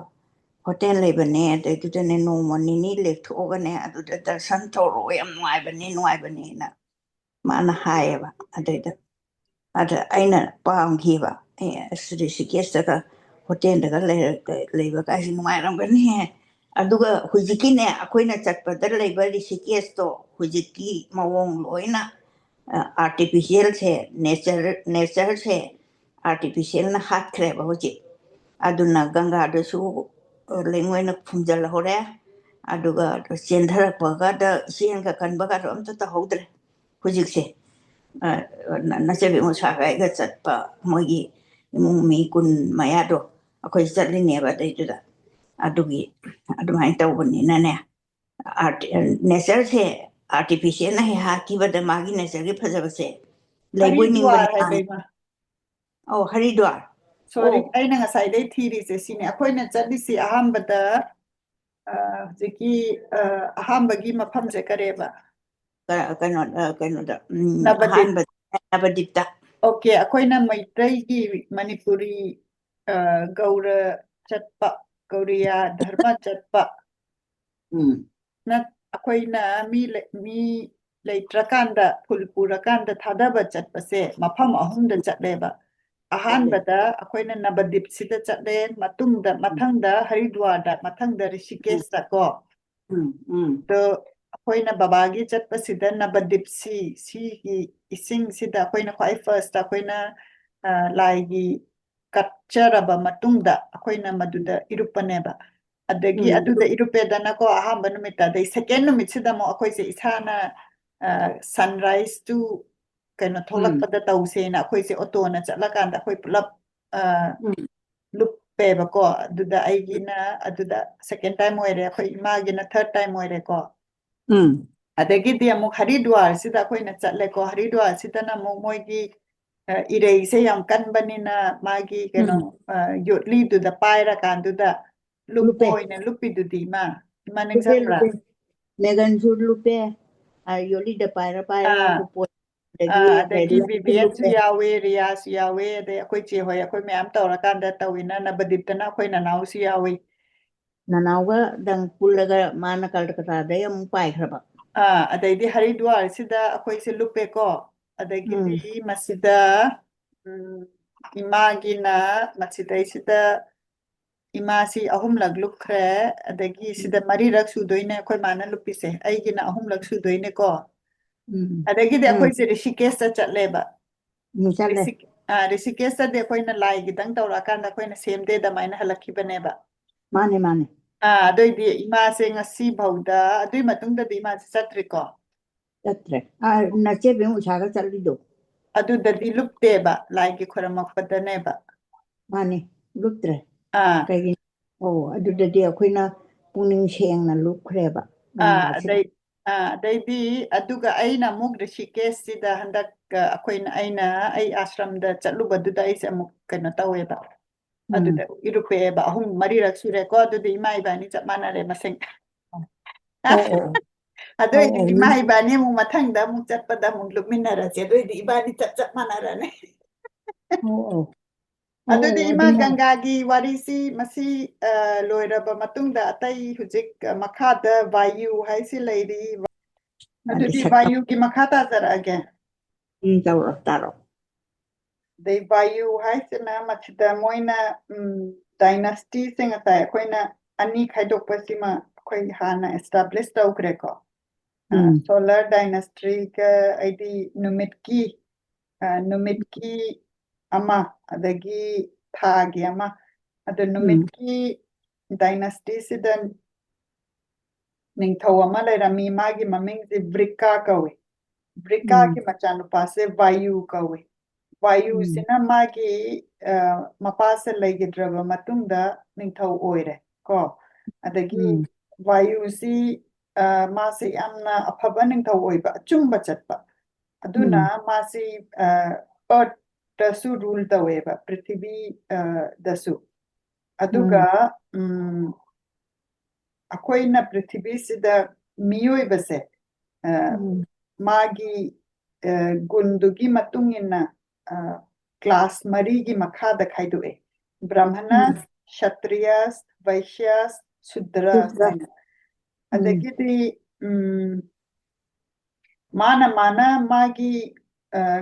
ꯍꯣꯇꯦꯜ ꯂꯩꯕꯅꯦ ꯑꯗꯩꯗꯨꯗꯅꯦ ꯅꯣꯡꯃ ꯅꯤꯅꯤ ꯂꯦꯛꯊꯣꯛꯑꯒꯅꯦ ꯑꯗꯨꯗ ꯗꯔꯁꯟ ꯇꯧꯔꯛꯑꯣ ꯌꯥꯝ ꯅꯨꯡꯉꯥꯏꯕꯅꯦꯅ ꯃꯥꯅ ꯍꯥꯏꯌꯦꯕ ꯑꯗ ꯑꯩꯅ ꯄꯥꯝꯈꯤꯕ ꯔꯤꯁꯤꯀꯦꯁꯇꯒ ꯍꯣꯇꯦꯜꯗꯒ ꯂꯩꯕ ꯀꯥꯏꯁꯦ ꯅꯨꯡꯉꯥꯏꯔꯝꯒꯅꯤꯍꯦ ꯑꯗꯨꯒ ꯍꯧꯖꯤꯛꯀꯤꯅꯦ ꯑꯩꯈꯣꯏꯅ ꯆꯠꯄꯗ ꯂꯩꯕ ꯔꯤꯁꯤꯀꯦꯁꯇꯣ ꯍꯧꯖꯤꯛꯀꯤ ꯃꯑꯣꯡ ꯂꯣꯏꯅ ꯑꯥꯔꯇꯤꯐꯤꯁꯦꯜꯁꯦ ꯅꯦꯆꯔꯁꯦ ꯑꯥꯔꯇꯤꯐꯤꯁꯦꯜꯅ ꯍꯥꯠꯈ꯭ꯔꯦꯕ ꯍꯧꯖꯤꯛ ꯑꯗꯨꯅ ꯒꯪꯒꯥꯗꯁꯨ ꯂꯩꯉꯣꯏꯅ ꯐꯨꯝꯖꯤꯜꯍꯧꯔꯦ ꯑꯗꯨꯒ ꯆꯦꯟꯊꯔꯛꯄꯒꯗ ꯆꯦꯟꯒ ꯀꯟꯕꯒꯗꯣ ꯑꯝꯇ ꯇꯧꯍꯧꯗ꯭ꯔꯦ ꯍꯧꯖꯤꯛꯁꯦ ꯅꯆꯦꯕꯦꯝ ꯎꯁꯥꯒ ꯑꯩꯒ ꯆꯠꯄ ꯃꯣꯏꯒꯤ ꯏꯃꯨꯡ ꯃꯤ 10 ꯃꯌꯥꯗꯣ ꯑꯩꯈꯣꯏ ꯆꯠꯂꯤꯅꯦꯕ ꯑꯗꯩꯗꯨꯗ ꯑꯗꯨꯒꯤ ꯑꯗꯨꯃꯥꯏꯅ ꯇꯧꯕꯅꯤꯅꯅꯦ ꯅꯦꯆꯔꯁꯦ ꯑꯥꯔꯇꯤꯐꯤꯁꯦꯜꯅ ꯍꯦꯛ ꯍꯥꯠꯈꯤꯕꯗ ꯃꯥꯒꯤ ꯅꯦꯆꯔꯒꯤ ꯐꯖꯕꯁꯦ ꯂꯩꯕꯣꯏ ꯅꯤꯡꯕꯅꯦ ꯍꯔꯤꯗ꯭ꯋꯥꯔ ꯍꯥꯏꯕ ꯏꯃꯥ ꯍꯔꯤꯗ꯭ꯋꯥꯔ ꯁꯣꯔꯤ ꯑꯩꯅ ꯉꯁꯥꯏꯗꯩ ꯊꯤꯔꯤꯁꯦ ꯁꯤꯅꯦ ꯑꯩꯈꯣꯏꯅ ꯆꯠꯂꯤꯁꯤ ꯑꯍꯥꯟꯕꯗ ꯍꯧꯖꯤꯛꯀꯤ ꯑꯍꯥꯟꯕꯒꯤ ꯃꯐꯝꯁꯦ ꯀꯔꯤꯕ ꯀꯩꯅꯣꯗ ꯅꯕꯗꯤꯞ ꯑꯍꯥꯟꯕ ꯅꯕꯗꯤꯞꯇ ꯑꯣꯀꯦ ꯑꯩꯈꯣꯏꯅ ꯃꯩꯇꯩꯒꯤ ꯃꯅꯤꯄꯨꯔꯤ ꯒꯧꯔ ꯆꯠꯄ ꯒꯧꯔꯤꯌꯥ ꯙꯔꯃ ꯆꯠꯄ ꯑꯩꯈꯣꯏꯅ ꯃꯤ ꯂꯩꯇ꯭ꯔꯀꯥꯟꯗ ꯐꯨꯜ ꯄꯨꯔꯀꯥꯟꯗ ꯊꯥꯗꯕ ꯆꯠꯄꯁꯦ ꯃꯐꯝ 3ꯗ ꯆꯠꯂꯦꯕ ꯆꯠꯂꯦ ꯑꯍꯥꯟꯕꯗ ꯑꯩꯈꯣꯏꯅ ꯅꯕꯗꯤꯞꯁꯤꯗ ꯆꯠꯂꯦ ꯃꯊꯪꯗ ꯍꯔꯤꯗ꯭ꯋꯥꯔꯗ ꯃꯊꯪꯗ ꯔꯤꯁꯤꯀꯦꯁꯇ ꯀꯣ ꯑꯗꯣ ꯑꯩꯈꯣꯏꯅ ꯕꯕꯥꯒꯤ ꯆꯠꯄꯁꯤꯗ ꯅꯕꯗꯤꯞꯁꯤ ꯁꯤꯒꯤ ꯏꯁꯤꯡꯁꯤꯗ ꯑꯩꯈꯣꯏꯅ ꯈ꯭ꯋꯥꯏ ꯐꯥꯔꯁꯇ ꯑꯩꯈꯣꯏꯅ ꯂꯥꯏꯒꯤ ꯀꯠꯆꯔꯕ ꯃꯇꯨꯡꯗ ꯑꯩꯈꯣꯏꯅ ꯃꯗꯨꯗ ꯏꯔꯨꯞꯄꯅꯦꯕ ꯑꯗꯒꯤ ꯑꯗꯨꯗ ꯏꯔꯨꯞꯄꯦꯗꯅꯀꯣ ꯑꯍꯥꯟꯕ ꯅꯨꯃꯤꯠꯇ ꯑꯗꯩ ꯁꯦꯀꯦꯟ ꯅꯨꯃꯤꯠꯁꯤꯗ ꯑꯃꯨꯛ ꯑꯩꯈꯣꯏꯁꯦ ꯏꯁꯥꯅ ꯁꯟꯔꯥꯏꯁꯇꯨ ꯊꯣꯛꯂꯛꯄꯗ ꯇꯧꯁꯦꯅ ꯑꯩꯈꯣꯏꯁꯦ ꯑꯣꯇꯣꯅ ꯆꯠꯂꯀꯥꯟꯗ ꯑꯩꯈꯣꯏ ꯄꯨꯂꯞ ꯂꯨꯞꯄꯦꯕꯀꯣ ꯑꯗꯨꯗ ꯑꯩꯒꯤꯅ ꯑꯗꯨꯗ ꯁꯦꯀꯦꯟ ꯇꯥꯏꯝ ꯑꯣꯏꯔꯦ ꯑꯩꯈꯣꯏ ꯏꯃꯥꯒꯤꯅ ꯊꯔꯠ ꯇꯥꯏꯝ ꯑꯣꯏꯔꯦꯀꯣ ꯑꯗꯒꯤꯗꯤ ꯑꯃꯨꯛ ꯍꯔꯤꯗ꯭ꯋꯥꯔꯁꯤꯗ ꯑꯩꯈꯣꯏꯅ ꯆꯠꯂꯦꯀꯣ ꯍꯔꯤꯗ꯭ꯋꯥꯔꯁꯤꯗꯅ ꯑꯃꯨꯛ ꯃꯣꯏꯒꯤ ꯏꯔꯩꯁꯦ ꯌꯥꯝ ꯀꯟꯕꯅꯤꯅ ꯃꯥꯒꯤ ꯀꯩꯅꯣ ꯌꯣꯠꯂꯤꯗꯨꯗ ꯄꯥꯏꯔꯀꯥꯟꯗꯨꯗ ꯂꯨꯞꯄ Lupe, ꯑꯣꯏꯅ ꯂꯨꯞꯄꯤꯗꯨꯗꯤ ꯏꯃꯥ lupe, ꯅꯤꯡꯁꯤꯡꯕ꯭ꯔꯥ lupe. Megan should lupe. Yoli the pyra pyra ah lupo. The ꯑꯗꯒꯤ ꯕꯤꯕꯤꯌꯟꯁꯨ lupe. ꯌꯥꯎꯋꯦ ꯔꯤꯌꯥꯁꯨ ꯌꯥꯎꯋꯦ ꯑꯗꯩ ꯑꯩꯈꯣꯏ ꯆꯦ ꯍꯣꯏ ꯑꯩꯈꯣꯏ ꯃꯌꯥꯝ ꯇꯧꯔꯀꯥꯟꯗ ꯇꯧꯋꯤꯅ ꯅꯕꯗꯤꯞꯇꯅ ꯑꯩꯈꯣꯏ ꯅꯅꯥꯎꯁꯨ ꯌꯥꯎꯋꯤ Nanauga dang pullaga mana kalkata day pai kraba. ꯑꯗꯩꯗꯤ ꯍꯔꯤꯗ꯭ꯋꯥꯔꯁꯤꯗ ꯑꯩꯈꯣꯏꯁꯦ ꯂꯨꯞꯄꯦꯀꯣ ꯑꯗꯒꯤꯗꯤ ꯃꯁꯤꯗ ꯏꯃꯥꯒꯤꯅ ꯃꯁꯤꯗꯩꯁꯤꯗ ꯏꯃꯥꯁꯤ ꯑꯍꯨꯝꯂꯛ ꯂꯨꯞꯈ꯭ꯔꯦ ꯑꯗꯒꯤ ꯁꯤꯗ ꯃꯔꯤꯔꯛ ꯁꯨꯗꯣꯏꯅꯦ ꯑꯩꯈꯣꯏ ꯃꯥꯅ ꯂꯨꯞꯄꯤꯁꯦ ꯑꯩꯒꯤꯅ ꯑꯍꯨꯝꯂꯛ ꯁꯨꯗꯣꯏꯅꯦꯀோ ꯑꯗꯒꯤꯗꯤ ꯑꯩꯈꯣꯏꯁꯦ ꯔꯤꯁꯤꯀꯦꯁꯇ ꯆꯠꯂꯦꯕ Chale. ꯔꯤꯁꯤꯀꯦꯁꯇꯗꯤ ꯑꯩꯈꯣꯏꯅ ꯂꯥꯏ ꯈꯤꯇꯪ ꯇꯧꯔꯛꯑꯀꯥꯟꯗ ꯑꯩꯈꯣꯏꯅ ꯁꯦꯝꯗꯦ ꯑꯗꯨꯃꯥꯏꯅ ꯍꯜꯂꯛꯈꯤꯕꯅꯦꯕ Mane mane. ꯑꯗꯨꯏꯗꯤ ꯏꯃꯥꯁꯦ ꯉꯁꯤ ꯐꯥꯎꯗ ꯑꯗꯨꯏ ꯃꯇꯨꯡꯗꯗꯤ ꯏꯃꯥꯁꯦ ꯆꯠꯇ꯭ꯔꯤꯀꯣ Tatre. Nache be usaga chalido. ꯑꯗꯨꯗꯗꯤ ꯂꯨꯞꯇꯦꯕ ꯂꯥꯏꯒꯤ ꯈꯣꯏꯔꯝꯃꯛꯄꯗꯅꯦꯕ Mane. Lutre. ꯑꯥ Kay oh adudadi akoina puning sengna lukhreba. Ganga ꯑꯗꯩꯗꯤ ꯑꯗꯨꯒ ꯑꯩꯅ ꯑꯃꯨꯛ ꯔꯤꯁꯤꯀꯦꯁꯁꯤꯗ ꯍꯟꯗꯛ ꯑꯩ ꯑꯥꯁ꯭ꯔꯝꯗ ꯆꯠꯂꯨꯕꯗꯨꯗ ꯑꯩꯁꯦ ꯑꯃꯨꯛ ꯀꯩꯅꯣ ꯇꯧꯋꯦꯕ ꯑꯗꯨꯗ ꯏꯔꯨꯞꯄꯦꯕꯃꯔꯤꯔꯛ ꯁꯨꯔꯦꯀꯣ ꯑꯗꯨꯗꯤ ꯏꯃꯥ 이바니 ꯆꯞ ꯃꯥꯟꯅꯔꯦ ꯃꯁꯤꯡ Oh. ꯑꯗꯨꯏꯗꯤ ꯏꯃꯥ 이바니 ꯑꯃꯨꯛ ꯃꯊꯪꯗ ꯑꯃꯨꯛ ꯆꯠꯄꯗ ꯑꯃꯨꯛ ꯂꯨꯞꯃꯤꯟꯅꯔꯁꯦ ꯑꯗꯨꯏꯗꯤ 이바니 ꯆꯞ ꯃꯥꯟꯅꯔꯅꯤ Oh. ꯑꯗꯨꯗꯤ Oh. ꯏꯃꯥ Aduna. ꯒꯪꯒꯥꯒꯤ ꯋꯥꯔꯤꯁꯤ ꯃꯁꯤ ꯂꯣꯏꯔꯕ ꯃꯇꯨꯡꯗ ꯑꯇꯩ ꯍꯧꯖꯤꯛ ꯃꯈꯥꯗ ꯚꯥꯏꯌꯨ ꯍꯥꯏꯁꯤ ꯂꯩꯔꯤ ꯑꯗꯨꯗꯤ ꯚꯥꯏꯌꯨꯒꯤ ꯃꯈꯥ ꯇꯥꯖꯔꯛꯑꯒꯦ Taro. ꯑꯗꯩ ꯚꯥꯏꯌꯨ ꯍꯥꯏꯁꯤꯅ ꯃꯁꯤꯗ ꯃꯣꯏꯅ ꯗꯥꯏꯅꯥꯁꯇꯤꯁꯦ ꯉꯁꯥꯏ ꯑꯩꯈꯣꯏꯅ ꯑꯅꯤ ꯈꯥꯏꯗꯣꯛꯄꯁꯤꯃ ꯑꯩꯈꯣꯏ ꯍꯥꯟꯅ ꯑꯦꯁꯇꯥꯕ꯭ꯂꯤꯁ ꯇꯧꯈ꯭ꯔꯦꯀꯣ ꯁꯣꯂꯔ ꯗꯥꯏꯅꯥꯁꯇ꯭ꯔꯤꯒ ꯑꯩꯗꯤ ꯅꯨꯃꯤꯠꯀꯤ ꯑꯃ ꯑꯗꯒꯤ ꯊꯥꯒꯤ ꯑꯃ ꯑꯗ ꯅꯨꯃꯤꯠꯀꯤ ꯗꯥꯏꯅꯥꯁꯇꯤꯁꯤꯗ ꯅꯤꯡꯊꯧ ꯑꯃ ꯂꯩꯔꯝꯃꯤ ꯃꯥꯒꯤ ꯃꯃꯤꯡꯁꯦ ꯕ꯭ꯔꯤꯀꯥ ꯀꯧꯏ ꯕ꯭ꯔꯤꯀꯥꯒꯤ ꯃꯆꯥꯅꯨꯄꯥꯁꯦ ꯚꯥꯏꯌꯨ ꯀꯧꯏ ꯚꯥꯏꯌꯨꯁꯤꯅ ꯃꯥꯒꯤ ꯃꯄꯥꯁꯦ ꯂꯩꯈꯤꯗ꯭ꯔꯕ ꯃꯇꯨꯡꯗ ꯅꯤꯡꯊꯧ ꯑꯣꯏꯔꯦ ꯀꯣ ꯑꯗꯒꯤ ꯚꯥꯏꯌꯨꯁꯤ ꯃꯥꯁꯦ ꯌꯥꯝꯅ ꯑꯐꯕ ꯅꯤꯡꯊꯧ ꯑꯣꯏꯕ ꯑꯆꯨꯝꯕ ꯆꯠꯄ ꯑꯗꯨꯅ ꯃꯥꯁꯤ ꯑꯔꯊꯇꯁꯨ ꯔꯨꯜ ꯇꯧꯋꯦꯕ ꯄ꯭ꯔꯤꯊꯤꯕꯤ ꯗꯁꯨ ꯑꯗꯨꯒ ꯑꯩꯈꯣꯏꯅ ꯄ꯭ꯔꯤꯊꯤꯕꯤꯁꯤꯗ ꯃꯤꯑꯣꯏꯕꯁꯦ ꯃꯥꯒꯤ ꯒꯨꯟꯗꯨꯒꯤ ꯃꯇꯨꯡ ꯏꯟꯅ ꯀ꯭ꯂꯥꯁ ꯃꯔꯤꯒꯤ ꯃꯈꯥꯗ ꯈꯥꯏꯗꯣꯛꯑꯦ ꯕ꯭ꯔꯥꯍꯃꯅ ꯁꯇ꯭ꯔꯤꯌꯥꯁ ꯚꯩꯁ꯭ꯌꯥꯁ ꯁꯨꯗ꯭ꯔꯥꯁ ꯍꯥꯏꯅ ꯑꯗꯒꯤꯗꯤ ꯃꯥꯅ ꯃꯥꯒꯤ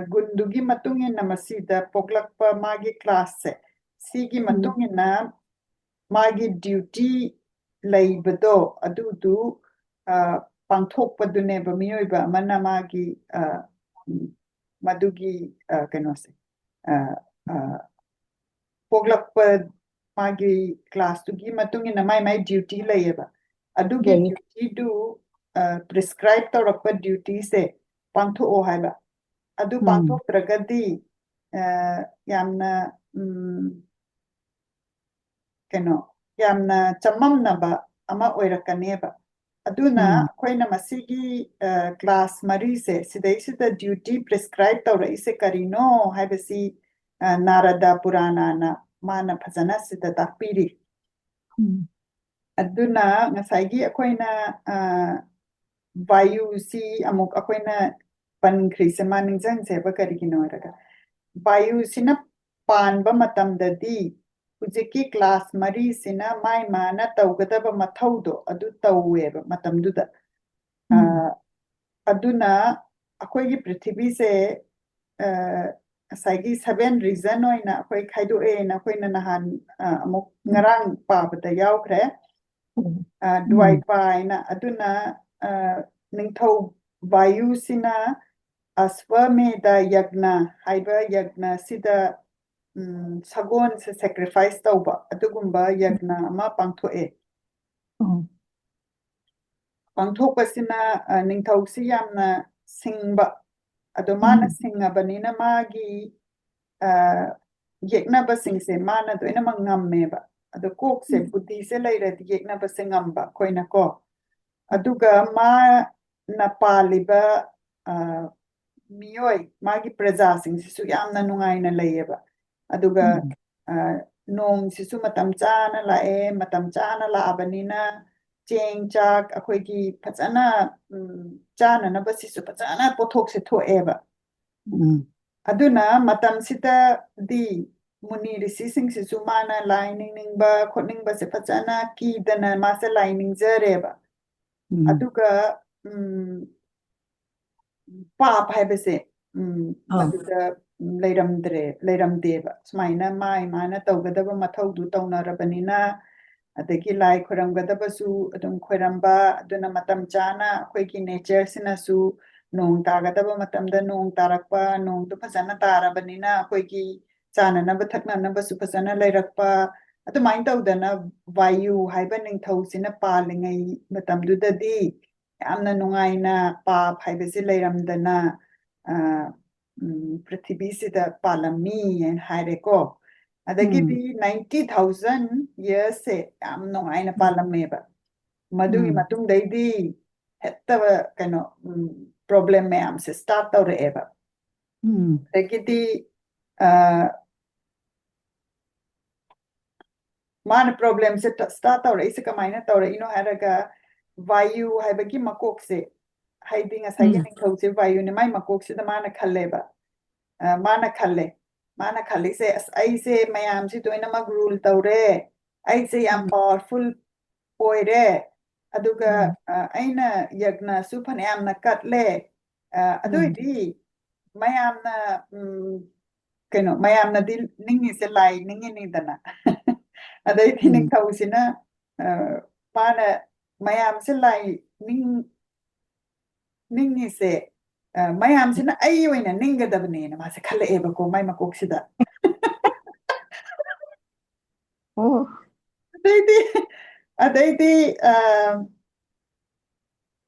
ꯒꯨꯟꯗꯨꯒꯤ ꯃꯇꯨꯡ ꯏꯟꯅ ꯃꯁꯤꯗ ꯄꯣꯛꯂꯛꯄ ꯃꯥꯒꯤ ꯀ꯭ꯂꯥꯁꯁꯦ ꯁꯤꯒꯤ ꯃꯇꯨꯡ ꯏꯟꯅ ꯃꯥꯒꯤ ꯗ꯭ꯌꯨꯇꯤ ꯂꯩꯕꯗꯣ ꯑꯗꯨꯗꯨ ꯄꯥꯡꯊꯣꯛꯄꯗꯨꯅꯦꯕ ꯃꯤꯑꯣꯏꯕ ꯑꯃꯅ ꯃꯥꯒꯤ ꯃꯗꯨꯒꯤ ꯀꯩꯅꯣꯁꯦ ꯄꯣꯛꯂꯛꯄ ꯃꯥꯒꯤ ꯀ꯭ꯂꯥꯁꯇꯨꯒꯤ ꯃꯇꯨꯡ ꯏꯟꯅ ꯃꯥꯏ ꯗ꯭ꯌꯨꯇꯤ ꯂꯩꯌꯦꯕ ꯑꯗꯨꯒꯤ ꯗ꯭ꯌꯨꯇꯤꯗꯨ ꯄ꯭ꯔꯤꯁꯀ꯭ꯔꯥꯏꯞ ꯇꯧꯔꯛꯄ ꯗ꯭ꯌꯨꯇꯤꯁꯦ ꯄꯥꯡꯊꯣꯛꯑꯣ ꯍꯥꯏꯕ ꯑꯗꯨ ꯄꯥꯡꯊꯣꯛꯇ꯭ꯔꯒꯗꯤ ꯌꯥꯝꯅ ꯀꯩꯅꯣ ꯌꯥꯝꯅ ꯆꯃꯝꯅꯕ ꯑꯃ ꯑꯣꯏꯔꯛꯀꯅꯦꯕ ꯑꯗꯨꯅ ꯑꯩꯈꯣꯏꯅ ꯃꯁꯤꯒꯤ ꯀ꯭ꯂꯥꯁ ꯃꯔꯤꯁꯦ ꯁꯤꯗꯩꯁꯤꯗ ꯗ꯭ꯌꯨꯇꯤ ꯄ꯭ꯔꯤꯁꯀ꯭ꯔꯥꯏꯞ ꯇꯧꯔꯛꯏꯁꯦ ꯀꯔꯤꯅꯣ ꯍꯥꯏꯕꯁꯤ ꯅꯥꯔꯗꯥ ꯄꯨꯔꯥꯅꯥꯅ ꯃꯥꯅ ꯐꯖꯅ ꯁꯤꯗ ꯇꯥꯛꯄꯤꯔꯤ ꯑꯗꯨꯅ ꯉꯁꯥꯏꯒꯤ ꯑꯩꯈꯣꯏꯅ ꯚꯥꯏꯌꯨꯁꯤ ꯑꯃꯨꯛ ꯑꯩꯈꯣꯏꯅ ꯄꯟꯈ꯭ꯔꯤꯁꯦ ꯃꯥ ꯅꯤꯡꯁꯤꯡꯁꯦꯕ ꯀꯔꯤꯒꯤꯅꯣ ꯍꯥꯏꯔꯒ ꯚꯥꯏꯌꯨꯁꯤꯅ ꯄꯥꯟꯕ ꯃꯇꯝꯗꯗꯤ ꯍꯧꯖꯤꯛꯀꯤ ꯀ꯭ꯂꯥꯁ ꯃꯔꯤꯁꯤꯅ ꯃꯥꯅ ꯇꯧꯒꯗꯕ ꯃꯊꯧꯗꯣ ꯑꯗꯨ ꯇꯧꯋꯦꯕ ꯃꯇꯝꯗꯨꯗ ꯑꯗꯨꯅ ꯑꯩꯈꯣꯏꯒꯤ ꯄ꯭ꯔꯤꯊꯤꯕꯤꯁꯦ ꯉꯁꯥꯏꯒꯤ 7 ꯔꯤꯖꯟ ꯑꯣꯏꯅ ꯑꯩꯈꯣꯏ ꯈꯥꯏꯗꯣꯛꯑꯦꯅ ꯑꯩꯈꯣꯏꯅ ꯅꯍꯥꯟ ꯑꯃꯨꯛ ꯉꯔꯥꯡ ꯄꯥꯕꯗ ꯌꯥꯎꯈ꯭ꯔꯦ ꯗ꯭ꯋꯥꯏꯄꯥ ꯍꯥꯏꯅ ꯑꯗꯨꯅ ꯅꯤꯡꯊꯧ ꯚꯥꯏꯌꯨꯁꯤꯅ ꯑꯁ꯭ꯋꯃꯦꯙ ꯌꯒ꯭ꯅ ꯍꯥꯏꯕ ꯌꯒ꯭ꯅꯁꯤꯗ ꯁꯒꯣꯜꯁꯦ ꯁꯦꯀ꯭ꯔꯤꯐꯥꯏꯁ ꯇꯧꯕ ꯑꯗꯨꯒꯨꯝꯕ ꯌꯒ꯭ꯅ ꯑꯃ ꯄꯥꯡꯊꯣꯛꯑꯦ ꯄꯥꯡꯊꯣꯛꯄꯁꯤꯅ ꯅꯤꯡꯊꯧꯁꯤ ꯌꯥꯝꯅ ꯁꯤꯡꯕ ꯑꯗꯣ ꯃꯥꯅ ꯁꯤꯡꯉꯕꯅꯤꯅ ꯃꯥꯒꯤ ꯌꯦꯛꯅꯕꯁꯤꯡꯁꯦ ꯃꯥꯅ ꯂꯣꯏꯅꯃꯛ ꯉꯝꯃꯦꯕ ꯑꯗꯣ ꯀꯣꯛꯁꯦ ꯕꯨද්ධꯤꯁꯦ ꯂꯩꯔꯗꯤ ꯌꯦꯛꯅꯕꯁꯦ ꯉꯝꯕ ꯑꯩꯈꯣꯏꯅꯀꯣ ꯑꯗꯨꯒ ꯃꯥꯅ ꯄꯥꯜꯂꯤꯕ ꯃꯤꯑꯣꯏ ꯃꯥꯒꯤ ꯄ꯭ꯔꯖꯥꯁꯤꯡꯁꯤꯁꯨ ꯌꯥꯝꯅ ꯅꯨꯡꯉꯥꯏꯅ ꯂꯩꯌꯦꯕ ꯑꯗꯨꯒ ꯅꯣꯡꯁꯤꯁꯨ ꯃꯇꯝ ꯆꯥꯅ ꯂꯥꯛꯑꯦ ꯃꯇꯝ ꯆꯥꯅ ꯂꯥꯛꯑꯕꯅꯤꯅ ꯆꯦꯡ ꯆꯥꯛ ꯑꯩꯈꯣꯏꯒꯤ ꯐꯖꯅ ꯆꯥꯅꯅꯕꯁꯤꯁꯨ ꯐꯖꯅ ꯄꯣꯠꯊꯣꯛꯁꯦ ꯊꯣꯛꯑꯦꯕ ꯑꯗꯨꯅ ꯃꯇꯝꯁꯤꯗꯗꯤ ꯃꯨꯅꯤ ꯔꯤꯁꯤꯁꯤꯡꯁꯤꯁꯨ ꯃꯥꯅ ꯂꯥꯏ ꯅꯤꯡꯅꯤꯡꯕ ꯈꯣꯠꯅꯤꯡꯕꯁꯦ ꯐꯖꯅ ꯀꯤꯗꯅ ꯃꯥꯁꯦ ꯂꯥꯏ ꯅꯤꯡꯖꯔꯦꯕ ꯑꯗꯨꯒ ꯄꯥꯞ ꯍꯥꯏꯕꯁꯦ ꯃꯗꯨꯗ ꯂꯩꯔꯝꯗꯦꯕ ꯁꯨꯃꯥꯏꯅ ꯃꯥꯅ ꯇꯧꯒꯗꯕ ꯃꯊꯧꯗꯨ ꯇꯧꯅꯔꯕꯅꯤꯅ ꯑꯗꯒꯤ ꯂꯥꯏ ꯈꯣꯏꯔꯝꯒꯗꯕꯁꯨ ꯑꯗꯨꯝ ꯈꯣꯏꯔꯝꯕ ꯑꯗꯨꯅ ꯃꯇꯝ ꯆꯥꯅ ꯑꯩꯈꯣꯏꯒꯤ ꯅꯦꯆꯔꯁꯤꯅꯁꯨ ꯅꯣꯡ ꯇꯥꯒꯗꯕ ꯃꯇꯝꯗ ꯅꯣꯡ ꯇꯥꯔꯛꯄ ꯅꯣꯡꯗꯨ ꯐꯖꯅ ꯇꯥꯔꯕꯅꯤꯅ ꯑꯩꯈꯣꯏꯒꯤ ꯆꯥꯅꯅꯕ ꯊꯛꯅꯅꯕꯁꯨ ꯐꯖꯅ ꯂꯩꯔꯛꯄ ꯑꯗꯨꯃꯥꯏꯅ ꯇꯧꯗꯅ ꯚꯥꯌꯨ ꯍꯥꯏꯕ ꯅꯤꯡꯊꯧꯁꯤꯅ ꯄꯥꯜꯂꯤꯉꯩ ꯃꯇꯝꯗꯨꯗꯗꯤ ꯌꯥꯝꯅ ꯅꯨꯡꯉꯥꯏꯅ ꯄꯥꯞ ꯍꯥꯏꯕꯁꯤ ꯂꯩꯔꯝꯗꯅ ꯄ꯭ꯔꯤꯊꯤꯕꯤꯁꯤꯗ ꯄꯥꯜꯂꯝꯃꯤ ꯍꯥꯏꯅ ꯍꯥꯏꯔꯦꯀꯣ ꯑꯗꯒꯤꯗꯤ 90,000 yearsꯁꯦ ꯌꯥꯝ ꯅꯨꯡꯉꯥꯏꯅ ꯄꯥꯜꯂꯝꯃꯦꯕ ꯃꯗꯨꯒꯤ ꯃꯇꯨꯡꯗꯩꯗꯤ ꯍꯦꯛꯇ ꯀꯩꯅꯣ ꯄ꯭ꯔꯣꯕ꯭ꯂꯦꯝ ꯃꯌꯥꯝꯁꯦ ꯁ꯭ꯇꯥꯔꯠ ꯇꯧꯔꯛꯑꯦꯕ ꯑꯗꯒꯤꯗꯤ ꯃꯥꯅ ꯄ꯭ꯔꯣꯕ꯭ꯂꯦꯝꯁꯦ ꯁ꯭ꯇꯥꯔꯠ ꯇꯧꯔꯛꯏꯁꯦ ꯀꯃꯥꯏꯅ ꯇꯧꯔꯛꯏꯅꯣ ꯍꯥꯏꯔꯒ ꯚꯥꯌꯨ ꯍꯥꯏꯕꯒꯤ ꯃꯀꯣꯛꯁꯦ ꯍꯥꯏꯗꯤ ꯉꯁꯥꯏꯒꯤ ꯅꯤꯡꯊꯧꯁꯦ ꯚꯥꯌꯨꯅꯦ ꯃꯥꯏ ꯃꯀꯣꯛꯁꯤꯗ ꯃꯥꯅ ꯈꯜꯂꯦꯕ ꯃꯥꯅ ꯈꯜꯂꯤꯁꯦ ꯑꯁ ꯑꯩꯁꯦ ꯃꯌꯥꯝꯁꯤ ꯂꯣꯏꯅꯃꯛ ꯔꯨꯜ ꯇꯧꯔꯦ ꯑꯩꯁꯦ ꯌꯥꯝ ꯄꯥꯋꯔꯐꯨꯜ ꯑꯣꯏꯔꯦ ꯑꯗꯨꯒ ꯑꯩꯅ ꯌज्ఞꯁꯨ ꯐꯅꯌꯥꯝꯅ ꯀꯠꯂꯦ ꯑꯗꯨꯏꯗꯤ ꯃꯌꯥꯝꯅ ꯀꯩꯅꯣ ꯃꯌꯥꯝꯅꯗꯤ ꯅꯤꯡꯉꯤꯁꯦ ꯂꯥꯏ ꯅꯤꯡꯉꯤꯅꯤꯗꯅ ꯑꯗꯩꯗꯤ ꯅꯤꯡꯊꯧꯁꯤꯅ ꯃꯥꯅ ꯃꯌꯥꯝꯁꯦ ꯂꯥꯏ ꯅꯤꯡꯉꯤꯁꯦ ꯃꯌꯥꯝꯁꯤꯅ ꯑꯩ ꯑꯣꯏꯅ ꯅꯤꯡꯒꯗꯕꯅꯦꯅ ꯃꯥꯁꯦ ꯈꯜꯂꯛꯑꯦꯕꯀꯣ ꯃꯥꯏ ꯃꯀꯣꯛꯁꯤꯗ ꯑꯗꯩꯗꯤ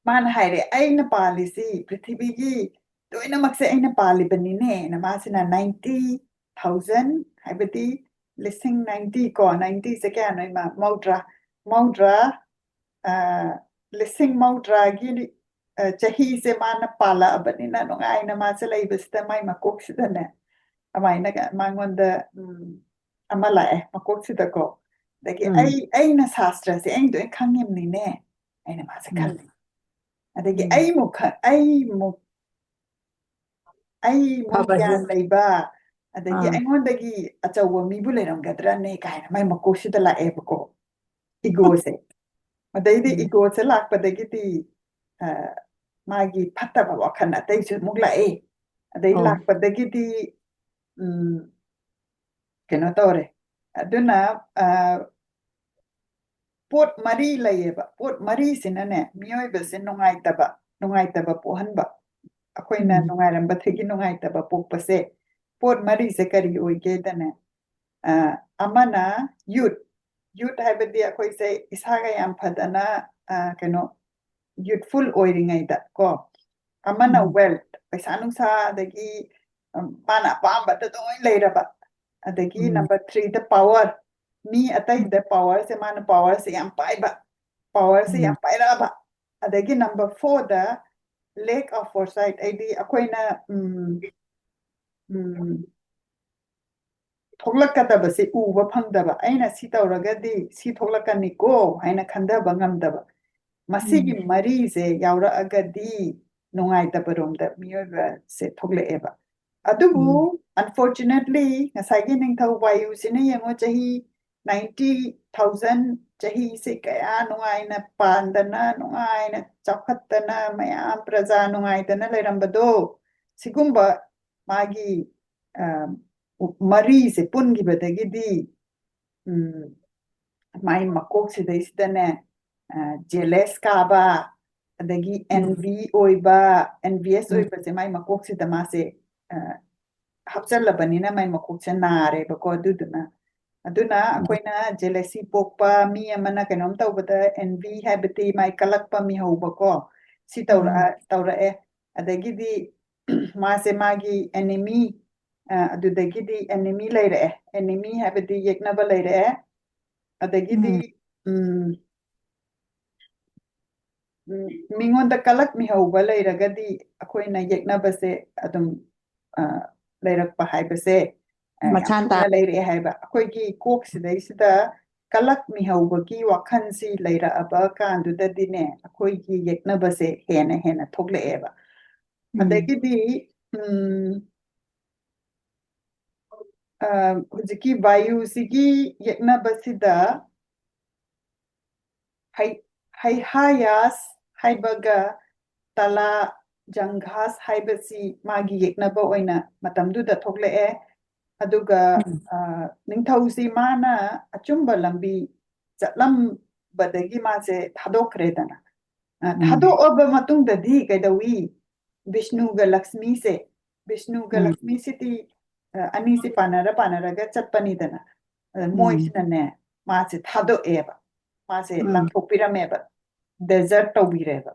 ꯃꯥꯅ ꯍꯥꯏꯔꯦ ꯑꯩꯅ ꯄꯥꯜꯂꯤꯁꯤ ꯄ꯭ꯔꯤꯊꯤꯕꯤꯒꯤ ꯂꯣꯏꯅꯃꯛꯁꯦ ꯑꯩꯅ ꯄꯥꯜꯂꯤꯕꯅꯤꯅꯦ ꯃꯥꯁꯤꯅ 90,000 ꯍꯥꯏꯕꯗꯤ 90,000 ꯀꯣ 90ꯁꯦ ꯀꯌꯥꯅꯣ ꯏꯃꯥ ꯃꯧꯗ꯭ꯔꯥ 90,000ꯒꯤ ꯆꯍꯤꯁꯦ ꯃꯥꯅ ꯄꯥꯜꯂꯛꯑꯕꯅꯤꯅ ꯅꯨꯡꯉꯥꯏꯅ ꯃꯥꯁꯦ ꯂꯩꯕꯁꯤꯗ ꯃꯥꯏ ꯃꯀꯣꯛꯁꯤꯗꯅꯦ ꯑꯗꯨꯃꯥꯏꯅ ꯃꯉꯣꯟꯗ ꯑꯃ ꯂꯥꯛꯑꯦ ꯃꯀꯣꯛꯁꯤꯗꯀꯣ ꯑꯗꯒꯤ ꯑꯩꯅ ꯁꯥꯁꯇ꯭ꯔꯁꯦ ꯑꯩꯅ ꯂꯣꯏ ꯈꯪꯉꯤꯕꯅꯤꯅꯦ ꯑꯩꯅ ꯃꯥꯁꯦ ꯈꯜꯂꯤ ꯑꯗꯒꯤ ꯑꯩꯃꯨꯛ ꯒ꯭ꯌꯥꯟ ꯂꯩꯕ ꯑꯗꯒꯤ ꯑꯩꯉꯣꯟꯗꯒꯤ ꯑꯆꯧꯕ ꯃꯤꯕꯨ ꯂꯩꯔꯝꯒꯗ꯭ꯔꯅꯦ ꯀꯥꯏꯅ ꯃꯥꯏ ꯃꯀꯣꯛꯁꯤꯗ ꯂꯥꯛꯑꯦꯕꯀꯣ ꯏꯒꯣꯁꯦ ꯑꯗꯩꯗꯤ ꯏꯒꯣꯁꯦ ꯂꯥꯛꯄꯗꯒꯤꯗꯤ ꯃꯥꯒꯤ ꯐꯠꯇꯕ ꯋꯥꯈꯜ ꯑꯇꯩꯁꯨ ꯑꯃꯨꯛ ꯂꯥꯛꯑꯦ ꯑꯗꯩ ꯂꯥꯛꯄꯗꯒꯤꯗꯤ ꯀꯩꯅꯣ ꯇꯧꯔꯦ ꯑꯗꯨꯅ ꯄꯣꯠ ꯃꯔꯤ ꯂꯩꯌꯦꯕ ꯄꯣꯠ ꯃꯔꯤꯁꯤꯅꯅꯦ ꯃꯤꯑꯣꯏꯕꯁꯦ ꯅꯨꯡꯉꯥꯏꯇꯕ ꯄꯣꯛꯍꯟꯕ ꯑꯩꯈꯣꯏꯅ ꯅꯨꯡꯉꯥꯏꯔꯝꯕꯗꯒꯤ ꯅꯨꯡꯉꯥꯏꯇꯕ ꯄꯣꯛꯄꯁꯦ ꯄꯣꯠ ꯃꯔꯤꯁꯦ ꯀꯔꯤ ꯑꯣꯏꯒꯦꯗꯅꯦ ꯑꯃꯅ ꯌꯨꯠ ꯍꯥꯏꯕꯗꯤ ꯑꯩꯈꯣꯏꯁꯦ ꯏꯁꯥꯒ ꯌꯥꯝ ꯐꯗꯅ ꯀꯩꯅꯣ ꯌꯨꯠꯐꯨꯜ ꯑꯣꯏꯔꯤꯉꯩꯗ ꯀꯣ ꯑꯃꯅ ꯋꯦꯜꯠ ꯄꯩꯁꯥ ꯅꯨꯡꯁꯥ ꯑꯗꯒꯤ ꯃꯥꯅ ꯑꯄꯥꯝꯕꯗ ꯂꯣꯏ ꯂꯩꯔꯕ ꯑꯗꯒꯤ ꯅꯝꯕꯔ 3ꯗ ꯄꯥꯋꯔ ꯃꯤ ꯑꯇꯩꯗ ꯄꯥꯋꯔꯁꯦ ꯃꯥꯅ ꯄꯥꯋꯔꯁꯦ ꯌꯥꯝ ꯄꯥꯏꯕ ꯄꯥꯋꯔꯁꯦ ꯌꯥꯝ ꯄꯥꯏꯔꯛꯑꯕ ꯑꯗꯒꯤ ꯅꯝꯕꯔ 4ꯗ ꯂꯦꯛ ꯑꯣꯐ ꯐꯣꯔꯁꯥꯏꯠ ꯍꯥꯏꯗꯤ ꯑꯩꯈꯣꯏꯅ ꯊꯣꯛꯂꯛꯀꯗꯕꯁꯦ ꯎꯕ ꯐꯪꯗꯕ ꯑꯩꯅ ꯁꯤ ꯇꯧꯔꯒꯗꯤ ꯁꯤ ꯊꯣꯛꯂꯛꯀꯅꯤꯀꯣ ꯍꯥꯏꯅ ꯈꯟꯊꯕ ꯉꯝꯗꯕ ꯃꯁꯤꯒꯤ ꯃꯔꯤꯁꯦ ꯌꯥꯎꯔꯛꯑꯒꯗꯤ ꯅꯨꯡꯉꯥꯏꯇꯕꯔꯣꯝꯗ ꯃꯤꯑꯣꯏꯕꯁꯦ ꯊꯣꯛꯂꯛꯑꯦꯕ ꯑꯗꯨꯕꯨ ꯑꯟꯐꯣꯔꯆꯨꯅꯦꯠꯂꯤ ꯉꯁꯥꯏꯒꯤ ꯅꯤꯡꯊꯧ ꯋꯥꯌꯨꯁꯤꯅ ꯌꯦꯡꯉꯣ ꯆꯍꯤ 90,000 ꯆꯍꯤꯁꯦ ꯀꯌా ꯅꯨꯡꯉꯥꯏꯅ ꯄꯥꯟꯗꯅ ꯅꯨꯡꯉꯥꯏꯅ ꯆꯥꯎꯈꯠꯇꯅ ꯃꯌꯥꯝ ꯄ꯭ꯔꯖꯥ ꯅꯨꯡꯉꯥꯏꯗꯅ ꯂꯩꯔꯝꯕꯗꯣ ꯁꯤꯒꯨꯝꯕ ꯃꯥꯒꯤ ꯃꯔꯤꯁꯦ ꯄꯨꯟꯈꯤꯕꯗꯒꯤꯗꯤ ꯃꯥꯏ ꯃꯀꯣꯛꯁꯤꯗꯩꯁꯤꯗꯅꯦ ꯖꯦꯂꯦꯁ ꯀꯥꯕ ꯑꯗꯒꯤ ꯑꯦꯟꯚꯤꯌꯁ ꯑꯣꯏꯕꯁꯦ ꯃꯥꯏ ꯃꯀꯣꯛꯁꯤꯗ ꯃꯥꯁꯦ ꯍꯥꯞꯆꯜꯂꯕꯅꯤꯅ ꯃꯥꯏ ꯃꯀꯣꯛꯁꯦ ꯅꯥꯔꯦꯕꯀꯣ ꯑꯗꯨꯅ ꯑꯩꯈꯣꯏꯅ ꯖꯦꯂꯦꯁꯤ ꯄꯣꯛꯄ ꯃꯤ ꯑꯃꯅ ꯀꯩꯅꯣꯝ ꯇꯧꯕꯗ ꯑꯦꯟꯚꯤ ꯍꯥꯏꯕꯗꯤ ꯃꯥꯏ ꯀꯜꯂꯛꯄ ꯃꯤꯍꯧꯕꯀꯣ ꯁꯤ ꯇꯧꯔꯛꯑꯦ ꯑꯗꯒꯤꯗꯤ ꯃꯥꯁꯦ ꯃꯥꯒꯤ ꯑꯦꯅꯤꯃꯤ ꯑꯗꯨꯗꯒꯤꯗꯤ enemy ꯂꯩꯔꯛꯑꯦ enemy ꯍꯥꯏꯕꯗꯤ ꯌꯦꯛꯅꯕ ꯂꯩꯔꯛꯑꯦ ꯑꯗꯒꯤꯗꯤ ꯃꯤꯉꯣꯟꯗ ꯀꯂꯛ ꯃꯤꯍꯧꯕ ꯂꯩꯔꯒꯗꯤ ꯑꯩꯈꯣꯏꯅ ꯌꯦꯛꯅꯕꯁꯦ ꯑꯗꯨꯝ ꯂꯩꯔꯛꯄ ꯍꯥꯏꯕꯁꯦ ꯌꯥꯝ Machan ta. ꯊꯨꯅ ꯂꯩꯔꯛꯑꯦ ꯍꯥꯏꯕ ꯑꯩꯈꯣꯏꯒꯤ ꯀꯣꯛꯁꯤꯗꯩꯁꯤꯗ ꯀꯂꯛ ꯃꯤꯍꯧꯕꯒꯤ ꯋꯥꯈꯜꯁꯤ ꯂꯩꯔꯛꯑꯕ ꯀꯥꯟꯗꯨꯗꯗꯤꯅꯦ ꯑꯩꯈꯣꯏꯒꯤ ꯌꯦꯛꯅꯕꯁꯦ ꯍꯦꯟꯅ ꯍꯦꯟꯅ ꯊꯣꯛꯂꯛꯑꯦꯕ ꯑꯗꯒꯤꯗꯤ ꯍꯧꯖꯤꯛꯀꯤ ꯚꯥꯌꯨꯁꯤꯒꯤ ꯌꯦꯛꯅꯕꯁꯤꯗ ꯍꯩꯍꯥꯌꯥꯁ ꯍꯥꯏꯕꯒ ꯇꯂꯥ ꯖꯪꯘꯥꯁ ꯍꯥꯏꯕꯁꯤ ꯃꯥꯒꯤ ꯌꯦꯛꯅꯕ ꯑꯣꯏꯅ ꯃꯇꯝꯗꯨꯗ ꯊꯣꯛꯂꯛꯑꯦ ꯑꯗꯨꯒ ꯅꯤꯡꯊꯧꯁꯤ ꯃꯥꯅ ꯑꯆꯨꯝꯕ ꯂꯝꯕꯤ ꯆꯠꯂꯝꯕꯗꯒꯤ ꯃꯥꯁꯦ ꯊꯥꯗꯣꯛꯈ꯭ꯔꯦꯗꯅ ꯊꯥꯗꯣꯛꯑꯕ ꯃꯇꯨꯡꯗꯗꯤ ꯀꯩꯗꯧꯏ ꯕꯤꯁꯅꯨꯒ ꯂꯛꯁꯃꯤꯁꯦ ꯕꯤꯁꯅꯨꯒ ꯂꯛꯁꯃꯤꯁꯤꯗꯤ ꯑꯅꯤꯁꯤ ꯄꯥꯟꯅꯔꯒ ꯆꯠꯄꯅꯤꯗꯅ ꯃꯣꯏꯁꯤꯅꯅꯦ ꯃꯥꯁꯦ ꯊꯥꯗꯣꯛꯑꯦꯕ मासे लांथोक्पिरमेबा डेजर्ट तौबिरेबा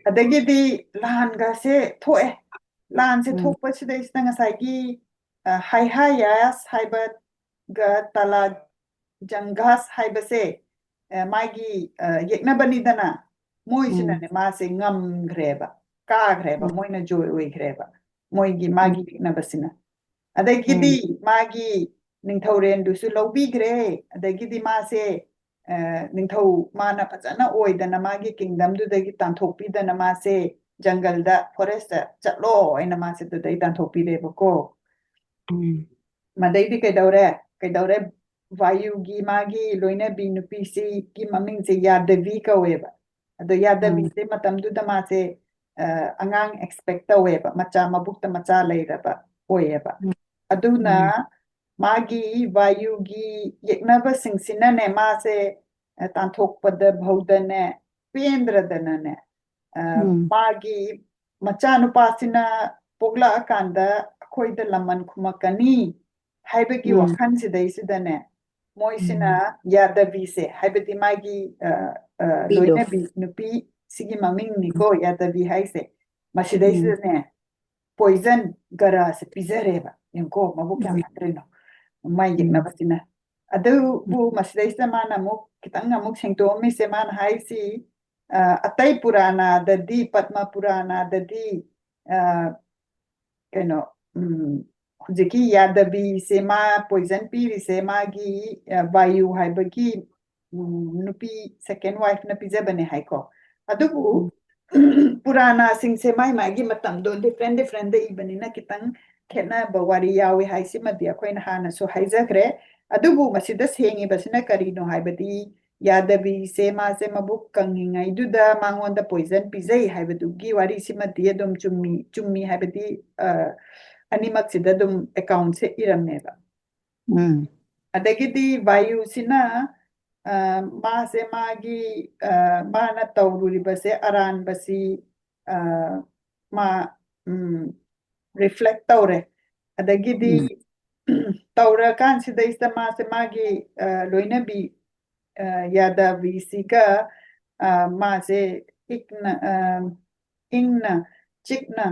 अदगिदि लानगासे थोए लानसे थोकपसिदैसना ngसाइगी हाइहायास हाइबा ग तला जंगास हाइबसे मागी येक्नबनिदना मोइसिनाने मासे ngamग्रेबा काग्रेबा मोइना जोय ओइग्रेबा मोइगी मागी येक्नबसिना अदगिदि मागी निंथौरेंदुसु लौबिग्रे अदगिदि मासे निंथौ माना फजना ओइदना मागी किंगडमदुदगी तांथोक्पिदना मासे जंगलदा फॉरेस्ट चलो आइना मासे दुदै तांथोक्पिरेबको मदैदि कैदौरे वायुगी मागी लोइनबी नुपीसी की ममिंगसे यादवी कवेबा अदो यादवी से मतमदुदा मासे अंगांग एक्सपेक्ट तवेबा मचा मबुक्ता मचा लैरबा ओयेबा अदुना मागी वायुगी येक्नबा सिंगसिनाने मासे तांथोक्पद भौदने पेंद्रदनने मागी मचानुपासिना पोगला अकांदा अखोइदा लमन खुमकनी हाइबगी वखनसिदैसिदने मोइसिना यादवीसे हाइबदी मागी लोइनबी नुपी सिगी ममिंगनिको यादवी हाइसे मसिदैसिदने poison gara se pizareba yanko mabuk yang atreno mai yeknabasina adu bu masdaisa mana muk kitang amuk sengto mi se man haisi atai purana dadi padma purana dadi keno hujiki yadabi se ma poison piri se magi vayu haibagi nupi second wife na pizabane haiko adu bu पुराना सिंसे माई मागी मतम दो different इबनिना कितंग खेना बवारी यावे हाइसि मदि अखोइन हाना सो हाइजग्रे अदुबु मसिदा सेंगी बसिना करिनो हाइबदी यादबी से मासे मबुक कंगिंगाई दुदा मांगोंदा poison पिजै हाइबदुगी वारी सिमदि अदुम चुम्मी हाइबदी अनिमक सिदा दुम अकाउंट से इरमनेबा अदगिदी वायु सिना मासे मागी माना तौरुरिबसे अरानबसी मा रिफ्लेक्ट तौरे अदगिदी तौरा कांसिदैसदा मासे मागी लोइनबी यादवीसिका मासे इकना इंगना चिकना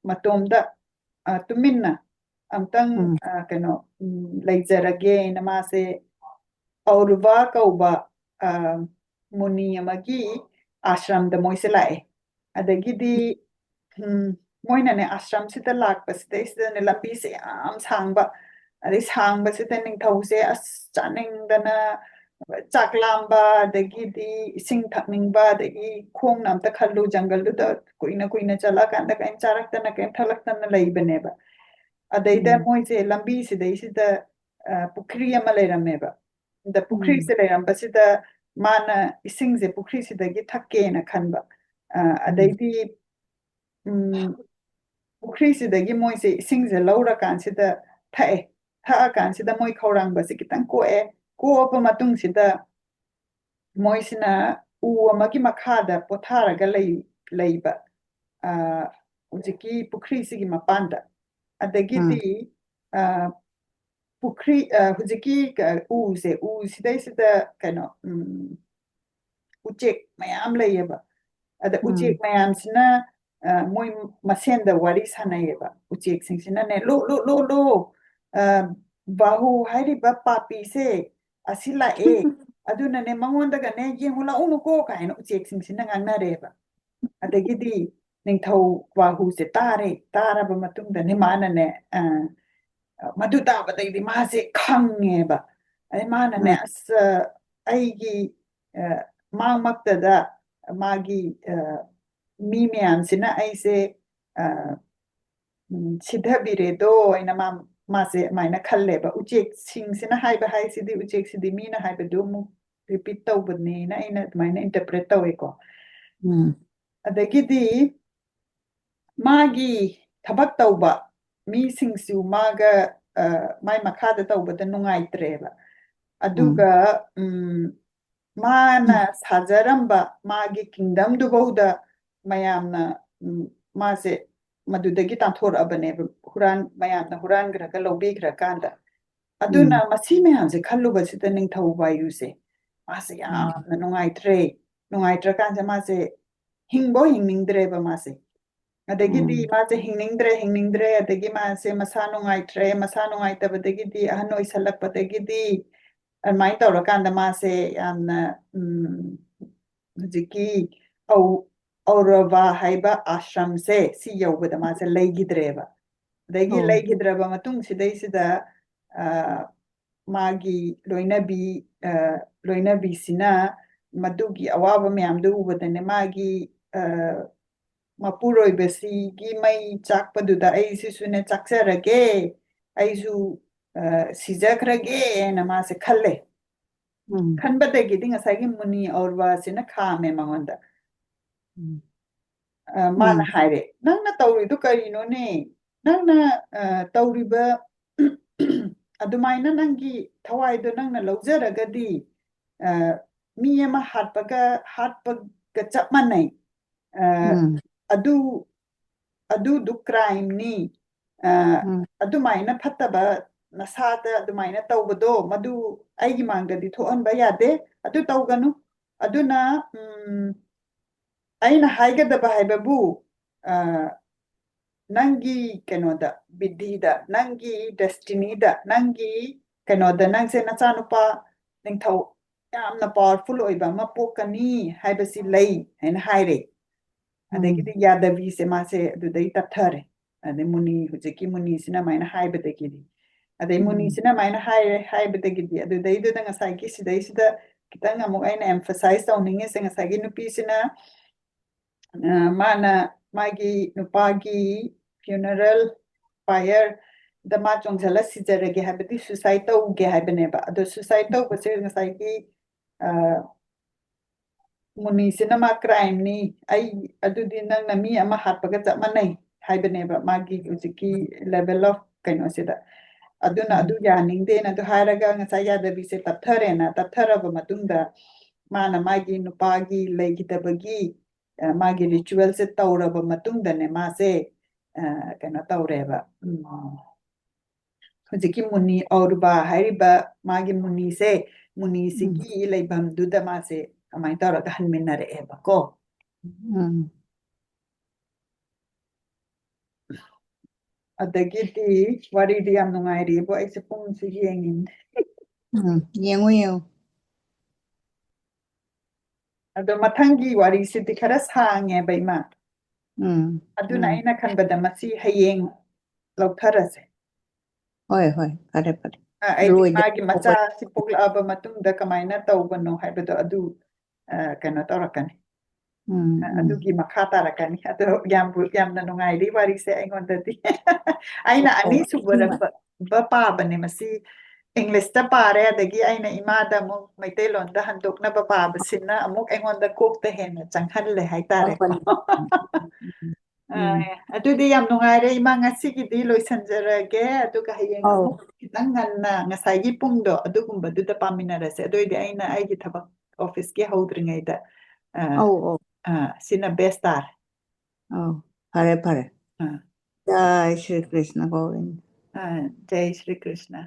मतोमदा तुमिन्ना अमतंग कनो लैजरगे न मासे औरबा कौबा मुनि अमगी आश्रम द मोइसे लाए अदगिदी मोइनाने आश्रम सिदा लाकपसिदा इसदने लंबी से याम सांगबा अदे सांगबसिदा निंथौसे अस चानिंगदना चाकलांबा अदगिदी इसिंग थकनिंगबा अदगी खोंग नामता खल्लु जंगलदुदा कुइना चला कांदा काइन चारक्तना काइन थलक्तना लैबनेबा अदैदा मोइसे लंबी सिदा पुखरी अमा लैरमेबा द पुखरी से लैरमबसिदा माना इसिंगजे पुखरी सिदगी थक्केना खनबा अदैदी पुखरी सिदगी मोइसे इसिंगजे लौरा कांसिदा थाए था कांसिदा मोइ खौरांबसे कितंग कोए कोअप मतुंगसिदा मोइसिना उ अमगी मखादा पोथारगा लैबा उजिकी पुखरी सिगी मपांदा अदगिदी पुखरी हुजिकी उसे सिदैसिदा कनो उचेक मयाम लैयबा अदा उचेक मयाम सिना ꯃꯣꯏ ꯃꯁꯦꯟꯗ ꯋꯥꯔꯤ ꯁꯥꯟꯅꯩꯌꯦꯕ ꯎꯆꯦꯛꯁꯤꯡꯁꯤꯅꯅꯦ ꯂꯨ ꯕꯥꯍꯨ ꯍꯥꯏꯔꯤꯕ ꯄꯥꯄꯤꯁꯦ ꯑꯁꯤ ꯂꯥꯛꯑꯦ ꯑꯗꯨꯅꯅꯦ ꯃꯉꯣꯟꯗꯒꯅꯦ ꯌꯦꯡꯉꯨ ꯂꯥꯛꯎꯅꯨꯀꯣ ꯀꯥꯏꯅ ꯎꯆꯦꯛꯁꯤꯡꯁꯤꯅ ꯉꯥꯡꯅꯔꯦꯕ ꯑꯗꯒꯤꯗꯤ ꯅꯤꯡꯊꯧ ꯕꯥꯍꯨꯁꯦ ꯇꯥꯔꯕ ꯃꯇꯨꯡꯗꯅꯦ ꯃꯥꯅꯅꯦ ꯃꯗꯨ ꯇꯥꯕꯗꯩꯗꯤ ꯃꯥꯁꯦ ꯈꯪꯉꯦꯕ ꯑꯗꯩ ꯃꯥꯅꯅꯦ ꯑꯁ ꯑꯩꯒꯤ ꯃꯛꯇꯗ ꯃꯥꯒꯤ ꯃꯤ ꯃꯌꯥꯝꯁꯤꯅ ꯑꯩꯁꯦ ꯁꯤꯊꯕꯤꯔꯦꯗꯣ ꯑꯩꯅ ꯃꯥꯁꯦ ꯑꯗꯨꯃꯥꯏꯅ ꯈꯜꯂꯦꯕ ꯎꯆꯦꯛꯁꯤꯡꯁꯤꯅ ꯍꯥꯏꯕ ꯍꯥꯏꯁꯤꯗꯤ ꯎꯆꯦꯛꯁꯤꯗꯤ ꯃꯤꯅ ꯍꯥꯏꯕꯗꯨ ꯑꯃꯨꯛ ꯔꯤꯄꯤꯠ ꯇꯧꯕꯅꯦꯅ ꯑꯩꯅ ꯑꯗꯨꯃꯥꯏꯅ ꯏꯟꯇꯔꯄ꯭ꯔꯦꯠ ꯇꯧꯋꯦꯀꯣ ꯑꯗꯒꯤꯗꯤ ꯃꯥꯒꯤ ꯊꯕꯛ ꯇꯧꯕ ꯃꯤꯁꯤꯡꯁꯨ ꯃꯥꯒ ꯃꯥꯏ ꯃꯈꯥꯗ ꯇꯧꯕꯗ ꯅꯨꯡꯉꯥꯏꯇ꯭ꯔꯦꯕ ꯑꯗꯨꯒ ꯃꯥꯅ ꯁꯥꯖꯔꯝꯕ ꯃꯥꯒꯤ ꯀꯤꯡꯗꯝꯗꯨꯐꯧꯗ ꯃꯌꯥꯝꯅ ꯃꯥꯁꯦ ꯃꯗꯨꯗꯒꯤ ꯇꯥꯟꯊꯣꯔꯛꯑꯕꯅꯦꯕ ꯃꯌꯥꯝꯅ ꯍꯨꯔꯥꯟꯈ꯭ꯔꯒ ꯂꯧꯕꯤꯈ꯭ꯔꯀꯥꯟꯗ ꯑꯗꯨꯅ ꯃꯁꯤ ꯃꯌꯥꯝꯁꯦ ꯈꯜꯂꯨꯕꯁꯤꯗ ꯅꯤꯡꯊꯧ ꯋꯥꯏꯌꯨꯁꯦ ꯃꯥꯁꯦ ꯌꯥꯝꯅ ꯅꯨꯡꯉꯥꯏꯇ꯭ꯔꯀꯥꯟꯁꯦ ꯃꯥꯁꯦ ꯍꯤꯡꯅꯤꯡꯗ꯭ꯔꯦꯕ ꯃꯥꯁꯦ ꯑꯗꯒꯤꯗꯤ ꯃꯥꯁꯦ ꯍꯤꯡꯅꯤꯡꯗ꯭ꯔꯦ ꯑꯗꯒꯤ ꯃꯥꯁꯦ ꯃꯁꯥ ꯅꯨꯡꯉꯥꯏꯇꯕꯗꯒꯤꯗꯤ ꯑꯍꯟ ꯑꯣꯏꯁꯜꯂꯛꯄꯗꯒꯤꯗꯤ ꯑꯗꯨꯃꯥꯏꯅ ꯇꯧꯔꯀꯥꯟꯗ ꯃꯥꯁꯦ ꯌꯥꯝꯅ ꯍꯧꯖꯤꯛꯀꯤ ꯑꯧꯔꯕ ꯍꯥꯏꯕ ꯑꯥꯁ꯭ꯔꯝꯁꯦ ꯁꯤ ꯌꯧꯕꯗ ꯃꯥꯁꯦ ꯂꯩꯈꯤꯗ꯭ꯔꯦꯕ ꯑꯗꯒꯤ ꯂꯩꯈꯤꯗ꯭ꯔꯕ ꯃꯇꯨꯡꯁꯤꯗꯩꯁꯤꯗ ꯃꯥꯒꯤ ꯂꯣꯏꯅꯕꯤꯁꯤꯅ ꯃꯗꯨꯒꯤ ꯑꯋꯥꯕ ꯃꯌꯥꯝꯗꯨ ꯎꯕꯗꯅꯦ ꯃꯥꯒꯤ ꯃꯄꯨꯔꯣꯏꯕꯁꯤꯒꯤ ꯃꯩ ꯆꯥꯛꯄꯗꯨꯗ ꯑꯩꯁꯤꯁꯨꯅꯦ ꯆꯥꯛꯆꯔꯒꯦ ꯑꯩꯁꯨ ꯁꯤꯖꯈ꯭ꯔꯒꯦꯅ ꯃꯥꯁꯦ ꯈꯜꯂꯦ ꯈꯟꯕꯗꯒꯤꯗꯤ ꯉꯁꯥꯏꯒꯤ ꯃꯨꯅꯤ ꯑꯧꯔꯕꯁꯤꯅ ꯈꯥꯝꯃꯦ ꯃꯉꯣꯟꯗ ꯃꯥꯅ ꯍꯥꯏꯔꯦ ꯅꯪꯅ ꯇꯧꯔꯤꯗꯨ ꯀꯔꯤꯅꯣꯅꯦ ꯅꯪꯅ ꯇꯧꯔꯤꯕ ꯑꯗꯨꯃꯥꯏꯅ ꯅꯪꯒꯤ ꯊꯋꯥꯏꯗꯣ ꯅꯪꯅ ꯂꯧꯖꯔꯒꯗꯤ ꯃꯤ ꯑꯃ ꯍꯥꯠꯄꯒ ꯆꯞ ꯃꯥꯟꯅꯩ ꯑꯗꯨꯗꯨ ꯀ꯭ꯔꯥꯏꯝꯅꯤ ꯑꯗꯨꯃꯥꯏꯅ ꯐꯠꯇꯕ ꯅꯁꯥꯗ ꯑꯗꯨꯃꯥꯏꯅ ꯇꯧꯕꯗꯣ ꯃꯗꯨ ꯑꯩꯒꯤ ꯃꯥꯡꯗꯗꯤ ꯊꯣꯛꯍꯟꯕ ꯌꯥꯗꯦ ꯑꯗꯨ ꯇꯧꯒꯅꯨ ꯑꯗꯨꯅ ꯑꯩꯅ ꯍꯥꯏꯒꯗꯕ ꯍꯥꯏꯕꯕꯨ ꯅꯪꯒꯤ ꯀꯩꯅꯣꯗ ꯕꯤꯙꯤꯗ ꯅꯪꯒꯤ ꯗꯦꯁꯇꯤꯅꯤꯗ ꯅꯪꯒꯤ ꯀꯩꯅꯣꯗ ꯅꯪꯁꯦ ꯅꯆꯥꯅꯨꯄꯥ ꯅꯤꯡꯊꯧ ꯌꯥꯝꯅ ꯄꯥꯋꯔꯐꯨꯜ ꯑꯣꯏꯕ ꯑꯃ ꯄꯣꯛꯀꯅꯤ ꯍꯥꯏꯕꯁꯤ ꯂꯩ ꯍꯥꯏꯅ ꯍꯥꯏꯔꯦ ꯑꯗꯒꯤꯗꯤ ꯌꯥꯗꯕꯤꯁꯦ ꯃꯥꯁꯦ ꯑꯗꯨꯗꯩ ꯇꯞꯊꯔꯦ ꯑꯗꯩ ꯍꯧꯖꯤꯛꯀꯤ ꯃꯨꯅꯤꯁꯤꯅ ꯑꯗꯨꯃꯥꯏꯅ ꯍꯥꯏꯕꯗꯒꯤꯗꯤ ꯑꯗꯩ ꯃꯨꯅꯤꯁꯤꯅ ꯑꯗꯨꯃꯥꯏꯅ ꯍꯥꯏꯕꯗꯒꯤꯗꯤ ꯑꯗꯨꯗꯩꯗꯨꯗ ꯉꯁꯥꯏꯒꯤ ꯁꯤꯗꯩꯁꯤꯗ ꯈꯤꯇꯪ ꯑꯃꯨꯛ ꯑꯩꯅ ꯑꯦꯝꯐꯁꯥꯏꯖ ꯇꯧꯅꯤꯡꯉꯤꯁꯦ ꯉꯁꯥꯏꯒꯤ ꯅꯨꯄꯤꯁꯤꯅ ꯃꯥꯅ ꯃꯥꯒꯤ ꯅꯨꯄꯥꯒꯤ ꯐ꯭ꯌꯨꯅꯔꯦꯜ ꯐꯥꯏꯌꯔꯗ ꯃꯥ ꯆꯣꯡꯁꯤꯜꯂ ꯁꯤꯖꯔꯒꯦ ꯍꯥꯏꯕꯗꯤ ꯁꯨꯁꯥꯏꯠ ꯇꯧꯒꯦ ꯍꯥꯏꯕꯅꯦꯕ ꯑꯗꯣ ꯁꯨꯁꯥꯏꯠ ꯇꯧꯕꯁꯦ ꯉꯁꯥꯏꯒꯤ ꯃꯨꯅꯤꯁꯤꯅ ꯃꯥ ꯀ꯭ꯔꯥꯏꯝꯅꯤ ꯑꯗꯨꯗꯤ ꯅꯪꯅ ꯃꯤ ꯑꯃ ꯍꯥꯠꯄꯒ ꯆꯞ ꯃꯥꯟꯅꯩ ꯍꯥꯏꯕꯅꯦꯕ ꯃꯥꯒꯤ ꯍꯧꯖꯤꯛꯀꯤ ꯂꯦꯚꯦꯜ ꯑꯣꯐ ꯀꯩꯅꯣꯁꯤꯗ ꯑꯗꯨꯅ ꯑꯗꯨ ꯌꯥꯅꯤꯡꯗꯦꯅ ꯑꯗꯨ ꯍꯥꯏꯔꯒ ꯉꯁꯥꯏ ꯌꯥꯗꯕꯤꯁꯦ ꯇꯞꯊꯔꯕ ꯃꯇꯨꯡꯗ ꯃꯥꯅ ꯃꯥꯒꯤ ꯅꯨꯄꯥꯒꯤ ꯂꯩꯈꯤꯗꯕꯒꯤ ꯃꯥꯒꯤ ꯔꯤꯆꯨꯋꯦꯜꯁꯦ ꯇꯧꯔꯕ ꯃꯇꯨꯡꯗꯅꯦ ꯃꯥꯁꯦ ꯀꯩꯅꯣ ꯇꯧꯔꯦꯕ ꯍꯧꯖꯤꯛꯀꯤ ꯃꯨꯅꯤ ꯑꯧꯔꯕ ꯍꯥꯏꯔꯤꯕ ꯃꯥꯒꯤ ꯃꯨꯅꯤꯁꯤꯒꯤ ꯂꯩꯐꯝꯗꯨꯗ ꯃꯥꯁꯦ ꯑꯗꯨꯃꯥꯏꯅ ꯇꯧꯔꯒ ꯍꯟꯃꯤꯟꯅꯔꯛꯑꯦꯕꯀꯣ ꯑꯗꯒꯤꯗꯤ ꯋꯥꯔꯤꯗꯤ ꯌꯥꯝ ꯅꯨꯡꯉꯥꯏꯔꯤꯕꯣ ꯑꯩꯁꯦ ꯄꯨꯡꯁꯤ ꯌꯦꯡꯉꯤꯅꯦ ꯌꯦꯡꯉꯨ ꯑꯗꯣ ꯃꯊꯪꯒꯤ ꯋꯥꯔꯤꯁꯤꯗꯤ ꯈꯔ ꯁꯥꯡꯉꯦꯕ ꯏꯃꯥ ꯑꯗꯨꯅ ꯑꯩꯅ ꯈꯟꯕꯗ ꯃꯁꯤ ꯍꯌꯦꯡ ꯂꯧꯊꯔꯁꯦ ꯍꯣꯏ ꯐꯔꯦ ꯑꯩꯗꯤ ꯃꯥꯒꯤ ꯃꯆꯥꯁꯤ ꯄꯣꯛꯂꯛꯑꯕ ꯃꯇꯨꯡꯗ ꯀꯃꯥꯏꯅ ꯇꯧꯕꯅꯣ ꯍꯥꯏꯕꯗꯣ ꯑꯗꯨ ꯀꯩꯅꯣ ꯇꯧꯔꯛꯀꯅꯤ ꯑꯗꯨꯒꯤ ꯃꯈꯥ ꯇꯥꯔꯛꯀꯅꯤ ꯑꯗꯣ ꯌꯥꯝꯅ ꯅꯨꯡꯉꯥꯏꯔꯤ ꯋꯥꯔꯤꯁꯦ ꯑꯩꯉꯣꯟꯗꯗꯤ ꯑꯩꯅ ꯑꯅꯤꯁꯨꯕ ꯄꯥꯕꯅꯦ ꯃꯁꯤ ꯏꯪꯂꯤꯁꯇ ꯄꯥꯔꯦ ꯑꯗꯒꯤ ꯑꯩꯅ ꯏꯃꯥꯗ ꯑꯃꯨꯛ ꯃꯩꯇꯩꯂꯣꯟꯗ ꯍꯟꯗꯣꯛꯅꯕ ꯄꯥꯕꯁꯤꯅ ꯑꯃꯨꯛ ꯑꯩꯉꯣꯟꯗ ꯀꯣꯛꯇ ꯍꯦꯟꯅ ꯆꯪꯍꯜꯂꯦ ꯍꯥꯏꯇꯥꯔꯦꯀꯣ ꯑꯗꯨꯗꯤ ꯌꯥꯝ ꯅꯨꯡꯉꯥꯏꯔꯦ ꯏꯃꯥ ꯉꯁꯤꯒꯤꯗꯤ ꯂꯣꯏꯁꯟꯖꯔꯒꯦ ꯑꯗꯨꯒ ꯍꯌꯦꯡ ꯑꯃꯨꯛ ꯈꯤꯇꯪ ꯉꯟꯅ ꯉꯁꯥꯏꯒꯤ ꯄꯨꯡꯗꯣ ꯑꯗꯨꯒꯨꯝꯕꯗꯨꯗ ꯄꯥꯃꯤꯟꯅꯔꯁꯦ ꯑꯗꯨꯑꯣꯏꯗꯤ ꯑꯩꯅ ꯑꯩꯒꯤ ꯊꯕꯛ ꯑꯣꯐꯤꯁꯀꯤ ꯍꯧꯗ꯭ꯔꯤꯉꯩꯗ ꯁꯤꯅ ꯕꯦꯁ ꯇꯥꯔꯦ ꯐꯔꯦ ꯖai Shri Krishna Govinda जय श्री कृष्ण